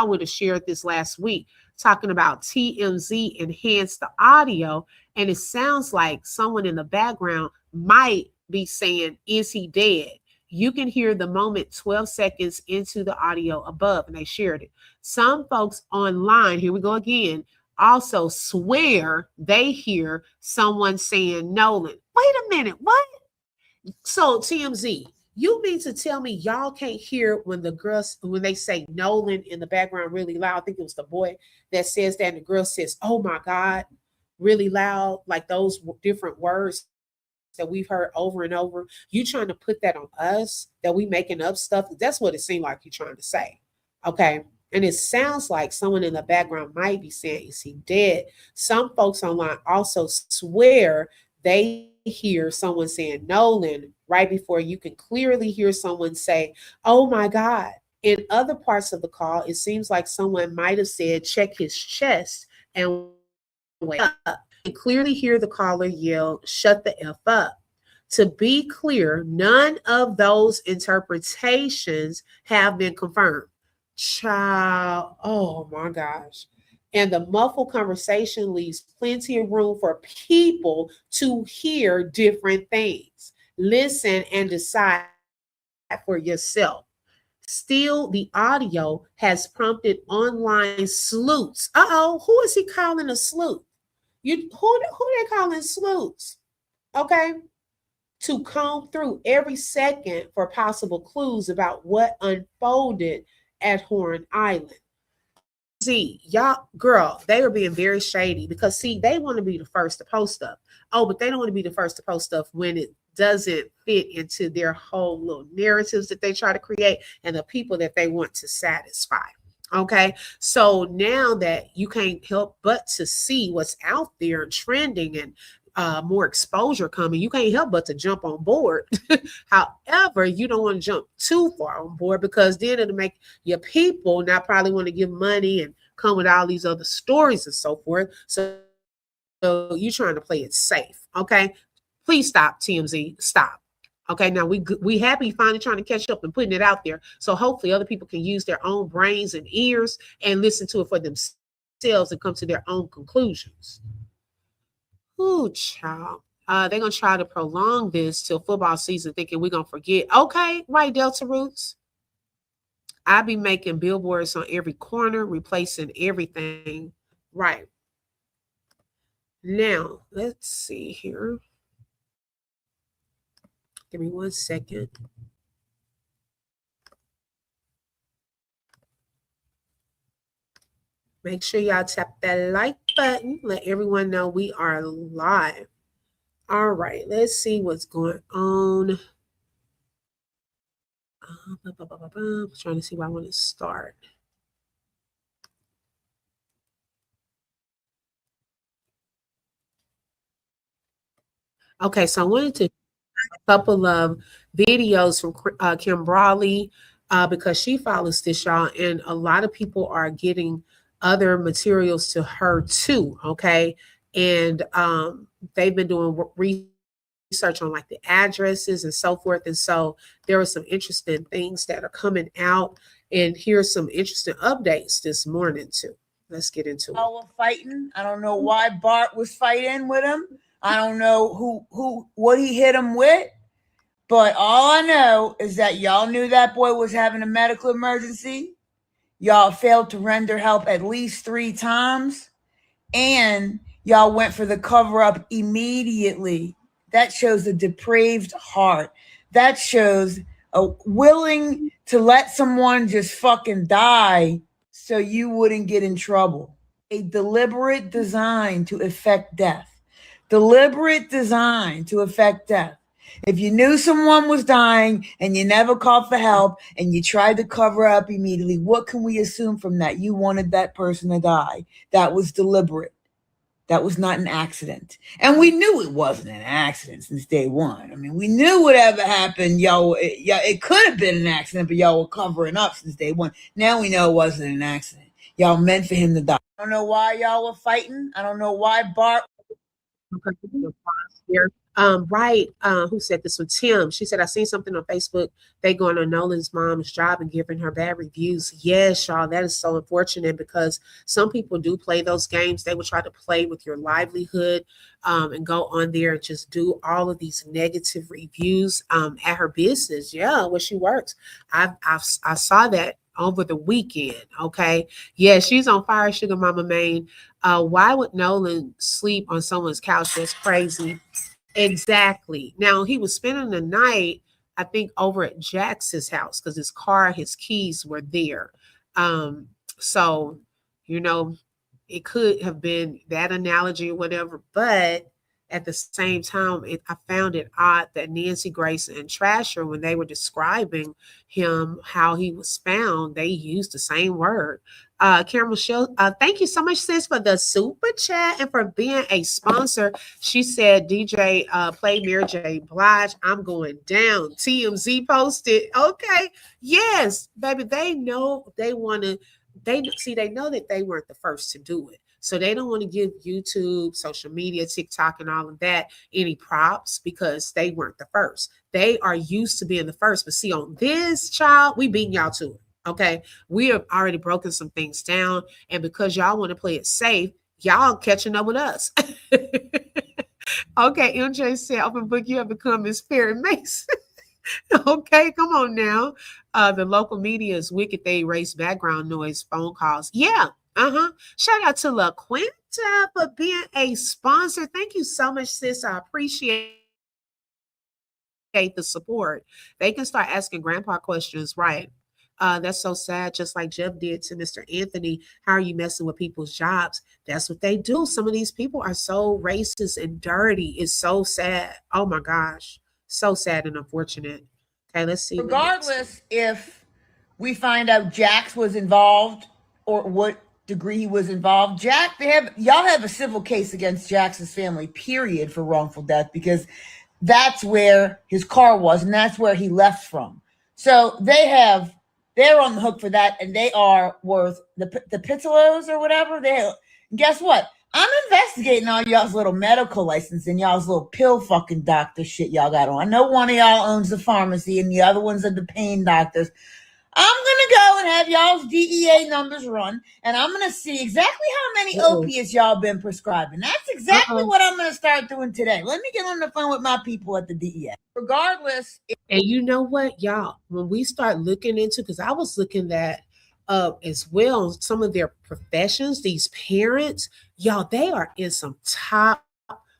would have shared this last week, talking about TMZ enhanced the audio And it sounds like someone in the background might be saying, is he dead? You can hear the moment 12 seconds into the audio above, and they shared it. Some folks online, here we go again, also swear they hear someone saying Nolan. Wait a minute, what? So TMZ, you mean to tell me y'all can't hear when the girls, when they say Nolan in the background really loud? I think it was the boy that says that, and the girl says, oh my God, really loud, like those different words that we've heard over and over. You trying to put that on us, that we making up stuff? That's what it seemed like you're trying to say. Okay. And it sounds like someone in the background might be saying, is he dead? Some folks online also swear they hear someone saying Nolan right before you can clearly hear someone say, oh my God. In other parts of the call, it seems like someone might have said, check his chest and wake up. And clearly hear the caller yell, shut the F up. To be clear, none of those interpretations have been confirmed. Child, oh my gosh. And the muffled conversation leaves plenty of room for people to hear different things. Listen and decide for yourself. Still, the audio has prompted online sleuths. Uh-oh, who is he calling a sleuth? Who they calling sleuths? Okay. To comb through every second for possible clues about what unfolded at Horn Island. See, y'all, girl, they are being very shady because, see, they want to be the first to post stuff. Oh, but they don't want to be the first to post stuff when it doesn't fit into their whole little narratives that they try to create and the people that they want to satisfy. Okay, so now that you can't help but to see what's out there and trending and more exposure coming, you can't help but to jump on board. However, you don't want to jump too far on board because then it'll make your people not probably want to give money and come with all these other stories and so forth. So you're trying to play it safe. Okay, please stop, TMZ. Stop. Okay, now we happy finally trying to catch up and putting it out there. So hopefully other people can use their own brains and ears and listen to it for themselves and come to their own conclusions. Ooh, child. They're going to try to prolong this till football season thinking we're going to forget. Okay, right, Delta Roots. I be making billboards on every corner, replacing everything. Right. Now, let's see here. Give me 1 second. Make sure y'all tap that like button. Let everyone know we are live. All right, let's see what's going on. I'm trying to see where I want to start. Okay, so I wanted to a couple of videos from Kim Brawley because she follows this, y'all, and a lot of people are getting other materials to her too. Okay, and they've been doing research on like the addresses and so forth, and so there are some interesting things that are coming out, and here's some interesting updates this morning too. Let's get into it. All fighting. I don't know why Bart was fighting with him. I don't know what he hit him with, but all I know is that y'all knew that boy was having a medical emergency. Y'all failed to render help at least 3 times, and y'all went for the cover-up immediately. That shows a depraved heart. That shows a willing to let someone just fucking die so you wouldn't get in trouble. A deliberate design to effect death. Deliberate design to effect death. If you knew someone was dying and you never called for help and you tried to cover up immediately, what can we assume from that? You wanted that person to die. That was deliberate. That was not an accident. And we knew it wasn't an accident since day one. I mean, we knew whatever happened, it could have been an accident, but y'all were covering up since day one. Now we know it wasn't an accident. Y'all meant for him to die. I don't know why y'all were fighting. I don't know why Bart. Right. Who said this one? Tim. She said, I seen something on Facebook. They going on Nolan's mom's job and giving her bad reviews. Yes, y'all, that is so unfortunate because some people do play those games. They will try to play with your livelihood and go on there and just do all of these negative reviews at her business. Yeah, where she works. I saw that over the weekend. Okay. Yeah, she's on fire, Sugar Mama Main. Why would Nolan sleep on someone's couch? That's crazy. Exactly. Now he was spending the night, I think, over at Jax's house because his car, his keys were there. So, you know, it could have been that analogy or whatever, but at the same time, I found it odd that Nancy Grace and Trasher, when they were describing him, how he was found, they used the same word. Karen Michelle, thank you so much, sis, for the super chat and for being a sponsor. She said, DJ, play Mary J. Blige. I'm going down. TMZ posted. Okay. Yes, baby. They know they want to. They know that they weren't the first to do it. So they don't want to give YouTube, social media, TikTok, and all of that any props because they weren't the first. They are used to being the first. But see, on this child, we beating y'all to it. Okay. We have already broken some things down. And because y'all want to play it safe, y'all catching up with us. Okay. MJ said, open book, you have become Miss Perry Mason. Okay, come on now. The local media is wicked. They erase background noise, phone calls. Yeah. Shout out to La Quinta for being a sponsor. Thank you so much, sis. I appreciate the support. They can start asking grandpa questions, right? That's so sad, just like Jeff did to Mr. Anthony. How are you messing with people's jobs? That's what they do. Some of these people are so racist and dirty. It's so sad. Oh my gosh. So sad and unfortunate. Okay, let's see. Regardless if we find out Jax was involved or what degree he was involved, y'all have a civil case against Jax's family, period, for wrongful death, because that's where his car was and that's where he left from. So they're on the hook for that, and they are worth the Pittelos or whatever. Guess what? I'm investigating all y'all's little medical license and y'all's little pill fucking doctor shit y'all got on. I know one of y'all owns the pharmacy and the other ones are the pain doctors. I'm going to go and have y'all's DEA numbers run, and I'm going to see exactly how many opiates y'all been prescribing. That's exactly what I'm going to start doing today. Let me get on the phone with my people at the DEA. Regardless. And you know what, y'all, when we start looking into, because I was looking at as well, some of their professions, these parents, y'all, they are in some top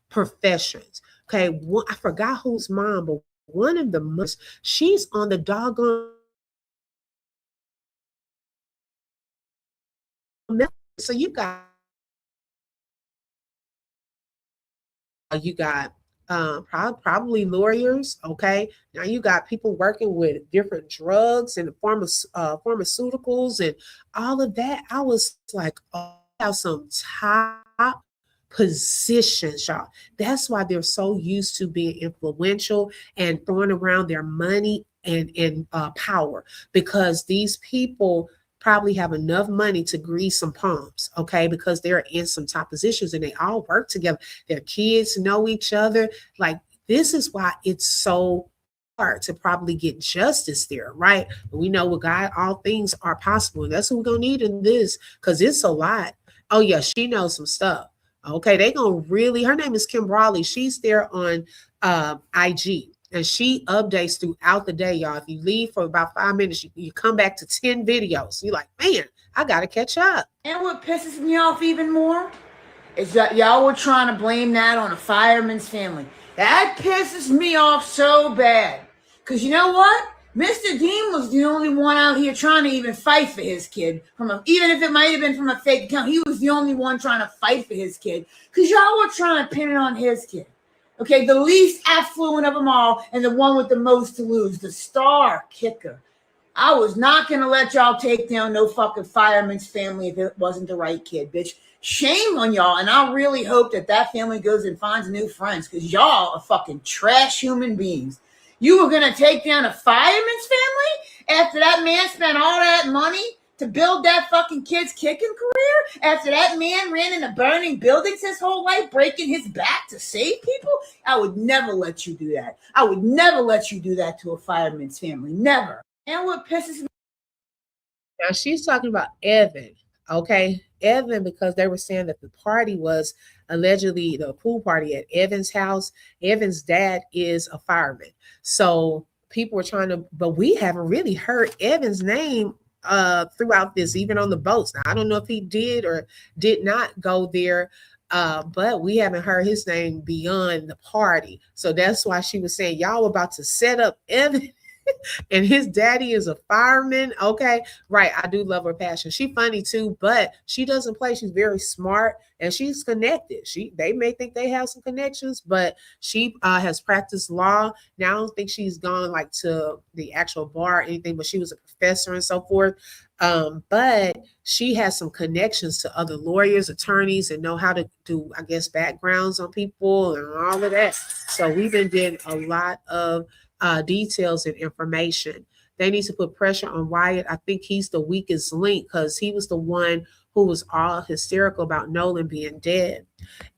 professions. Okay, I forgot whose mom, but one of the mothers, she's on the doggone. So you got probably lawyers. Okay, now you got people working with different drugs and pharmaceuticals and all of that. I was like, oh, have some top positions, y'all. That's why they're so used to being influential and throwing around their money and power, because these people probably have enough money to grease some palms, okay, because they're in some top positions and they all work together. Their kids know each other. Like, this is why it's so hard to probably get justice there, right? But we know with God, all things are possible. And that's what we're going to need in this, because it's a lot. Oh, yeah, she knows some stuff. Okay, they going to really, her name is Kim Brawley. She's there on IG. And she updates throughout the day, y'all. If you leave for about 5 minutes, you come back to 10 videos. You're like, man, I got to catch up. And what pisses me off even more is that y'all were trying to blame that on a fireman's family. That pisses me off so bad. Because you know what? Mr. Dean was the only one out here trying to even fight for his kid. Even if it might have been from a fake account, he was the only one trying to fight for his kid. Because y'all were trying to pin it on his kid. Okay, the least affluent of them all and the one with the most to lose, the star kicker. I was not going to let y'all take down no fucking fireman's family if it wasn't the right kid, bitch. Shame on y'all, and I really hope that family goes and finds new friends, because y'all are fucking trash human beings. You were going to take down a fireman's family after that man spent all that money to build that fucking kid's kicking career after that man ran into burning buildings his whole life, breaking his back to save people? I would never let you do that. I would never let you do that to a fireman's family. Never. And what pisses me. Now she's talking about Evan, okay? Evan, because they were saying that the party was allegedly the pool party at Evan's house. Evan's dad is a fireman. So people were trying to, but we haven't really heard Evan's name throughout this, even on the boats. Now, I don't know if he did or did not go there, but we haven't heard his name beyond the party. So that's why she was saying, y'all about to set up Evan and his daddy is a fireman. Okay, right. I do love her passion. She funny too, but she doesn't play. She's very smart and she's connected. They may think they have some connections, but she has practiced law. Now I don't think she's gone like to the actual bar or anything, but she was a professor and so forth. But she has some connections to other lawyers, attorneys, and know how to do, I guess, backgrounds on people and all of that. So we've been getting a lot of details and information. They need to put pressure on Wyatt. I think he's the weakest link because he was the one who was all hysterical about Nolan being dead.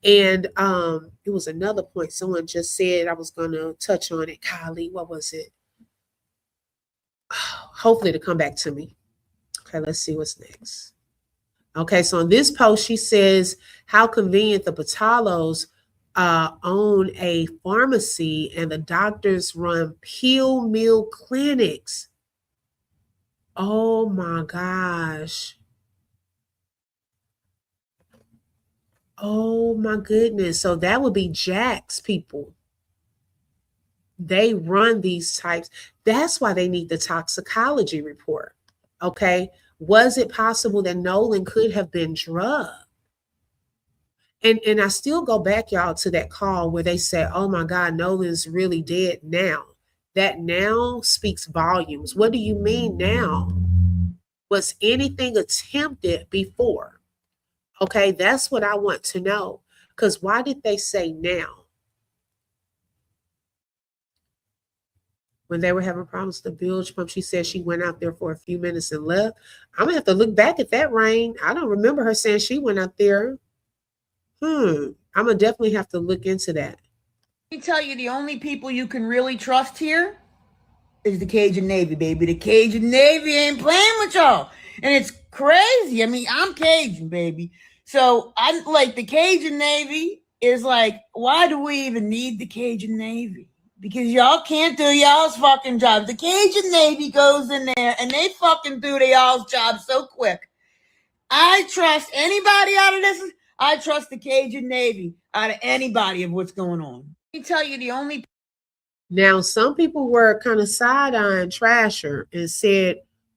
And it was another point someone just said, I was going to touch on it. Kylie, what was it? Hopefully to come back to me. Okay, let's see what's next. Okay, so on this post, she says, how convenient the Patalos own a pharmacy and the doctors run pill mill clinics. Oh my gosh. Oh my goodness. So that would be Jack's people. They run these types. That's why they need the toxicology report. Okay. Was it possible that Nolan could have been drugged? And I still go back, y'all, to that call where they said, oh my God, Nolan's really dead now. That now speaks volumes. What do you mean now? Was anything attempted before? Okay, that's what I want to know. Because why did they say now? When they were having problems with the bilge pump, she said she went out there for a few minutes and left. I'm going to have to look back at that, Rain. I don't remember her saying she went out there. I'm going to definitely have to look into that. Let me tell you, the only people you can really trust here is the Cajun Navy, baby. The Cajun Navy ain't playing with y'all. And it's crazy. I mean, I'm Cajun, baby. So I'm like, the Cajun Navy is like, why do we even need the Cajun Navy? Because y'all can't do y'all's fucking job. The Cajun Navy goes in there and they fucking do y'all's job so quick. I trust anybody out of this. I trust the Cajun Navy out of anybody of what's going on. Let me tell you, the only. Now, some people were kind of side-eyeing Trasher and said,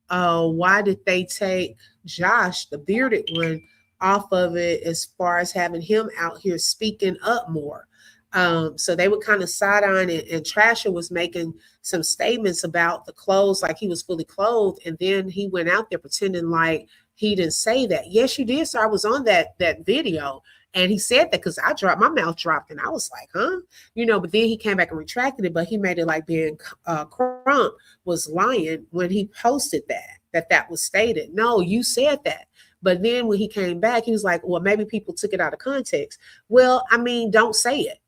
why did they take Josh, the bearded one, off of it as far as having him out here speaking up more? So they were kind of side-eyeing it, and Trasher was making some statements about the clothes, like he was fully clothed, and then he went out there pretending like he didn't say that. Yes, you did, sir. I was on that video. And he said that because my mouth dropped and I was like, huh? But then he came back and retracted it, but he made it like being Crump was lying when he posted that was stated. No, you said that. But then when he came back, he was like, well, maybe people took it out of context. Well, I mean, don't say it.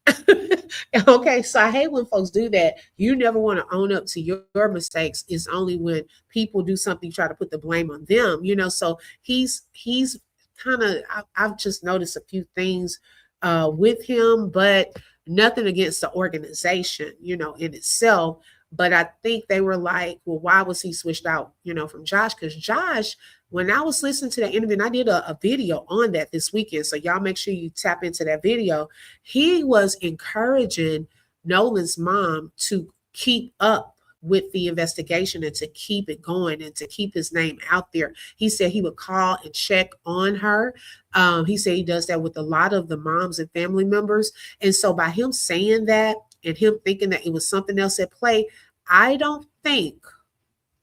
Okay, so I hate when folks do that. You never want to own up to your mistakes. It's only when people do something, you try to put the blame on them, so he's kind of, I've just noticed a few things with him, but nothing against the organization, in itself. But I think they were like, well, why was he switched out, from Josh? Because Josh, when I was listening to that interview, and I did a video on that this weekend, so y'all make sure you tap into that video. He was encouraging Nolan's mom to keep up with the investigation and to keep it going and to keep his name out there. He said he would call and check on her. He said he does that with a lot of the moms and family members. And so by him saying that and him thinking that it was something else at play, I don't think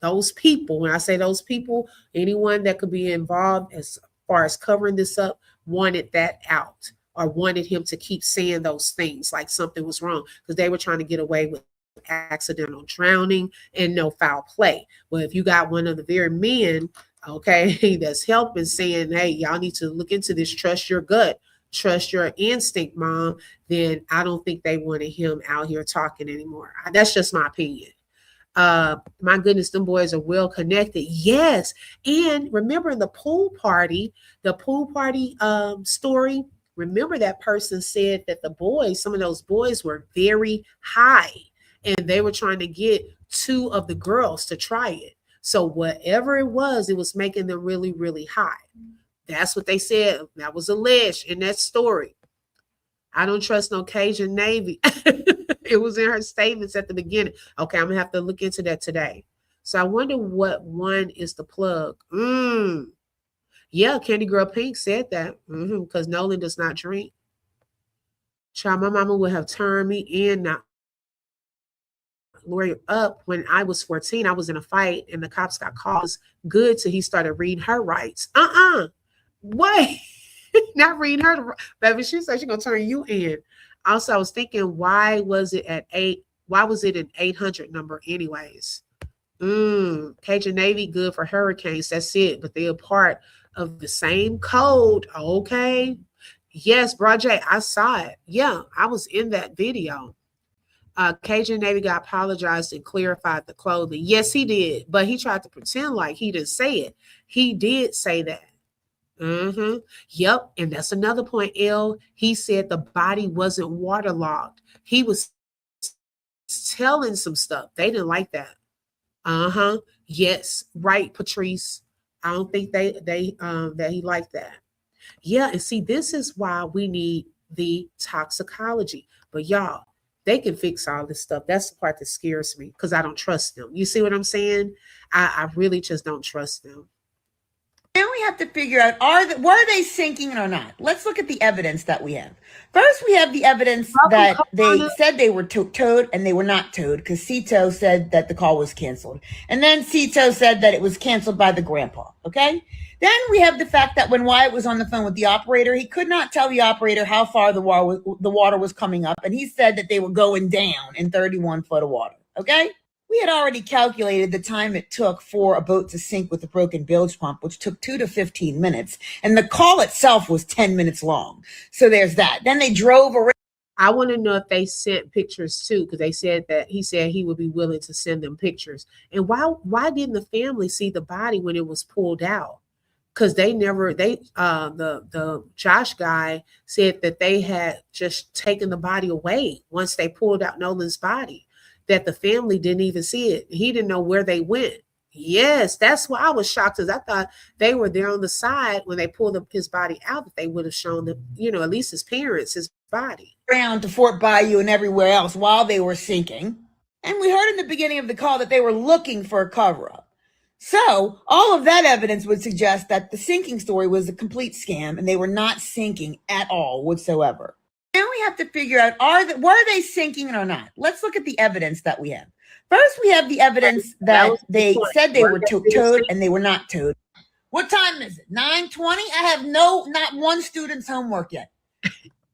those people, when I say those people, anyone that could be involved as far as covering this up, wanted that out or wanted him to keep saying those things like something was wrong, because they were trying to get away with accidental drowning and no foul play. Well, if you got one of the very men okay, that's helping, saying, hey, y'all need to look into this, trust your gut, trust your instinct, mom, then I don't think they wanted him out here talking anymore. That's just my opinion. My goodness, them boys are well connected. Yes. And remember the pool party story. Remember that person said that the boys, some of those boys were very high and they were trying to get two of the girls to try it. So whatever it was making them really, really high. That's what they said. That was alleged in that story. I don't trust no Cajun Navy. It was in her statements at the beginning. Okay, I'm gonna have to look into that today. So I wonder what one is the plug. Yeah, Candy Girl Pink said that because Nolan does not drink. Child, my mama would have turned me in, not lawyer up. When I was 14, I was in a fight and the cops got called. It was good till he started reading her rights. Wait, not reading her, baby. She said she's gonna turn you in. Also, I was thinking, why was it at 8? Why was it an 800 number anyways? Cajun Navy, good for hurricanes. That's it. But they're part of the same code. Okay. Yes, Bro J, I saw it. Yeah, I was in that video. Cajun Navy guy apologized and clarified the clothing. Yes, he did. But he tried to pretend like he didn't say it. He did say that. Yep. And that's another point, L. He said the body wasn't waterlogged. He was telling some stuff. They didn't like that. Yes. Right, Patrice. I don't think that he liked that. Yeah. And see, this is why we need the toxicology. But y'all, they can fix all this stuff. That's the part that scares me because I don't trust them. You see what I'm saying? I really just don't trust them. Now we have to figure out, were they sinking or not? Let's look at the evidence that we have. First, we have the evidence that they said they were towed and they were not towed because Cito said that the call was canceled. And then Cito said that it was canceled by the grandpa, okay? Then we have the fact that when Wyatt was on the phone with the operator, he could not tell the operator how far the water was coming up. And he said that they were going down in 31 foot of water, okay? We had already calculated the time it took for a boat to sink with a broken bilge pump, which took 2 to 15 minutes. And the call itself was 10 minutes long. So there's that. Then they drove around. I want to know if they sent pictures too, because they said that he said he would be willing to send them pictures. And why didn't the family see the body when it was pulled out? Because the Josh guy said that they had just taken the body away once they pulled out Nolan's body, that the family didn't even see it. He didn't know where they went. Yes, that's why I was shocked, because I thought they were there on the side when they pulled his body out, that they would have shown them, at least his parents, his body. Around to Fort Bayou and everywhere else while they were sinking. And we heard in the beginning of the call that they were looking for a cover-up. So all of that evidence would suggest that the sinking story was a complete scam and they were not sinking at all whatsoever. Now we have to figure out, were they sinking or not? Let's look at the evidence that we have. First, we have the evidence that they said they were towed and they were not towed. What time is it? 9:20? I have not one student's homework yet.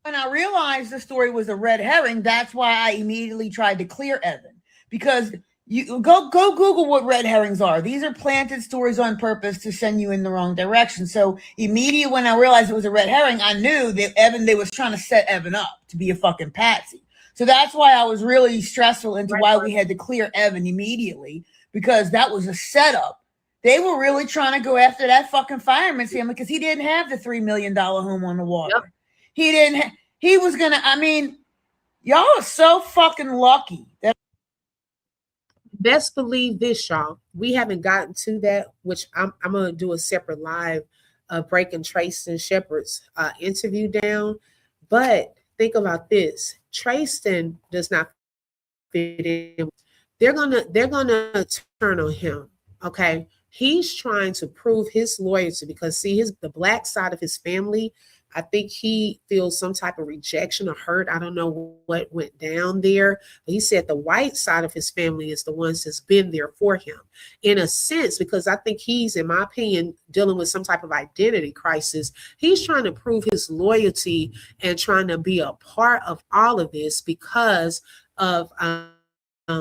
When I realized the story was a red herring, that's why I immediately tried to clear Evan. Because you go Google what red herrings are. These are planted stories on purpose to send you in the wrong direction. So immediately when I realized it was a red herring, I knew that they was trying to set Evan up to be a fucking patsy. So that's why I was really stressful into why we had to clear Evan immediately, because that was a setup. They were really trying to go after that fucking fireman's family because he didn't have the $3 million home on the water. Yep. He was going to, y'all are so fucking lucky that. Best believe this, y'all. We haven't gotten to that, which I'm going to do a separate live breaking Trayston Shepard's interview down. But think about this. Trayston does not fit in. They're gonna turn on him. Okay. He's trying to prove his loyalty because the black side of his family, I think he feels some type of rejection or hurt. I don't know what went down there. But he said the white side of his family is the ones that's been there for him in a sense, because I think he's, in my opinion, dealing with some type of identity crisis. He's trying to prove his loyalty and trying to be a part of all of this because of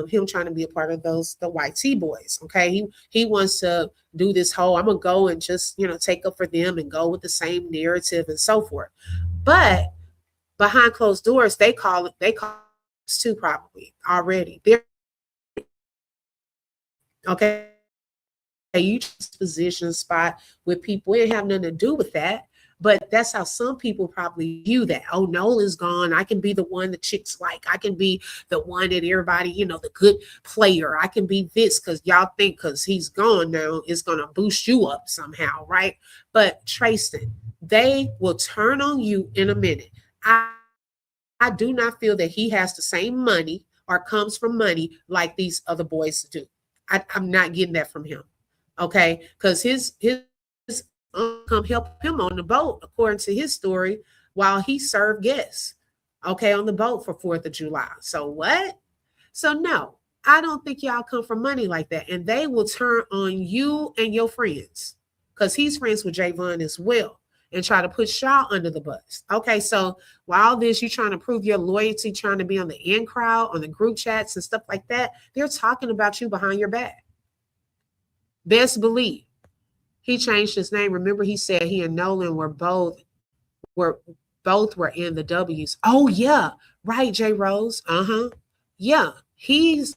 him trying to be a part of the YT boys. Okay, he wants to do this whole I'm gonna go and just take up for them and go with the same narrative and so forth. But behind closed doors, they call it too probably already. They're okay. You just position spot with people. It have nothing to do with that. But that's how some people probably view that. Oh, Nolan's gone. I can be the one the chicks like. I can be the one that everybody, the good player. I can be this because y'all think because he's gone now, it's going to boost you up somehow, right? But Tristan, they will turn on you in a minute. I do not feel that he has the same money or comes from money like these other boys do. I'm not getting that from him. Okay, because his come help him on the boat, according to his story, while he served guests, okay, on the boat for 4th of July. So what? So no, I don't think y'all come from money like that. And they will turn on you and your friends because he's friends with Javon as well and try to put y'all under the bus. Okay, so while this, you're trying to prove your loyalty, trying to be on the in crowd, on the group chats and stuff like that, they're talking about you behind your back. Best believe. He changed his name. Remember, he said he and Nolan were both in the W's. Oh yeah, right, J Rose. Yeah, he's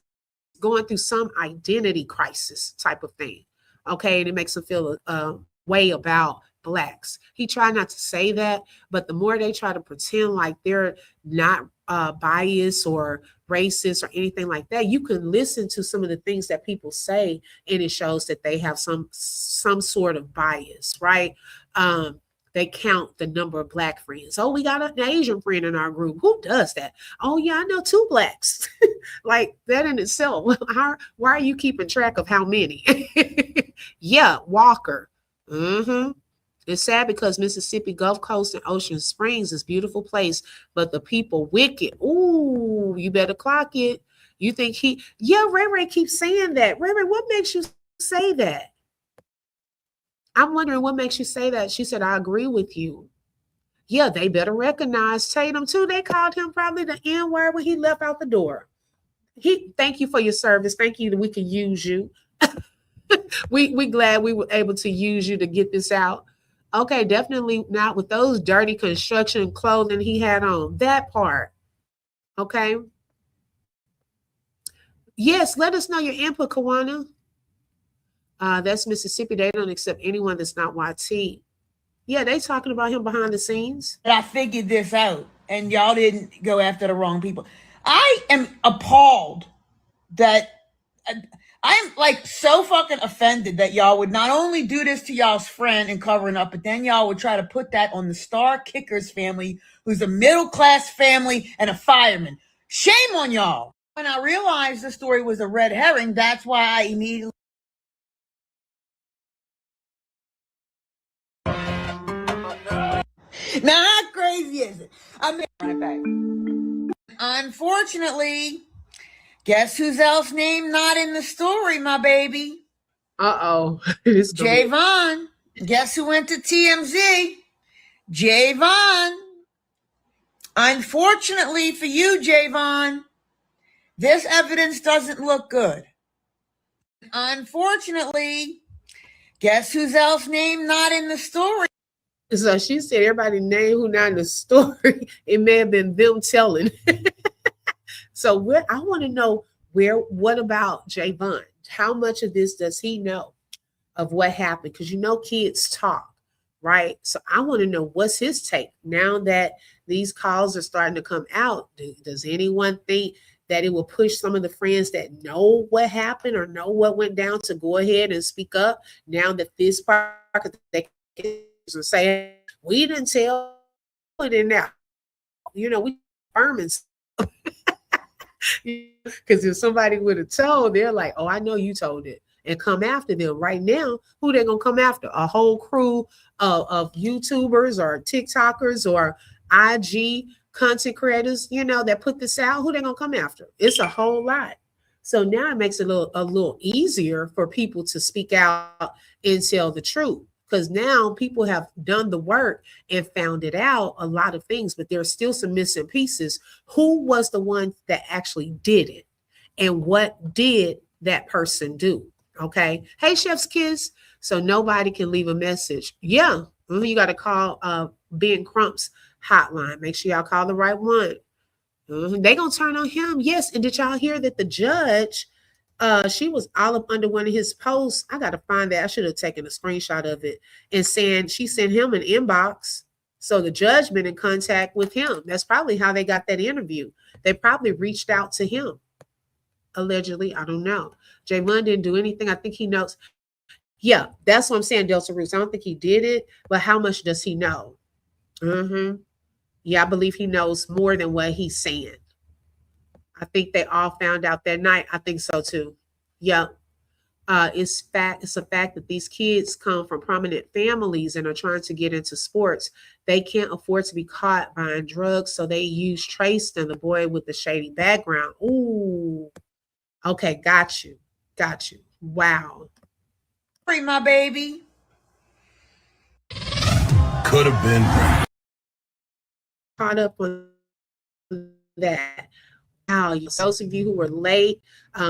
going through some identity crisis type of thing. Okay, and it makes him feel a way about Blacks. He tried not to say that, but the more they try to pretend like they're not biased or racist or anything like that, you can listen to some of the things that people say, and it shows that they have some sort of bias, right? They count the number of Black friends. Oh, we got an Asian friend in our group. Who does that? Oh, yeah, I know 2 Blacks. Like that in itself. Why are you keeping track of how many? Yeah, Walker. It's sad because Mississippi Gulf Coast and Ocean Springs is a beautiful place, but the people wicked. Ooh, you better clock it. You think Ray Ray keeps saying that. Ray Ray, what makes you say that? I'm wondering what makes you say that. She said, I agree with you. Yeah, they better recognize Tatum too. They called him probably the N-word when he left out the door. Thank you for your service. Thank you that we can use you. we glad we were able to use you to get this out. Okay, definitely not with those dirty construction clothing he had on. That part. Okay. Yes, let us know your input, Kawana. That's Mississippi. They don't accept anyone that's not YT. Yeah, they talking about him behind the scenes. I figured this out, and y'all didn't go after the wrong people. I am appalled that I'm like so fucking offended that y'all would not only do this to y'all's friend and covering up, but then y'all would try to put that on the Star Kickers family, who's a middle-class family and a fireman. Shame on y'all. When I realized the story was a red herring, that's why I immediately... Now, how crazy is it? I mean, right back. Unfortunately, guess who's else name not in the story, my baby? Uh-oh. Javon. Guess who went to TMZ? Javon. Unfortunately for you, Javon, this evidence doesn't look good. Unfortunately, guess who's else name not in the story? So she said everybody name who not in the story. It may have been them telling. So I want to know what about Javon? How much of this does he know of what happened? Because kids talk, right? So I want to know what's his take now that these calls are starting to come out. Does anyone think that it will push some of the friends that know what happened or know what went down to go ahead and speak up now that this part they can say, we didn't tell it in now. We confirming. Because if somebody would have told, they're like, oh, I know you told it, and come after them. Right now, who they're going to come after? A whole crew of YouTubers or TikTokers or IG content creators, that put this out. Who they're going to come after? It's a whole lot. So now it makes it a little easier for people to speak out and tell the truth. Because now people have done the work and found it out, a lot of things, but there's still some missing pieces. Who was the one that actually did it? and what did that person do? Okay. Hey, Chef's Kiss. So nobody can leave a message. Yeah. You got to call Ben Crump's hotline. Make sure y'all call the right one. They gonna turn on him. Yes. And did y'all hear that the judge, she was all up under one of his posts? I gotta find that. I should have taken a screenshot of it and saying she sent him an inbox. So the judge been in contact with him. That's probably how they got that interview. They probably reached out to him. Allegedly, I don't know. Javon didn't do anything. I think he knows. Yeah, that's what I'm saying, Delta Roots. I don't think he did it, but how much does he know? Yeah, I believe he knows more than what he's saying. I think they all found out that night. I think so too. Yeah. It's a fact that these kids come from prominent families and are trying to get into sports. They can't afford to be caught buying drugs, so they use Tristan, the boy with the shady background. Ooh. Okay, got you. Wow. Free my baby. Could have been caught up on that. Wow, those of you who were late,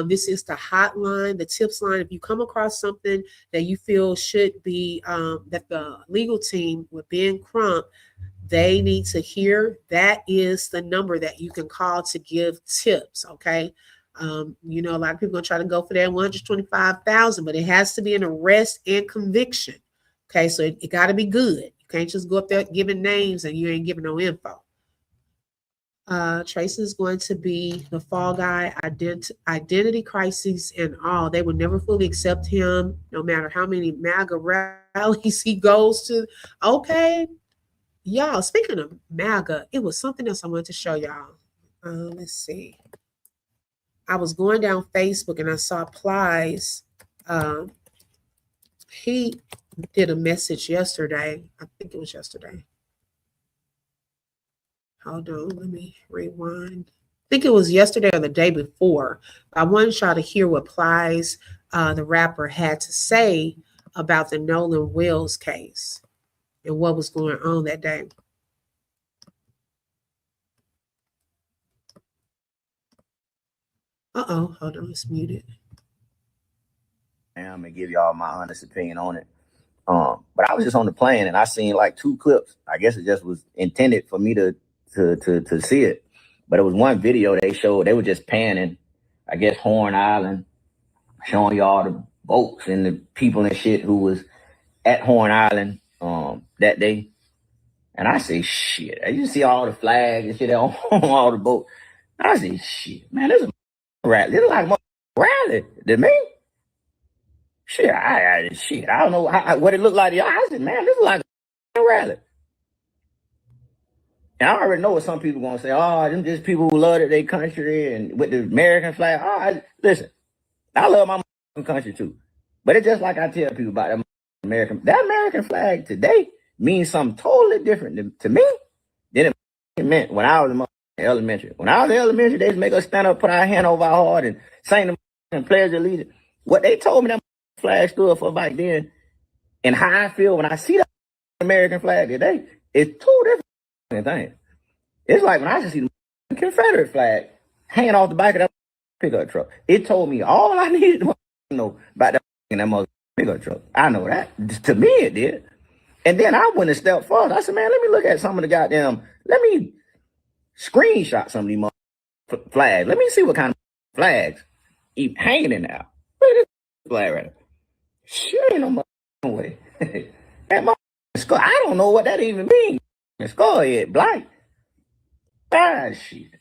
this is the hotline, the tips line. If you come across something that you feel should be, that the legal team with Ben Crump, they need to hear, that is the number that you can call to give tips, okay? A lot of people are going to try to go for that $125,000, but it has to be an arrest and conviction, okay? So it got to be good. You can't just go up there giving names and you ain't giving no info. Trace is going to be the fall guy, identity crises and all. They would never fully accept him, no matter how many MAGA rallies he goes to. Okay, y'all, speaking of MAGA, it was something else I wanted to show y'all. Let's see. I was going down Facebook and I saw Plies. He did a message yesterday. I think it was yesterday. Hold on, let me rewind. I think it was yesterday or the day before. I wanted y'all to hear what Plies, the rapper, had to say about the Nolan Wills case and what was going on that day. Hold on, it's muted. I'm gonna give y'all my honest opinion on it. But I was just on the plane and I seen like 2 clips. I guess it just was intended for me to see it. But it was one video they showed. They were just panning, I guess, Horn Island, showing y'all the boats and the people and shit who was at Horn Island that day. And I say, shit. You see all the flags and shit on all the boats. I say, shit, man, this is a rally. This is like a rally to me. Shit, I don't know what it looked like to y'all. I said, man, this is like a rally. And I already know what some people gonna say. Oh, them just people who love their country and with the American flag. Listen, I love my country too. But it's just like I tell people about that American flag today means something totally different to me than it meant when I was in elementary. When I was in elementary, they used to make us stand up, put our hand over our heart and sing the pledge of allegiance. What they told me that flag stood for back then and how I feel when I see the American flag today is 2 different things. It's like when I just see the Confederate flag hanging off the back of that pickup truck. It told me all I needed to know about that pickup truck. I know that. To me, it did. And then I went a step further. I said, man, let me look at some of the let me screenshot some of these flags. Let me see what kind of flags keep hanging in there. Look at this flag right there. Shit, ain't no way. That skull, I don't know what that even means. The skull head black. Shit.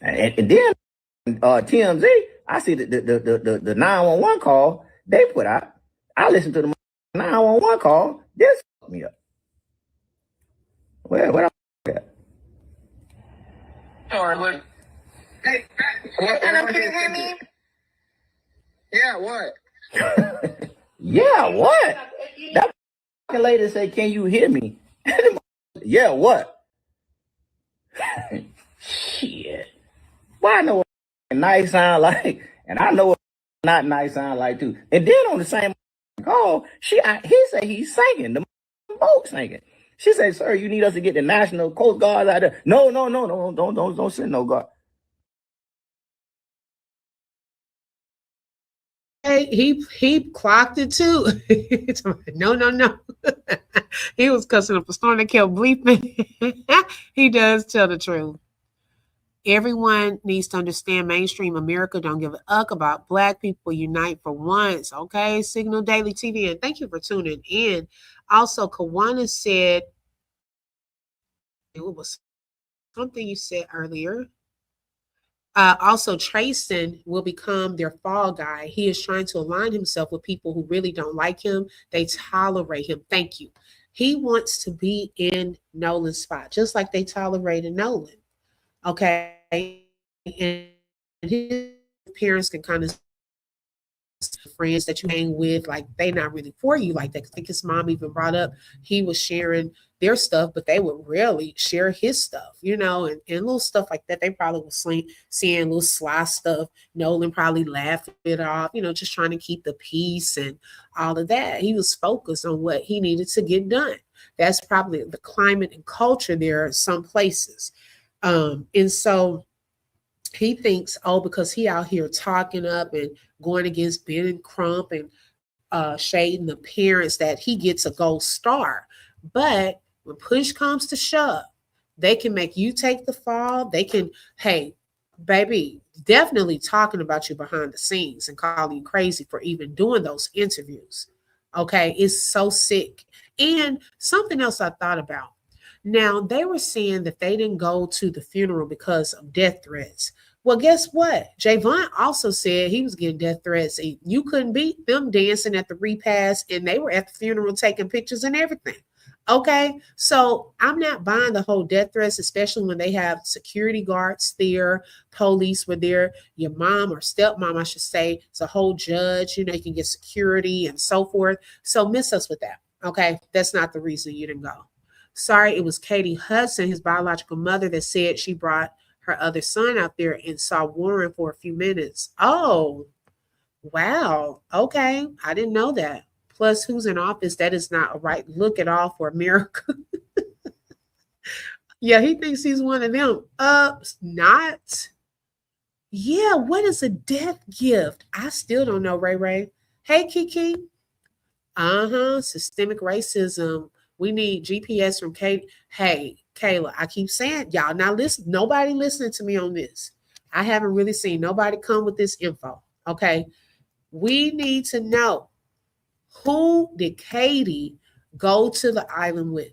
And then TMZ, I see the 911 call they put out. I listened to the 911 call. This fucked me up. What at? Sorry, look. Hey, can you hear me? Yeah, what? Yeah, what? That lady said, can you hear me? Yeah, what? Shit. Well, I know what nice sound like, and I know what not nice sound like too. And then on the same call, he said he's singing, the boat singing. She said, sir, you need us to get the National Coast Guard out there. No, don't send no guard. he clocked it too. No. He was cussing up a storm that kept bleeping. He does tell the truth. Everyone needs to understand mainstream America don't give a fuck about Black people. Unite for once. Okay. Signal Daily TV. And thank you for tuning in. Also, Kawana said, it was something you said earlier. Also, Trayson will become their fall guy. He is trying to align himself with people who really don't like him. They tolerate him. Thank you. He wants to be in Nolan's spot, just like they tolerated Nolan. Okay. And his parents can kind of friends that you hang with, like they not really for you like that. I think his mom even brought up he was sharing their stuff, but they would rarely share his stuff, and little stuff like that. They probably was seeing little sly stuff. Nolan probably laughed it off, just trying to keep the peace and all of that. He was focused on what he needed to get done. That's probably the climate and culture there some places. And so he thinks, because he out here talking up and going against Ben and Crump and shading the parents, that he gets a gold star. But when push comes to shove, they can make you take the fall. They can, hey, baby, definitely talking about you behind the scenes and calling you crazy for even doing those interviews. Okay, it's so sick. And something else I thought about. Now, they were saying that they didn't go to the funeral because of death threats. Well, guess what? Javon also said he was getting death threats. You couldn't beat them dancing at the repast, and they were at the funeral taking pictures and everything. Okay, so I'm not buying the whole death threats, especially when they have security guards there, police were there, your mom or stepmom, I should say, it's a whole judge, you can get security and so forth. So miss us with that. Okay, that's not the reason you didn't go. Sorry, it was Katie Hudson, his biological mother, that said she brought her other son out there and saw Warren for a few minutes. Oh, wow. Okay. I didn't know that. Plus, who's in office? That is not a right look at all for America. Yeah, he thinks he's one of them. Not. Yeah, what is a death gift? I still don't know, Ray Ray. Hey, Kiki. Systemic racism. We need GPS from Kate. Hey, Kayla, I keep saying, y'all, now listen, nobody listening to me on this. I haven't really seen nobody come with this info. Okay. We need to know, who did Katie go to the island with?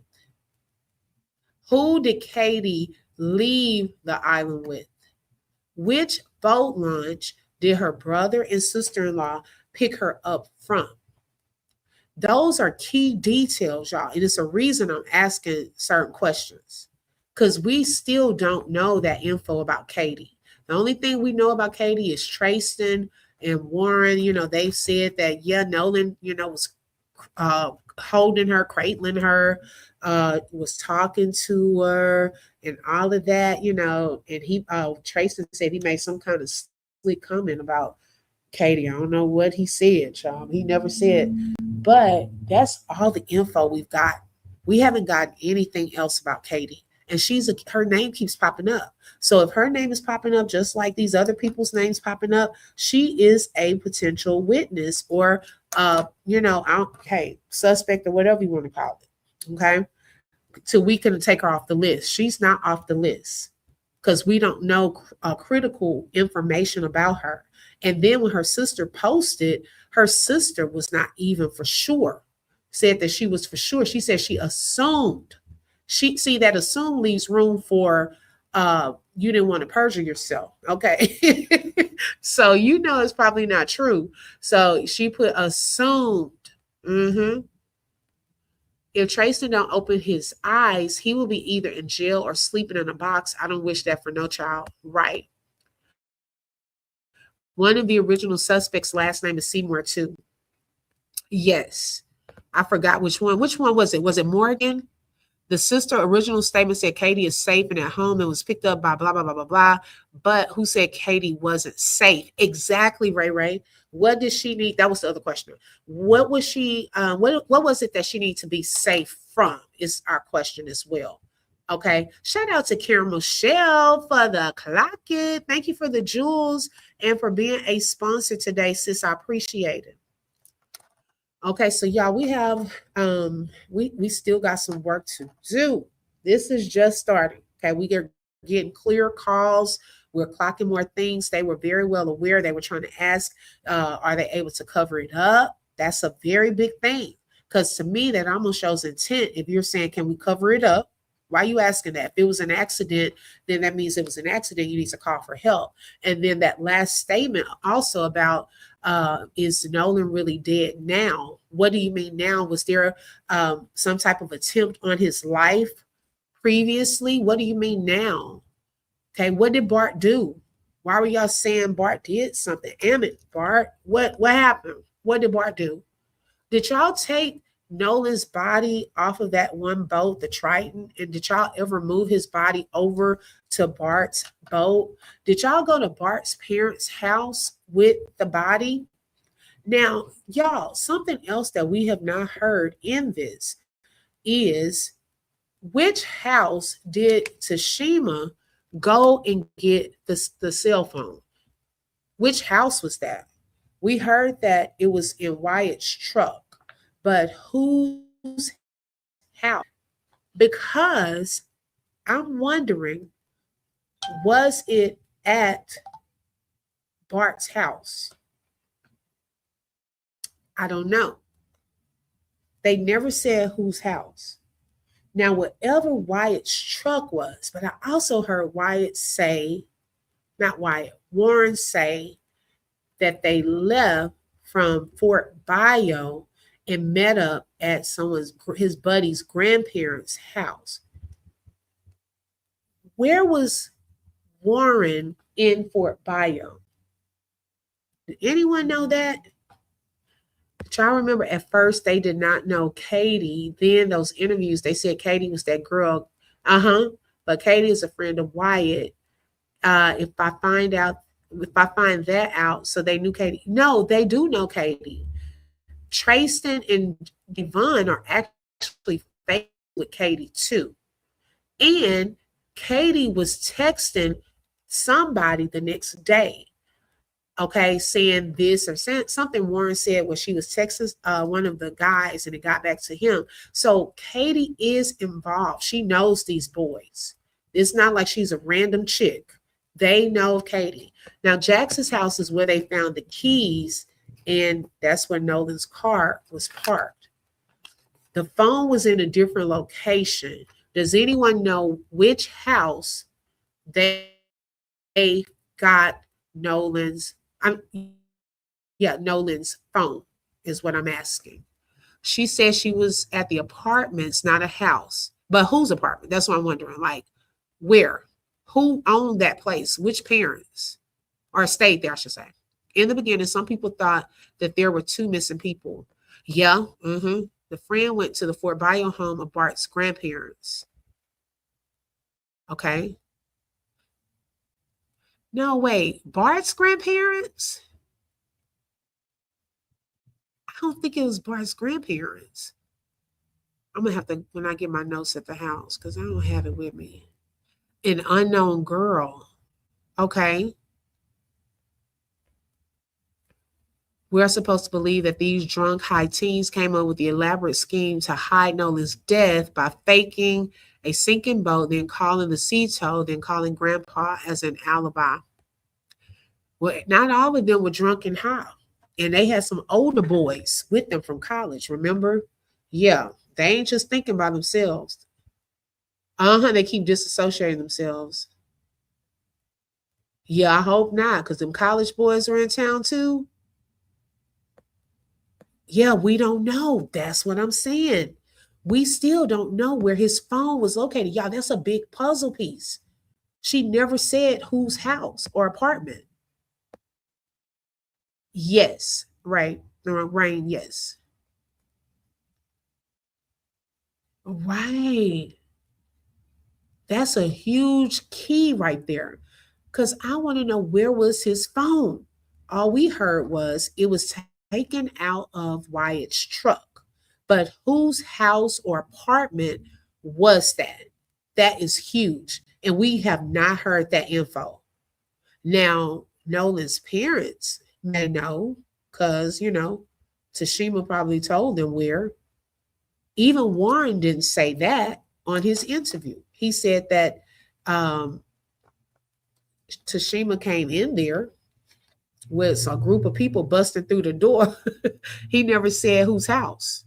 Who did Katie leave the island with? Which boat launch did her brother and sister-in-law pick her up from? Those are key details, y'all. And it's a reason I'm asking certain questions, because we still don't know that info about Katie. The only thing we know about Katie is Trayson and Warren. They said that, yeah, Nolan, was holding her, cradling her, was talking to her and all of that, and he, Trayson said he made some kind of slick comment about Katie. I don't know what he said, y'all. He never said, but that's all the info we've got. We haven't gotten anything else about Katie. And her name keeps popping up. So if her name is popping up, just like these other people's names popping up, she is a potential witness or, suspect or whatever you want to call it. Okay. So we can take her off the list. She's not off the list because we don't know critical information about her. And then when her sister posted, her sister was not even for sure, said that she was for sure. She said she assumed. That assume leaves room for you didn't want to perjure yourself. Okay. So it's probably not true. So she put assumed. If Trayson don't open his eyes, he will be either in jail or sleeping in a box. I don't wish that for no child. Right. One of the original suspects' last name is Seymour too. Yes. I forgot which one. Which one was it? Was it Morgan? The sister original statement said Katie is safe and at home and was picked up by blah, blah, blah, blah, blah. But who said Katie wasn't safe? Exactly, Ray Ray. What did she need? That was the other question. What was she, what was it that she needed to be safe from is our question as well. Okay. Shout out to Karen Michelle for the clock it. Thank you for the jewels. and for being a sponsor today, sis. I appreciate it. Okay, so y'all, we have we still got some work to do. This is just starting. Okay, we are getting clear calls. We're clocking more things. They were very well aware. They were trying to ask, are they able to cover it up? That's a very big thing. Because to me, that almost shows intent. If you're saying, can we cover it up? Why are you asking that? If it was an accident, then that means it was an accident. You need to call for help. And then that last statement also about, is Nolan really dead now? What do you mean now? Was there some type of attempt on his life previously? What do you mean now? Okay, what did Bart do? Why were y'all saying Bart did something? Damn it, Bart. What happened? What did Bart do? Did y'all take Nolan's body off of that one boat, the Triton? And did y'all ever move his body over to Bart's boat? Did y'all go to Bart's parents' house with the body? Now, y'all, something else that we have not heard in this is, which house did Tashima go and get the cell phone? Which house was that? We heard that it was in Wyatt's truck, but whose house? Because I'm wondering, was it at Bart's house? I don't know. They never said whose house. Now, whatever Wyatt's truck was, but I also heard Warren say that they left from Fort Bio and met up at his buddy's grandparents' house. Where was Warren in Fort Bio? Did anyone know that? Y'all remember at first they did not know Katie. Then those interviews, they said Katie was that girl. But Katie is a friend of Wyatt. If I find that out, so they knew Katie. No, they do know Katie. Tristan and Devon are actually fake with Katie too. And Katie was texting somebody the next day. Okay, saying this or saying something Warren said where she was texting one of the guys and it got back to him. So Katie is involved. She knows these boys. It's not like she's a random chick. They know Katie. Now, Jackson's house is where they found the keys, and that's where Nolan's car was parked. The phone was in a different location. Does anyone know which house they got Nolan's phone is what I'm asking. She said she was at the apartments, not a house. But whose apartment? That's what I'm wondering. Like, where? Who owned that place? Which parents? Or stayed there, I should say. In the beginning, some people thought that there were two missing people. Yeah. The friend went to the Fort Bio home of Bart's grandparents. Okay. No, wait. Bart's grandparents? I don't think it was Bart's grandparents. I'm going to have to, when I get my notes at the house, because I don't have it with me. An unknown girl. Okay. We're supposed to believe that these drunk high teens came up with the elaborate scheme to hide Nolan's death by faking a sinking boat, then calling the sea tow, then calling Grandpa as an alibi. Well, not all of them were drunk and high. And they had some older boys with them from college, remember? Yeah, they ain't just thinking by themselves. They keep disassociating themselves. Yeah, I hope not, because them college boys are in town too. Yeah, we don't know. That's what I'm saying. We still don't know where his phone was located. Y'all, that's a big puzzle piece. She never said whose house or apartment. Yes, right. Rain, yes. Right. That's a huge key right there. Because I want to know, where was his phone? All we heard was it was taken out of Wyatt's truck. But whose house or apartment was that? That is huge. And we have not heard that info. Now, Nolan's parents may know because, Tashima probably told them where. Even Warren didn't say that on his interview. He said that Tashima came in there with a group of people busting through the door. He never said whose house.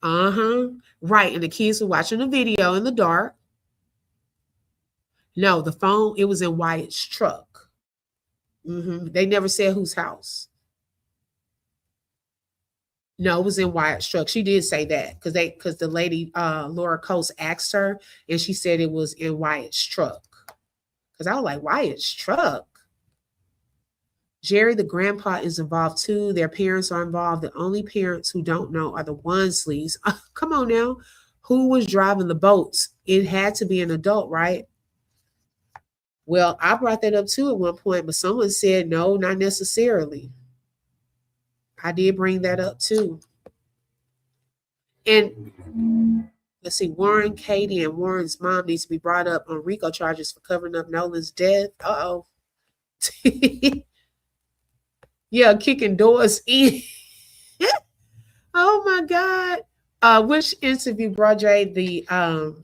Right. And the kids were watching the video in the dark. No, the phone, it was in Wyatt's truck. They never said whose house. No, it was in Wyatt's truck. She did say that because the lady, Laura Coates, asked her, and she said it was in Wyatt's truck. Because I was like, Wyatt's truck? Jerry, the grandpa, is involved too. Their parents are involved. The only parents who don't know are the Wonsleys. Come on now. Who was driving the boats? It had to be an adult, right? Well, I brought that up too at one point, but someone said no, not necessarily. I did bring that up too. And let's see, Warren, Katie, and Warren's mom needs to be brought up on RICO charges for covering up Nolan's death. Uh-oh. Yeah, kicking doors in. Oh my God. Which interview, bro, Jay? The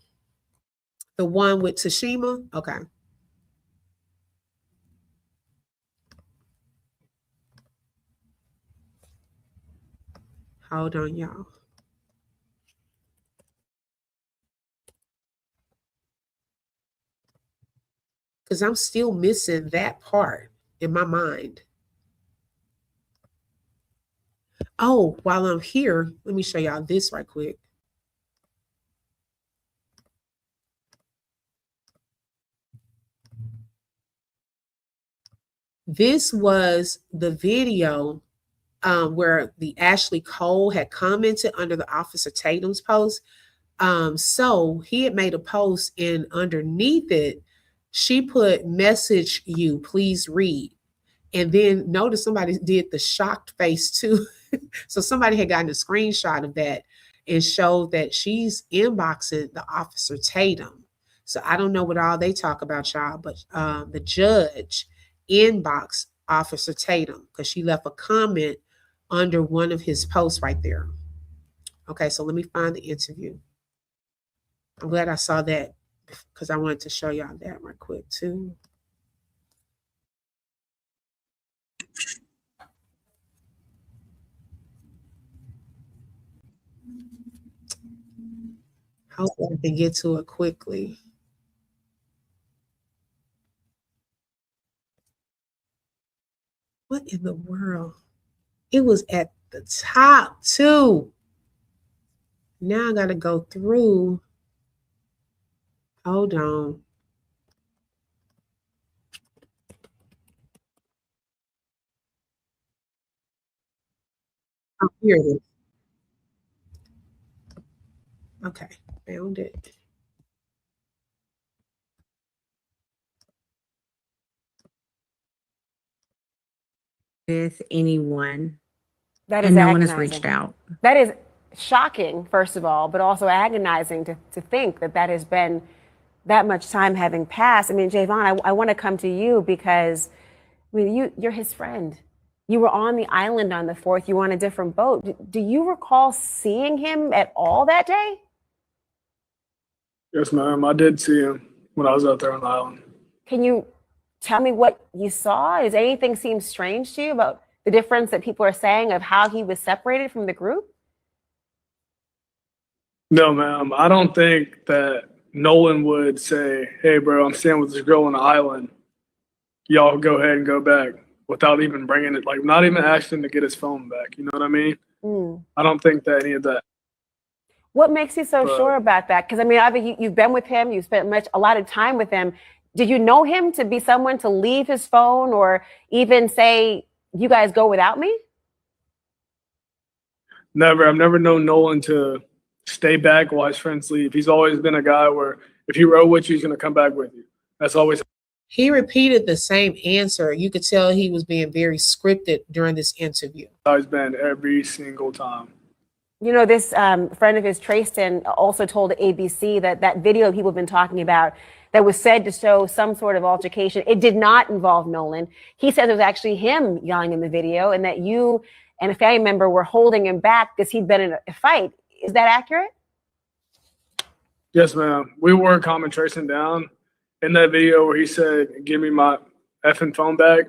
one with Tashima? Okay. Hold on, y'all. Because I'm still missing that part in my mind. Oh, while I'm here, let me show y'all this right quick. This was the video where the Ashley Cole had commented under the Officer Tatum's post. So he had made a post, and underneath it, she put, "Message you, please read." And then notice somebody did the shocked face too. So somebody had gotten a screenshot of that and showed that she's inboxing the Officer Tatum. So I don't know what all they talk about, y'all, but the judge inboxed Officer Tatum because she left a comment under one of his posts right there. Okay, so let me find the interview. I'm glad I saw that because I wanted to show y'all that right quick too. Hopefully I can get to it quickly. What in the world? It was at the top too. Now I got to go through. Hold on. Oh, here it is. Okay, found it. With anyone, That is and no one agonizing. has reached out. That is shocking, first of all, but also agonizing to think that has been that much time having passed. I mean, Javon, I want to come to you because I mean, you're his friend. You were on the island on the 4th. You were on a different boat. Do you recall seeing him at all that day? Yes, ma'am. I did see him when I was out there on the island. Can you tell me what you saw? Does anything seem strange to you about the difference that people are saying of how he was separated from the group? No, ma'am. I don't think that Nolan would say, "Hey, bro, I'm staying with this girl on the island. Y'all go ahead and go back," without even bringing it, like not even asking to get his phone back. You know what I mean? I don't think that any of that. What makes you so sure about that? Because I mean, obviously you've been with him, you spent a lot of time with him. Did you know him to be someone to leave his phone or even say, "You guys go without me"? Never. I've never known Nolan to stay back while his friends leave. He's always been a guy where if he rode with you, he's going to come back with you. That's always. He repeated the same answer. You could tell he was being very scripted during this interview. How he's been every single time. You know, this friend of his, Trayston, also told ABC that that video people have been talking about that was said to show some sort of altercation, it did not involve Nolan. He said it was actually him yelling in the video and that you and a family member were holding him back because he'd been in a fight. Is that accurate? Yes, ma'am. We were calming Trayston down. In that video where he said, "Give me my effing phone back,"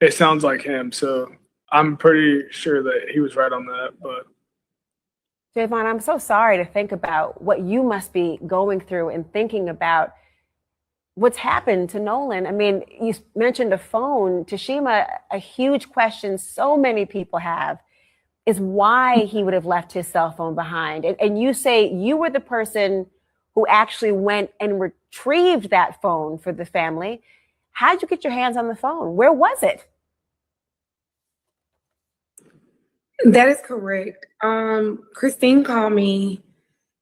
it sounds like him. So I'm pretty sure that he was right on that. But Javon, I'm so sorry to think about what you must be going through and thinking about what's happened to Nolan. I mean, you mentioned a phone. Tashima, a huge question so many people have is why he would have left his cell phone behind. And you say you were the person who actually went and retrieved that phone for the family. How'd you get your hands on the phone? Where was it? That is correct. Christine called me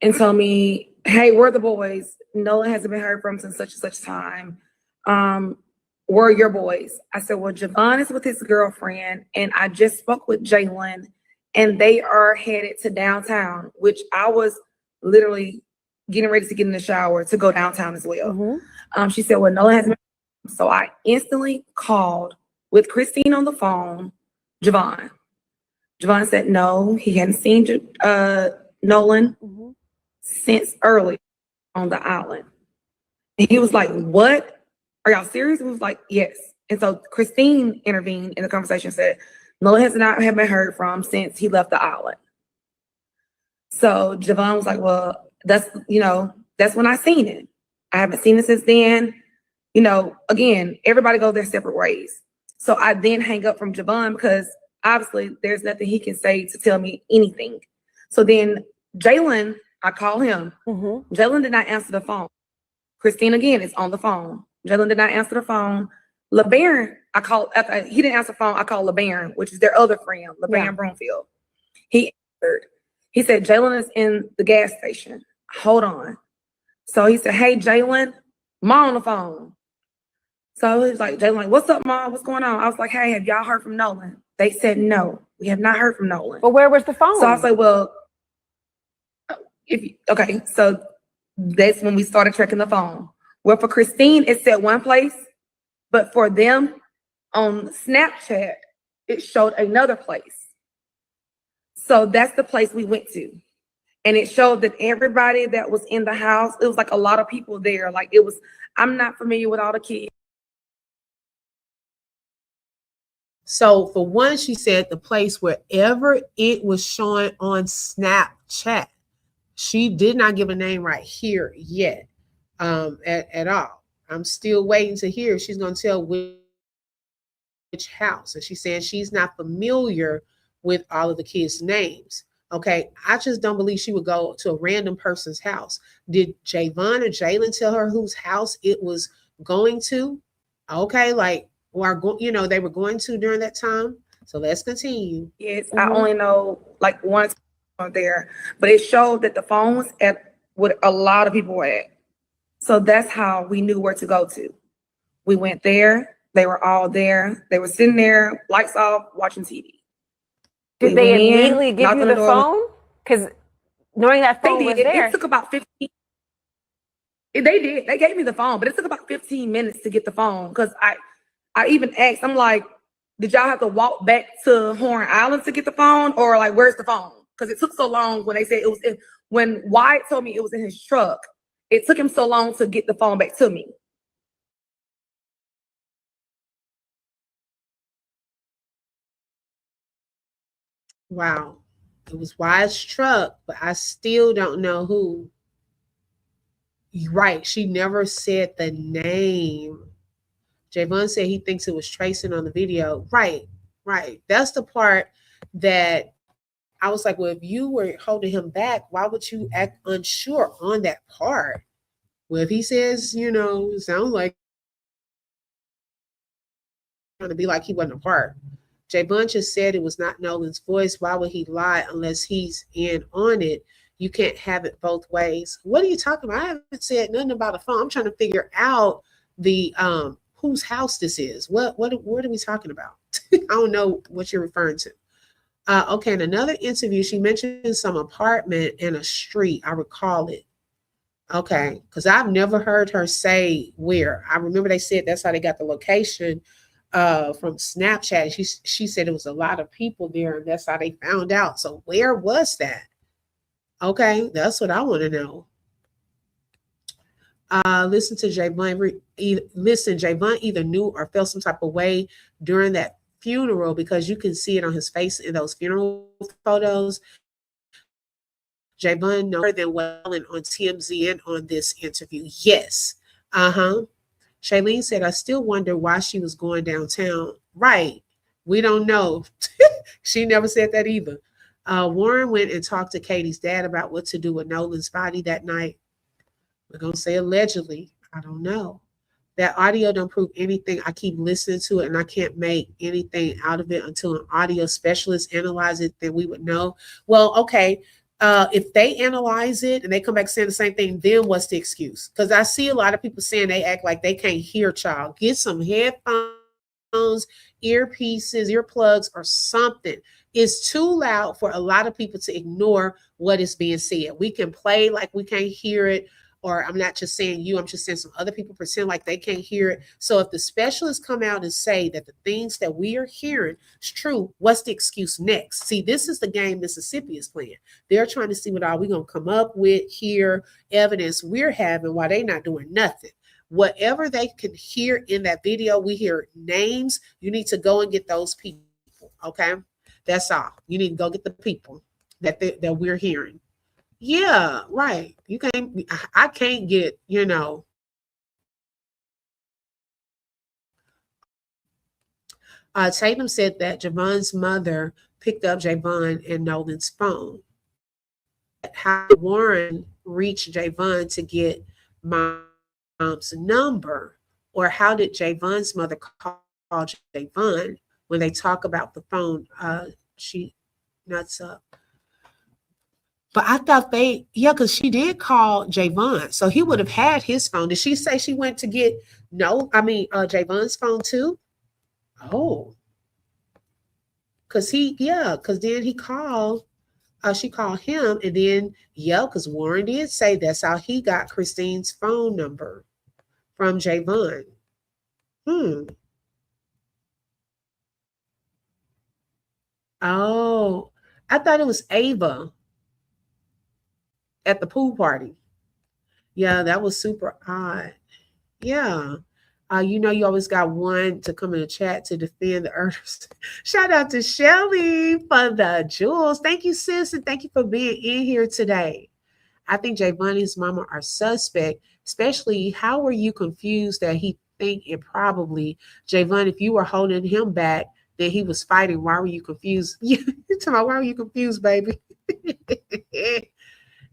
and told me, "Hey, where are the boys? Nolan hasn't been heard from since such and such time. Where are your boys?" I said, "Well, Javon is with his girlfriend, and I just spoke with Jalen, and they are headed to downtown," which I was literally getting ready to get in the shower to go downtown as well. She said, "Well, Nolan hasn't been." So I instantly called with Christine on the phone, Javon. Javon said no, he hadn't seen Nolan since early on the island. And he was like, "What? Are y'all serious?" And we was like, "Yes." And so Christine intervened in the conversation, said, "Nolan has not have been heard from since he left the island." So Javon was like, "Well, that's when I seen it. I haven't seen it since then." Again, everybody go their separate ways. So I then hang up from Javon because obviously there's nothing he can say to tell me anything. So then Jalen, I call him. Jalen did not answer the phone. Christine again is on the phone. Jalen did not answer the phone. LeBaron, I called, he didn't answer the phone. I called LeBaron, which is their other friend, LeBaron Broomfield. He answered. He said, "Jalen is in the gas station. Hold on." So he said, "Hey, Jalen, Mom on the phone." So he was like, Jalen, like, "What's up, Mom? What's going on?" I was like, "Hey, have y'all heard from Nolan?" They said, "No, we have not heard from Nolan." But where was the phone? So I was like, "Well, okay." So that's when we started tracking the phone. Well, for Christine, it said one place, but for them on Snapchat, it showed another place. So that's the place we went to. And it showed that everybody that was in the house, it was like a lot of people there. Like it was, I'm not familiar with all the kids. So for one, she said the place wherever it was showing on Snapchat. She did not give a name right here yet at all. I'm still waiting to hear if she's going to tell which house. And she's saying she's not familiar with all of the kids' names. Okay, I just don't believe she would go to a random person's house. Did Javon or Jalen tell her whose house it was going to? Okay, like, they were going to during that time. So let's continue. Yes, I only know like one there, but it showed that the phone was at what a lot of people were at. So that's how we knew where to go to. We went there. They were all there. They were sitting there, lights off, watching TV. Did they immediately give you the phone? Because knowing that phone was there. It took about 15. They did. They gave me the phone, but it took about 15 minutes to get the phone because I even asked, I'm like, "Did y'all have to walk back to Horn Island to get the phone? Or like, where's the phone?" Because it took so long when they said it was in, when Wyatt told me it was in his truck, it took him so long to get the phone back to me. Wow. It was Wyatt's truck, but I still don't know who. Right. She never said the name. Javon said he thinks it was Trayston on the video. Right. That's the part that I was like, well, if you were holding him back, why would you act unsure on that part? Well, if he says, it sounds like trying to be like he wasn't a part. Javon just said it was not Nolan's voice. Why would he lie unless he's in on it? You can't have it both ways. What are you talking about? I haven't said nothing about a phone. I'm trying to figure out the whose house this is. What are we talking about? I don't know what you're referring to. Okay, in another interview, she mentioned some apartment and a street. I recall it. Okay, because I've never heard her say where. I remember they said that's how they got the location from Snapchat. She said it was a lot of people there, and that's how they found out. So where was that? Okay, that's what I want to know. Listen to listen, Javon either knew or felt some type of way during that funeral because you can see it on his face in those funeral photos. Javon know more than well and on TMZ and on this interview. Yes. Uh-huh. Shailene said, I still wonder why she was going downtown. Right. We don't know. She never said that either. Warren went and talked to Katie's dad about what to do with Nolan's body that night. We're going to say allegedly. I don't know. That audio don't prove anything. I keep listening to it and I can't make anything out of it until an audio specialist analyze it, then we would know. Well, okay. If they analyze it and they come back saying the same thing, then what's the excuse? Because I see a lot of people saying they act like they can't hear, child. Get some headphones, earpieces, earplugs, or something. It's too loud for a lot of people to ignore what is being said. We can play like we can't hear it, or I'm not just saying you, I'm just saying some other people pretend like they can't hear it. So if the specialists come out and say that the things that we are hearing is true, what's the excuse next? See, this is the game Mississippi is playing. They're trying to see what are we going to come up with here, evidence we're having while they're not doing nothing. Whatever they can hear in that video, we hear names. You need to go and get those people, okay? That's all. You need to go get the people that we're hearing. Yeah, right. You can't, I can't get, Tatum said that Javon's mother picked up Javon and Nolan's phone. How Warren reached Javon to get mom's number, or how did Javon's mother call Javon when they talk about the phone? She nuts up. But I thought because she did call Javon, so he would have had his phone. Did she say she went to get Javon's phone too? Oh, because then he called. She called him, and then because Warren did say that's how he got Christine's phone number from Javon. Oh, I thought it was Ava at the pool party. Yeah, that was super odd. Yeah. You always got one to come in the chat to defend the earners. Shout out to Shelly for the jewels. Thank you, sis, and thank you for being in here today. I think Javon and his mama are suspect, especially how were you confused that he think it probably, Javon, if you were holding him back, then he was fighting. Why were you confused? You're talking about why were you confused, baby?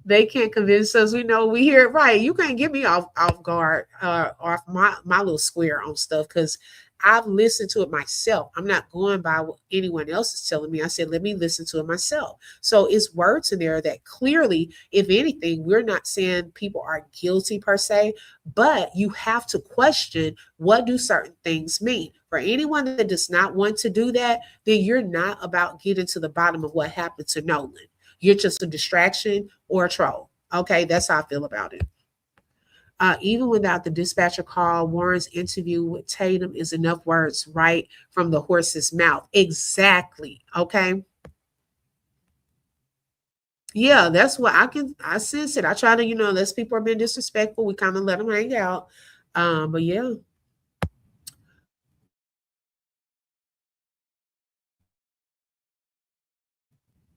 They can't convince us. We know we hear it right. You can't get me off guard, off my little square on stuff, because I've listened to it myself. I'm not going by what anyone else is telling me. I said, let me listen to it myself. So it's words in there that clearly, if anything, we're not saying people are guilty per se, but you have to question, what do certain things mean? For anyone that does not want to do that, then you're not about getting to the bottom of what happened to Nolan. You're just a distraction or a troll. Okay, that's how I feel about it. Even without the dispatcher call, Warren's interview with Tatum is enough words right from the horse's mouth. Exactly. Okay. Yeah, that's what I sense it. I try to, unless people are being disrespectful, we kind of let them hang out. But yeah.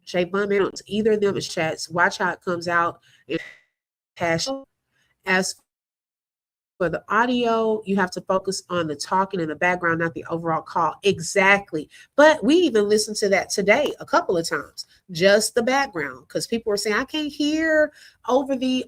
Javon on either of them is chats. Watch how it comes out. As for the audio, you have to focus on the talking in the background, not the overall call. Exactly. But we even listened to that today a couple of times, just the background, because people were saying, I can't hear over the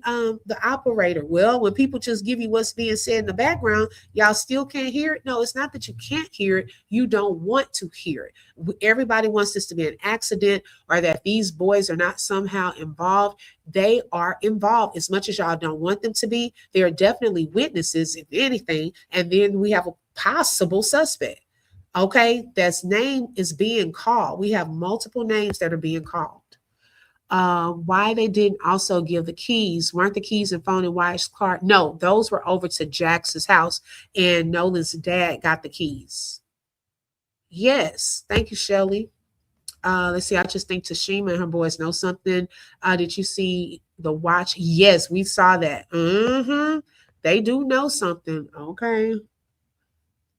operator. Well, when people just give you what's being said in the background, y'all still can't hear it. No, it's not that you can't hear it. You don't want to hear it. Everybody wants this to be an accident, or that these boys are not somehow involved. They are involved as much as y'all don't want them to be. They are definitely witnesses, if anything. And then we have a possible suspect. Okay, that's name is being called. We have multiple names that are being called. Why they didn't also give the keys? Weren't the keys and phone in Wyatt's car? No, those were over to Jax's house, and Nolan's dad got the keys. Yes, thank you, Shelly. Let's see. I just think Tashima and her boys know something. Did you see the watch? Yes, we saw that. They do know something. Okay.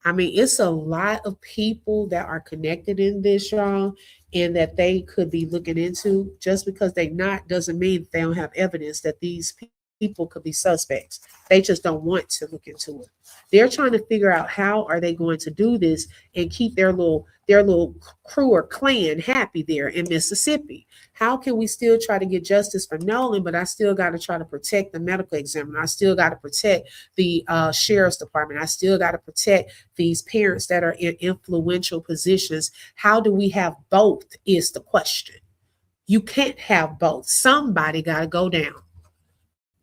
I mean, it's a lot of people that are connected in this, y'all, and that they could be looking into. Just because they not doesn't mean they don't have evidence that these people could be suspects. They just don't want to look into it. They're trying to figure out how are they going to do this and keep their little crew or clan happy there in Mississippi. How can we still try to get justice for Nolan, but I still got to try to protect the medical examiner. I still got to protect the sheriff's department. I still got to protect these parents that are in influential positions. How do we have both is the question. You can't have both. Somebody got to go down,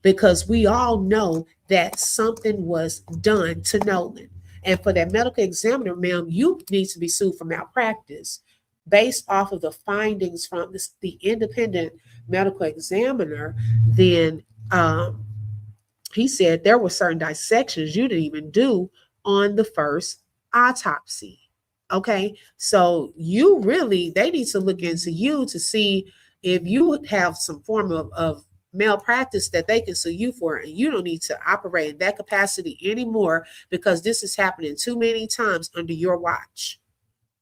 because we all know that something was done to Nolan. And for that medical examiner, ma'am, you need to be sued for malpractice based off of the findings from the independent medical examiner. Then he said there were certain dissections you didn't even do on the first autopsy. Okay, so they need to look into you to see if you have some form of malpractice that they can sue you for, and you don't need to operate in that capacity anymore, because this is happening too many times under your watch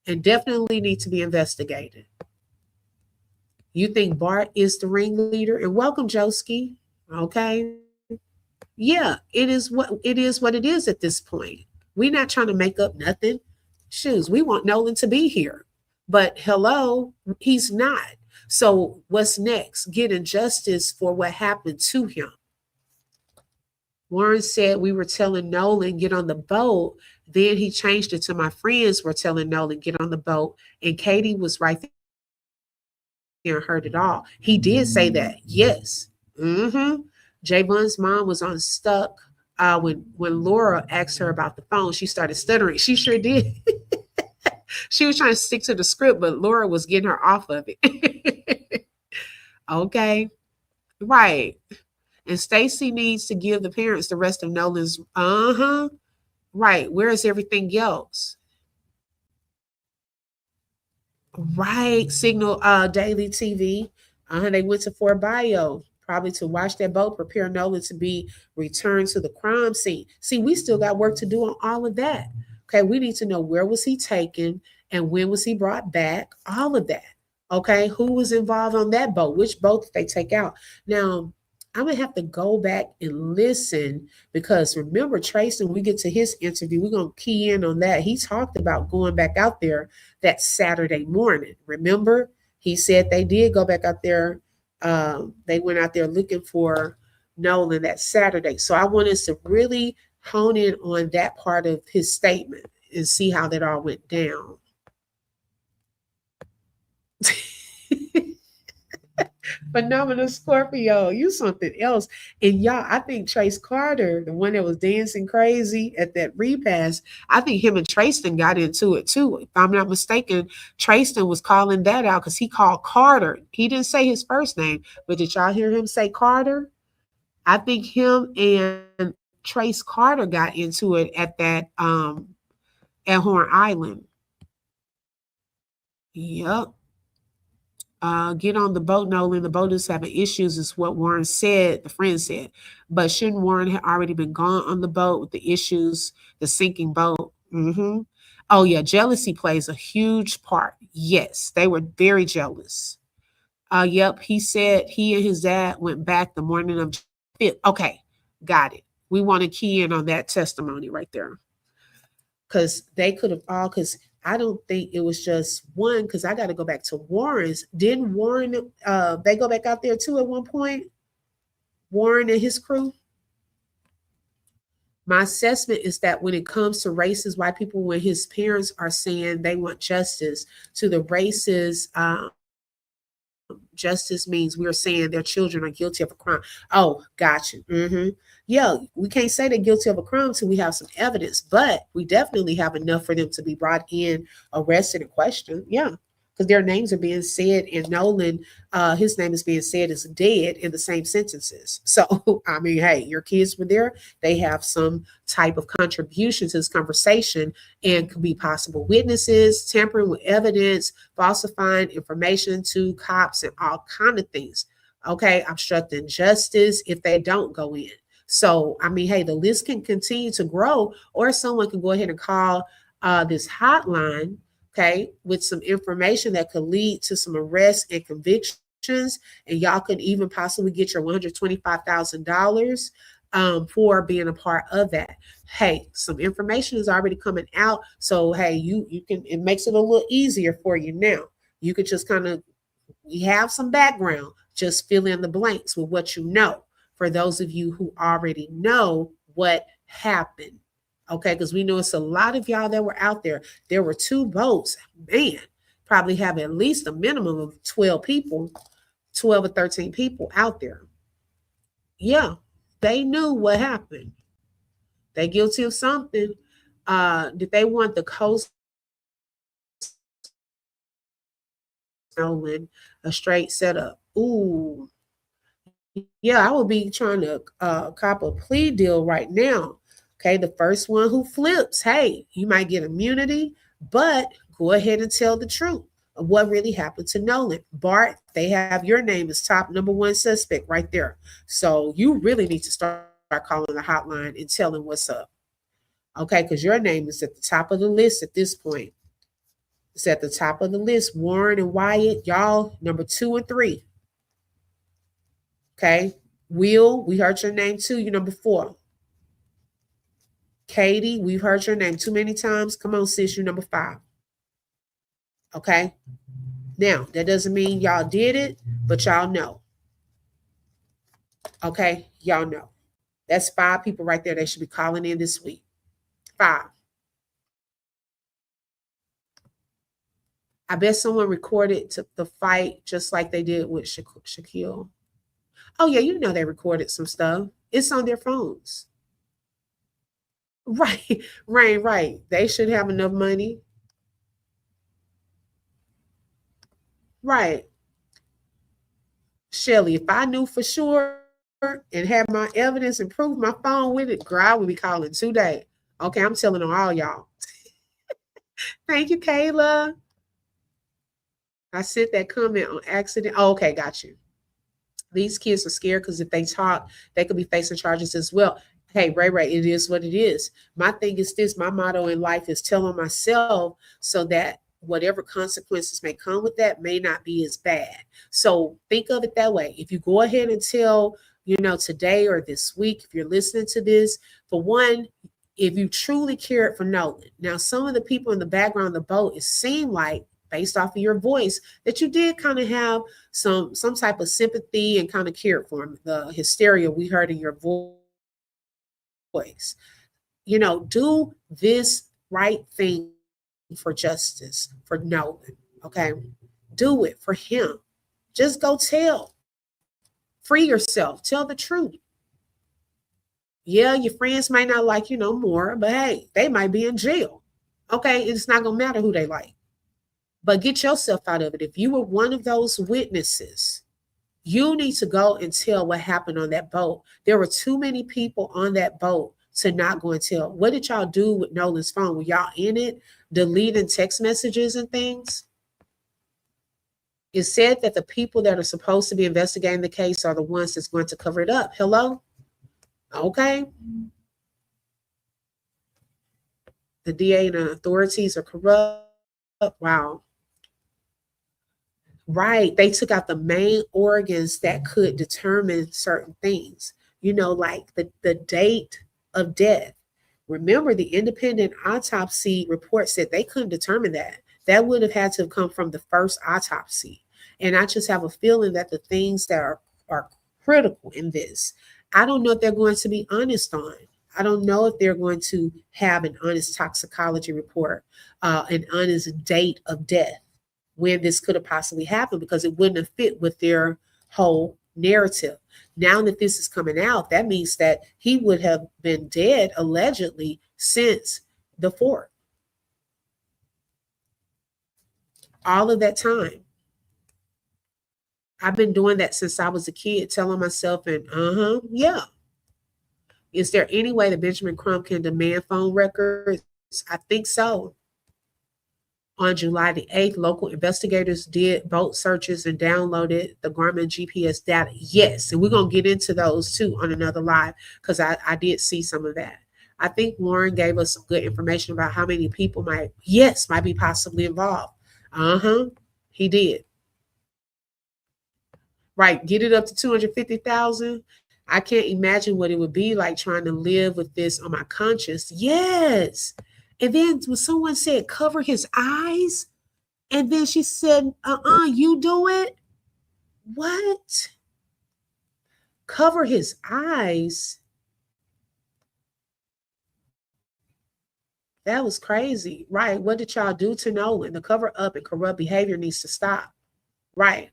and definitely need to be investigated. You think Bart is the ringleader? And welcome, Joski. Okay. Yeah, it is what it is at this point. We're not trying to make up nothing. Shoes, we want Nolan to be here. But hello, he's not. So what's next? Getting justice for what happened to him. Warren said we were telling Nolan, get on the boat. Then he changed it to my friends were telling Nolan, get on the boat. And Katie was right there and heard it all. He did say that. Yes. Javon's mom was on stuck. When Laura asked her about the phone, she started stuttering. She sure did. She was trying to stick to the script, but Laura was getting her off of it. Okay. Right. And Stacy needs to give the parents the rest of Nolan's. Right. Where is everything else? Right. Signal Daily TV. They went to Fort Bio, probably to watch that boat, prepare Nolan to be returned to the crime scene. See, we still got work to do on all of that. Okay, we need to know where was he taken and when was he brought back, all of that. Okay, who was involved on that boat? Which boat did they take out? Now, I'm going to have to go back and listen, because remember, Trace, when we get to his interview, we're going to key in on that. He talked about going back out there that Saturday morning. Remember, he said they did go back out there. They went out there looking for Nolan that Saturday. So I want us to really hone in on that part of his statement and see how that all went down. Phenomenal Scorpio, you something else. And y'all, I think Trace Carter, the one that was dancing crazy at that repass, I think him and Trayston got into it too. If I'm not mistaken, Trayston was calling that out because he called Carter. He didn't say his first name, but did y'all hear him say Carter? I think him and Trace Carter got into it at that at Horn Island. Yep. Get on the boat, Nolan. The boat is having issues, is what Warren said, the friend said. But shouldn't Warren have already been gone on the boat with the issues, the sinking boat? Oh, yeah, jealousy plays a huge part. Yes, they were very jealous. Yep, he said he and his dad went back the morning of 5th. Okay, got it. We want to key in on that testimony right there. Because they could have all, because I don't think it was just one, because I got to go back to Warren's. Didn't Warren, they go back out there too at one point? Warren and his crew? My assessment is that when it comes to races, white people, when his parents are saying they want justice to the races, justice means we're saying their children are guilty of a crime. Oh, gotcha. Yeah, we can't say they're guilty of a crime until we have some evidence, but we definitely have enough for them to be brought in, arrested, and questioned. Yeah, because their names are being said, and Nolan, his name is being said as dead in the same sentences. So, I mean, hey, your kids were there. They have some type of contribution to this conversation and could be possible witnesses, tampering with evidence, falsifying information to cops, and all kind of things. Okay, obstructing justice if they don't go in. So, I mean, hey, the list can continue to grow, or someone can go ahead and call this hotline, okay, with some information that could lead to some arrests and convictions. And y'all could even possibly get your $125,000 for being a part of that. Hey, some information is already coming out. So, hey, you can, it makes it a little easier for you now. You could just kind of, you have some background, just fill in the blanks with what you know. For those of you who already know what happened. Okay, because we know it's a lot of y'all that were out there. There were 2 boats. Man, probably have at least a minimum of 12 people, 12 or 13 people out there. Yeah, they knew what happened. They guilty of something. Did they want the coast Nolan a straight setup? Ooh. Yeah, I would be trying to cop a plea deal right now. Okay, the first one who flips, hey, you might get immunity, but go ahead and tell the truth of what really happened to Nolan. Bart, they have your name as top number 1 suspect right there. So you really need to start calling the hotline and telling what's up. Okay, because your name is at the top of the list at this point. It's at the top of the list. Warren and Wyatt, y'all, number 2 and 3. Okay. Will, we heard your name too. You're number 4. Katie, we've heard your name too many times. Come on, sis, you're number 5. Okay. Now, that doesn't mean y'all did it, but y'all know. Okay. Y'all know. That's 5 people right there. They should be calling in this week. 5. I bet someone recorded the fight just like they did with Shaquille. Oh, yeah, you know they recorded some stuff. It's on their phones. Right, right. They should have enough money. Right. Shelly, if I knew for sure and had my evidence and proof my phone with it, girl, I would be calling today. Okay, I'm telling on all y'all. Thank you, Kayla. I sent that comment on accident. Oh, okay, got you. These kids are scared because if they talk, they could be facing charges as well. Hey, Ray, it is what it is. My thing is this, my motto in life is telling myself so that whatever consequences may come with that may not be as bad. So think of it that way. If you go ahead and tell, today or this week, if you're listening to this, for one, if you truly cared for Nolan. Now, some of the people in the background of the boat, it seemed like, based off of your voice, that you did kind of have some type of sympathy and kind of cared for him. The hysteria we heard in your voice. Do this right thing for justice, for Nolan, okay? Do it for him. Just go tell. Free yourself. Tell the truth. Yeah, your friends might not like you no more, but hey, they might be in jail. Okay, it's not going to matter who they like. But get yourself out of it. If you were one of those witnesses, you need to go and tell what happened on that boat. There were too many people on that boat to not go and tell. What did y'all do with Nolan's phone? Were y'all in it, deleting text messages and things? It said that the people that are supposed to be investigating the case are the ones that's going to cover it up. Hello? Okay. The DA and the authorities are corrupt. Wow. Right. They took out the main organs that could determine certain things, like the date of death. Remember, the independent autopsy report said they couldn't determine that. That would have had to have come from the first autopsy. And I just have a feeling that the things that are critical in this, I don't know if they're going to be honest on. I don't know if they're going to have an honest toxicology report, an honest date of death. when this could have possibly happened because it wouldn't have fit with their whole narrative. Now that this is coming out, that means that he would have been dead allegedly since the 4th. All of that time. I've been doing that since I was a kid, telling myself, and yeah. Is there any way that Benjamin Crump can demand phone records? I think so. On July the 8th, local investigators did boat searches and downloaded the Garmin GPS data. Yes, and we're going to get into those too on another live because I did see some of that. I think Warren gave us some good information about how many people might be possibly involved. He did. Right, get it up to 250,000. I can't imagine what it would be like trying to live with this on my conscience. Yes. And then when someone said, cover his eyes, and then she said, you do it? What? Cover his eyes? That was crazy. Right. What did y'all do to Nolan? The cover up and corrupt behavior needs to stop. Right.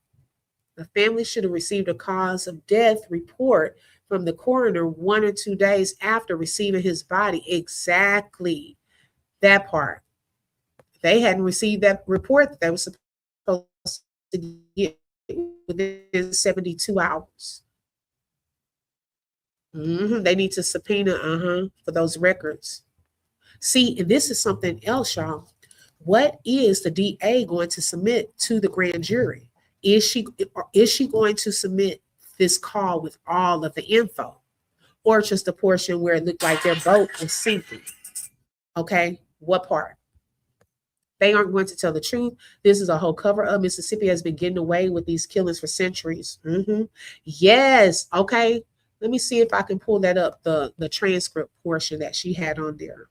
The family should have received a cause of death report from the coroner 1 or 2 days after receiving his body. Exactly. That part. They hadn't received that report that they were supposed to get within 72 hours. They need to subpoena for those records. See, and this is something else, y'all. What is the DA going to submit to the grand jury? Is she going to submit this call with all of the info, or just a portion where it looked like their boat was sinking? Okay, what part? They aren't going to tell the truth. This is a whole cover up. Mississippi has been getting away with these killings for centuries. Yes. Okay. Let me see if I can pull that up, the transcript portion that she had on there.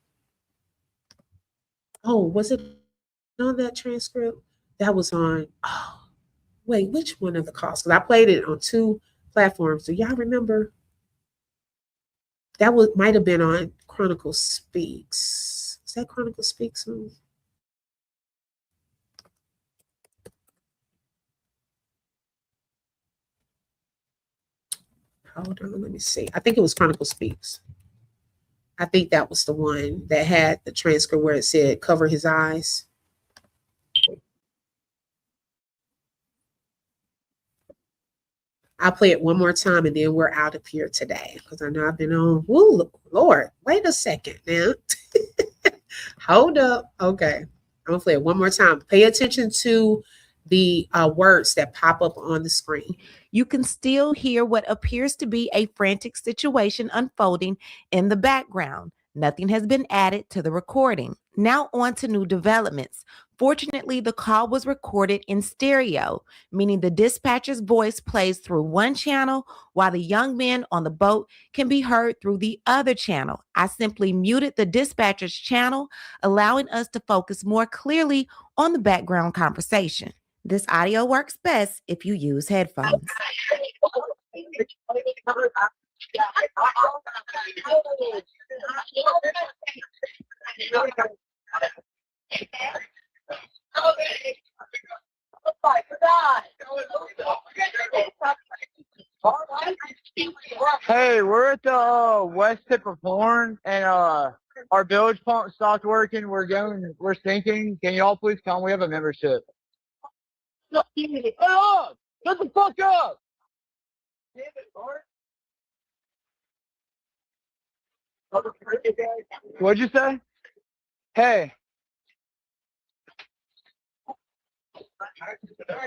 Oh, was it on that transcript? That was on, wait, which one of the calls? Because I played it on 2 platforms. Do y'all remember? That might have been on Chronicle Speaks. Is that Chronicle Speaks? Hold on, let me see. I think it was Chronicle Speaks. I think that was the one that had the transcript where it said cover his eyes. I'll play it one more time and then we're out of here today because I know I've been on. Woo, Lord, wait a second now. Hold up. Okay. I'm going to play it one more time. Pay attention to the words that pop up on the screen. You can still hear what appears to be a frantic situation unfolding in the background. Nothing has been added to the recording. Now on to new developments. Fortunately, the call was recorded in stereo, meaning the dispatcher's voice plays through one channel while the young men on the boat can be heard through the other channel. I simply muted the dispatcher's channel, allowing us to focus more clearly on the background conversation. This audio works best if you use headphones. Hey, we're at the west tip of Horn, and our bilge pump stopped working. We're sinking. Can y'all please come? We have a membership. Oh, shut the fuck up! What'd you say? Hey.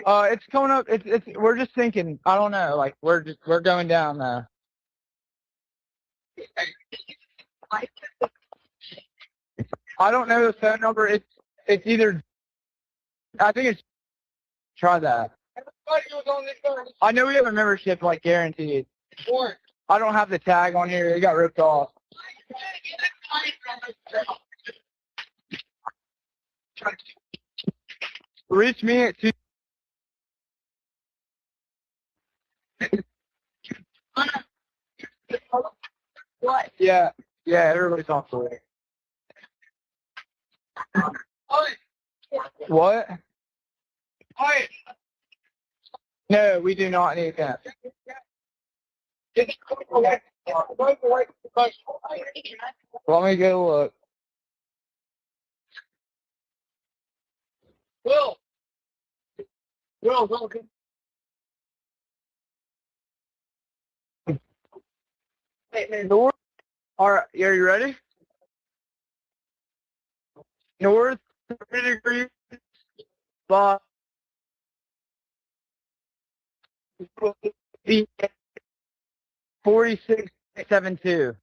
It's coming up. We're just thinking. I don't know. Like we're going down now. I don't know the phone number. It's either. I think it's. Try that. I know we have a membership, like guaranteed. I don't have the tag on here. It got ripped off. Reach me at 2. What? Yeah, everybody's off the way. What? No, we do not need that. Let me go look. Will. North. All right, are you ready? North 30 degrees by 46.72.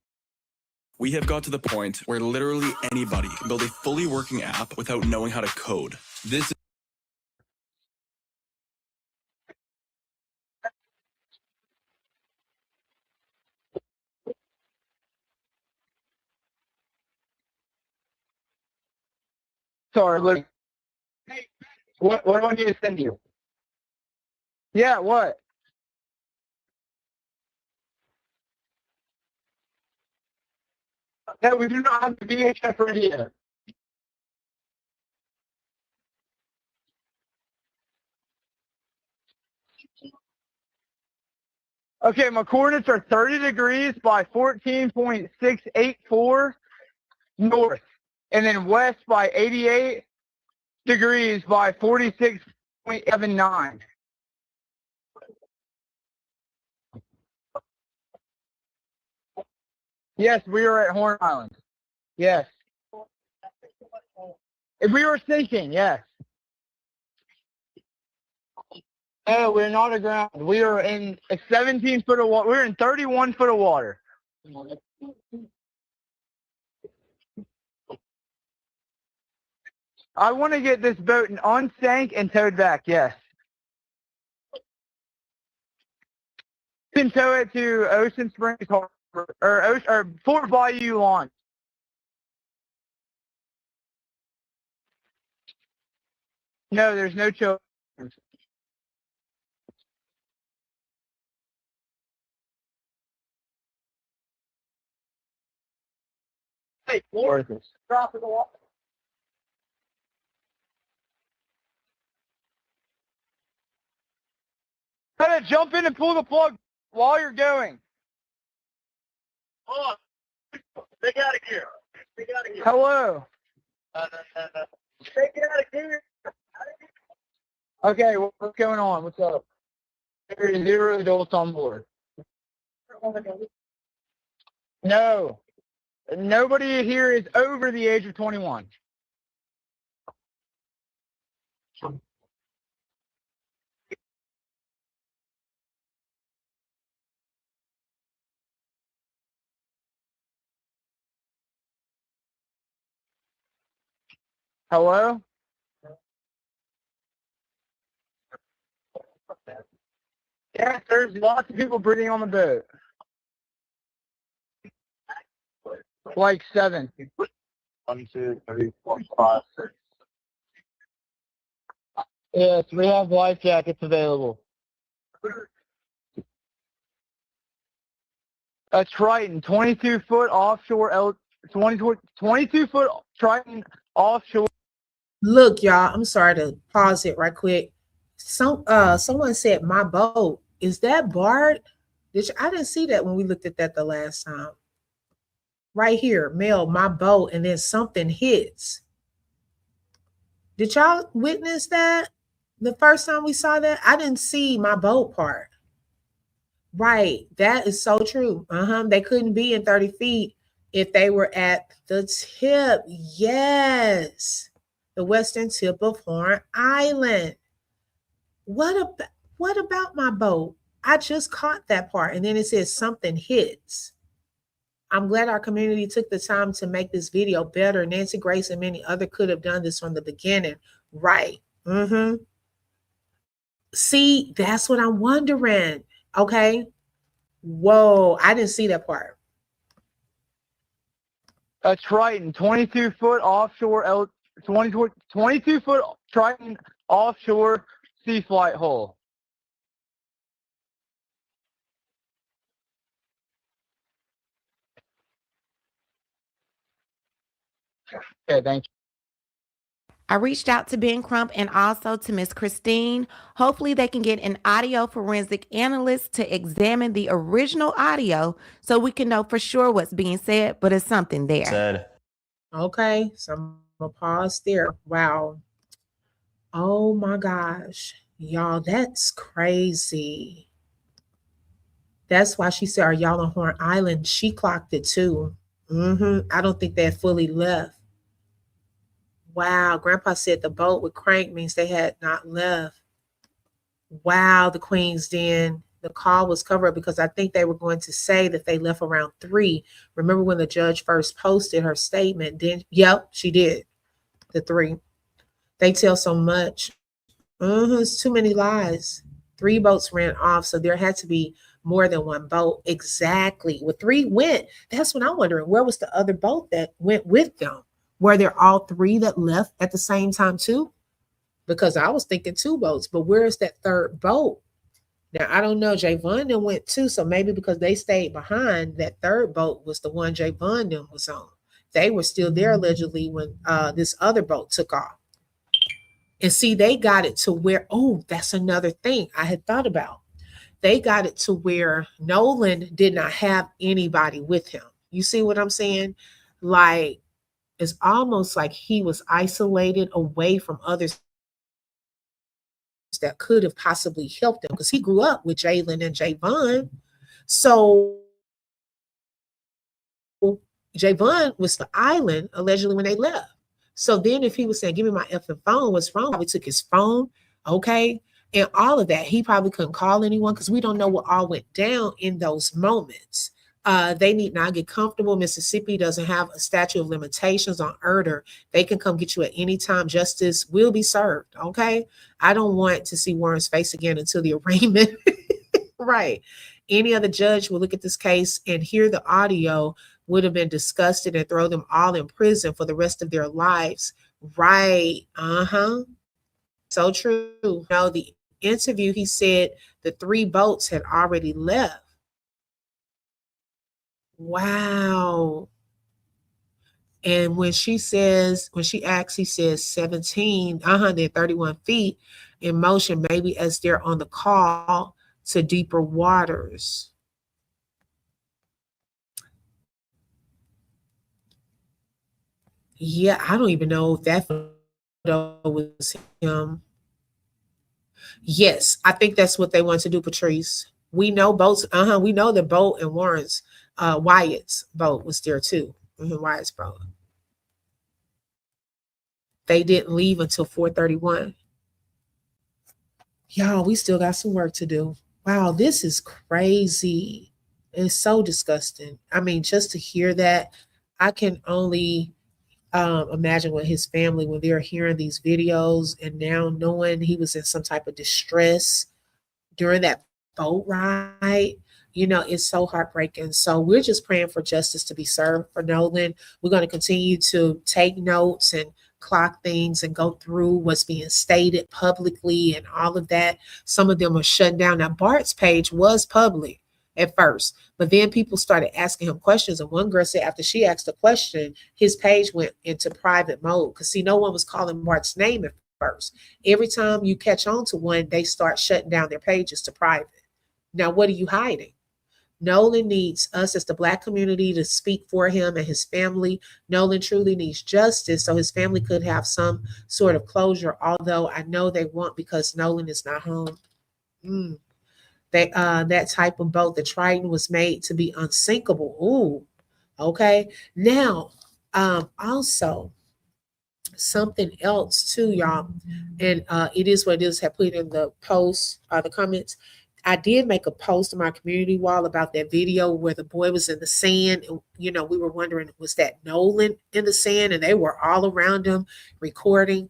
We have got to the point where literally anybody can build a fully working app without knowing how to code. This Sorry, look. What do I need to send you? Yeah, what? No, we do not have the VHF ready yet. Okay, my coordinates are 30 degrees by 14.684 north, and then west by 88 degrees by 46.79. Yes, we are at Horn Island. Yes. If we were sinking, yes. No, we're not aground. We are in a 17 foot of water. We're in 31 foot of water. I want to get this boat unsank and towed back, yes. You can tow it to Ocean Springs Harbor, or Fort Bayou Launch. No, there's no children. Hey, worth it. Drop it off. Gotta jump in and pull the plug while you're going. Hold on. Take out of here. Take out of here. Hello. Take it out of here. Okay, what's going on? What's up? There are 0 adults on board. No. Nobody here is over the age of 21. Hello? Yeah, there's lots of people breathing on the boat. Like 7. 1, 2, 3, 4, 5, 6. Yes, we have life jackets available. A Triton, 22 foot offshore, 22 foot Triton offshore. Look, y'all, I'm sorry to pause it right quick. Someone said my boat. Is that Bart? I didn't see that when we looked at that the last time. Right here, Mel, my boat, and then something hits. Did y'all witness that the first time we saw that? I didn't see my boat part. Right, that is so true. They couldn't be in 30 feet if they were at the tip. Yes, the western tip of Horn Island. What about my boat? I just caught that part, and then it says something hits. I'm glad our community took the time to make this video better. Nancy Grace and many other could have done this from the beginning. Right. See, that's what I'm wondering. Okay. Whoa, I didn't see that part. A Triton, 22 foot offshore, 22 foot Triton offshore sea flight hull. Okay, thank you. I reached out to Ben Crump and also to Miss Christine. Hopefully they can get an audio forensic analyst to examine the original audio so we can know for sure what's being said, but it's something there. Said. Okay, so I'm gonna pause there. Wow. Oh my gosh. Y'all, that's crazy. That's why she said, are y'all on Horn Island? She clocked it too. I don't think they had fully left. Wow. Grandpa said the boat with crank means they had not left. Wow. The Queen's Den. The call was covered up because I think they were going to say that they left around 3. Remember when the judge first posted her statement? Yep, she did. The 3. They tell so much. It's too many lies. 3 boats ran off, so there had to be more than one boat. Exactly. Well, 3 went. That's what I'm wondering. Where was the other boat that went with them? Were there all 3 that left at the same time too? Because I was thinking 2 boats, but where is that 3rd boat? Now, I don't know. Javon then went too, so maybe because they stayed behind, that 3rd boat was the one Javon then was on. They were still there allegedly when this other boat took off. And see, they got it to where, oh, that's another thing I had thought about. They got it to where Nolan did not have anybody with him. You see what I'm saying? Like, it's almost like he was isolated away from others that could have possibly helped him because he grew up with Jalen and Javon. So Javon was the island allegedly when they left. So then if he was saying, give me my effing phone, what's wrong? We took his phone, okay? And all of that, he probably couldn't call anyone because we don't know what all went down in those moments. They need not get comfortable. Mississippi doesn't have a statute of limitations on murder. They can come get you at any time. Justice will be served, okay? I don't want to see Warren's face again until the arraignment. Right. Any other judge will look at this case and hear the audio, would have been disgusted and throw them all in prison for the rest of their lives. Right. So true. Now, the interview, he said the 3 boats had already left. Wow. And when she asks, he says 17, they're 31 feet in motion, maybe as they're on the call to deeper waters. Yeah, I don't even know if that photo was him. Yes, I think that's what they want to do, Patrice. We know boats. We know the boat and Warren's, Wyatt's boat was there too. Wyatt's boat. They didn't leave until 4:31. Y'all, we still got some work to do. Wow, this is crazy. It's so disgusting. I mean, just to hear that, I can only imagine what his family, when they're hearing these videos and now knowing he was in some type of distress during that boat ride. You know, it's so heartbreaking. So we're just praying for justice to be served for Nolan. We're going to continue to take notes and clock things and go through what's being stated publicly and all of that. Some of them are shut down. Now, Bart's page was public at first, but then people started asking him questions. And one girl said after she asked a question, his page went into private mode because see, no one was calling Bart's name at first. Every time you catch on to one, they start shutting down their pages to private. Now, what are you hiding? Nolan needs us as the Black community to speak for him and his family. Nolan truly needs justice so his family could have some sort of closure, although I know they won't because Nolan is not home. That type of boat, the Triton, was made to be unsinkable. Ooh, okay. Now, also something else too, y'all, and it is what it is. Have put in the post, the comments. I did make a post on my community wall about that video where the boy was in the sand. And, you know, we were wondering, was that Nolan in the sand? And they were all around him recording.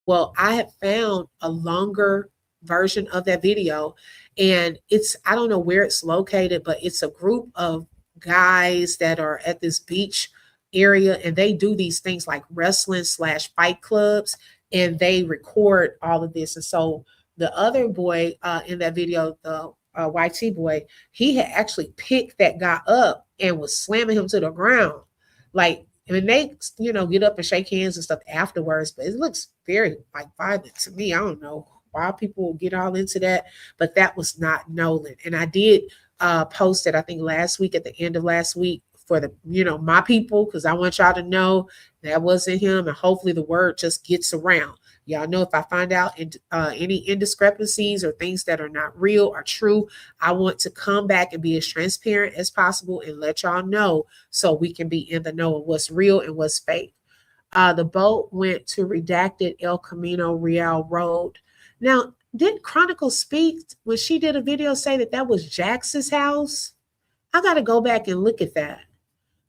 Well, I have found a longer version of that video, and I don't know where it's located, but it's a group of guys that are at this beach area, and they do these things like wrestling / fight clubs, and they record all of this. And so the other boy in that video, the YT boy, he had actually picked that guy up and was slamming him to the ground. Like, I mean, they, get up and shake hands and stuff afterwards, but it looks very like violent to me. I don't know why people will get all into that, but that was not Nolan. And I did post it, I think last week, at the end of last week, for the, my people, because I want y'all to know that wasn't him. And hopefully the word just gets around. Y'all know if I find out any indiscrepancies or things that are not real or true, I want to come back and be as transparent as possible and let y'all know so we can be in the know of what's real and what's fake. The boat went to redacted El Camino Real Road. Now, didn't Chronicle Speak, when she did a video, say that that was Jax's house? I got to go back and look at that.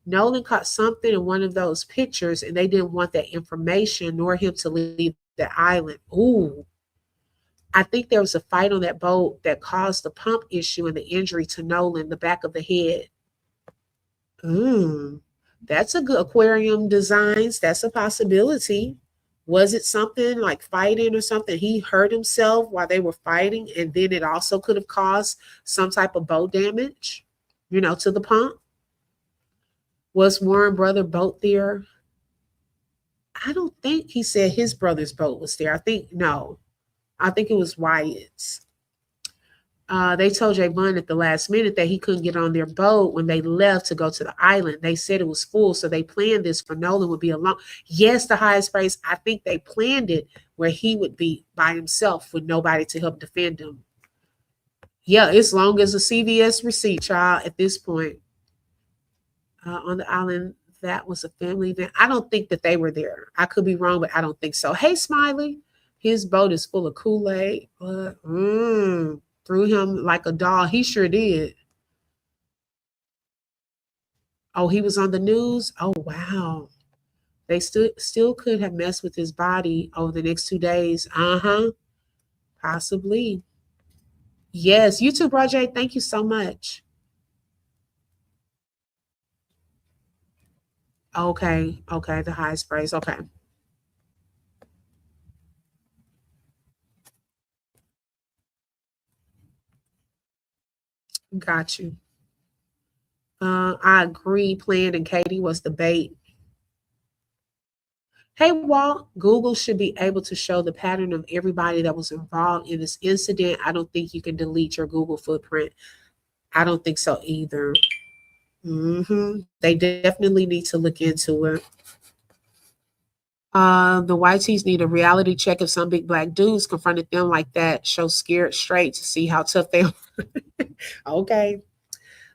Nolan caught something in one of those pictures, and they didn't want that information nor him to leave the island. Ooh. I think there was a fight on that boat that caused the pump issue and the injury to Nolan, the back of the head. That's a good aquarium designs. That's a possibility. Was it something like fighting or something? He hurt himself while they were fighting, and then it also could have caused some type of boat damage, to the pump. Was Warren brother boat there? I don't think he said his brother's boat was there. I think it was Wyatt's. They told Javon at the last minute that he couldn't get on their boat when they left to go to the island. They said it was full, so they planned this for Nolan would be alone. Yes, the highest praise. I think they planned it where he would be by himself with nobody to help defend him. Yeah, as long as a CVS receipt, child, at this point. On the island, that was a family event. I don't think that they were there. I could be wrong, but I don't think so. Hey, Smiley, his boat is full of Kool-Aid. Threw him like a doll. He sure did. Oh, he was on the news? Oh, wow. They still could have messed with his body over the next 2 days. Possibly. Yes, you too, Roger. Thank you so much. Okay, the highest praise. Okay. Got you. I agree. Planned and Katie was the bait. Hey, Walt, Google should be able to show the pattern of everybody that was involved in this incident. I don't think you can delete your Google footprint. I don't think so either. They definitely need to look into it. The YTs need a reality check if some big black dudes confronted them like that. Show Scared Straight to see how tough they are. Okay.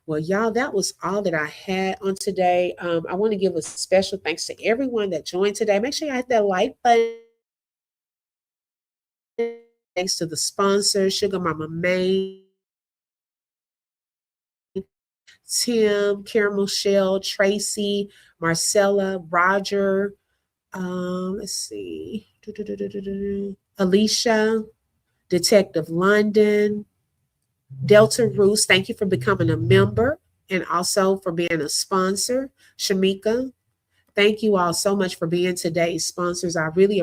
Well, y'all, that was all that I had on today. I want to give a special thanks to everyone that joined today. Make sure you hit that like button. Thanks to the sponsors, Sugar Mama May, Tim, Caramel Shell, Tracy, Marcella, Roger, let's see, Alicia, Detective London, Delta Roos, thank you for becoming a member and also for being a sponsor. Shamika, thank you all so much for being today's sponsors. I really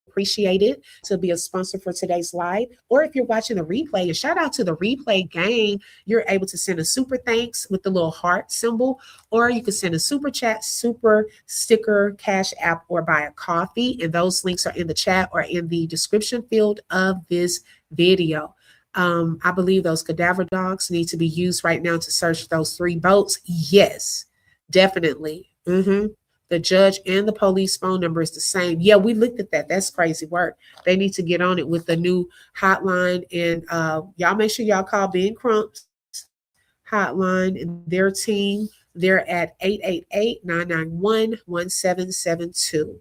appreciate it to be a sponsor for today's live. Or if you're watching the replay, and shout out to the replay gang, you're able to send a super thanks with the little heart symbol, or you can send a super chat, super sticker, Cash App, or buy a coffee. And those links are in the chat or in the description field of this video. I believe those cadaver dogs need to be used right now to search those 3 boats. Yes, definitely. The judge and the police phone number is the same. Yeah, we looked at that. That's crazy work. They need to get on it with the new hotline. And y'all make sure y'all call Ben Crump's hotline and their team. They're at 888-991-1772.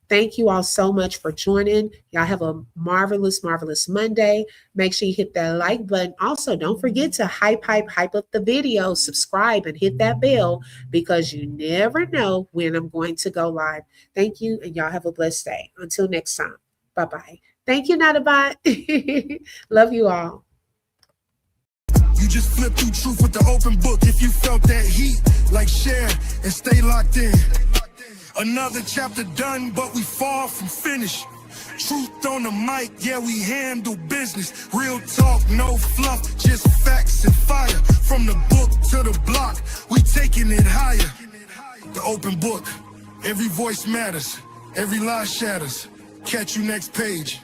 Thank you all so much for joining. Y'all have a marvelous, marvelous Monday. Make sure you hit that like button. Also, don't forget to hype up the video, subscribe, and hit that bell because you never know when I'm going to go live. Thank you, and y'all have a blessed day. Until next time. Bye-bye. Thank you, Notabot. Love you all. You just flip through truth with the open book. If you felt that heat, like share and stay locked in. Another chapter done, but we far from finished. Truth on the mic, yeah, we handle business. Real talk, no fluff, just facts and fire. From the book to the block, we take taking it higher. The open book. Every voice matters. Every lie shatters. Catch you next page.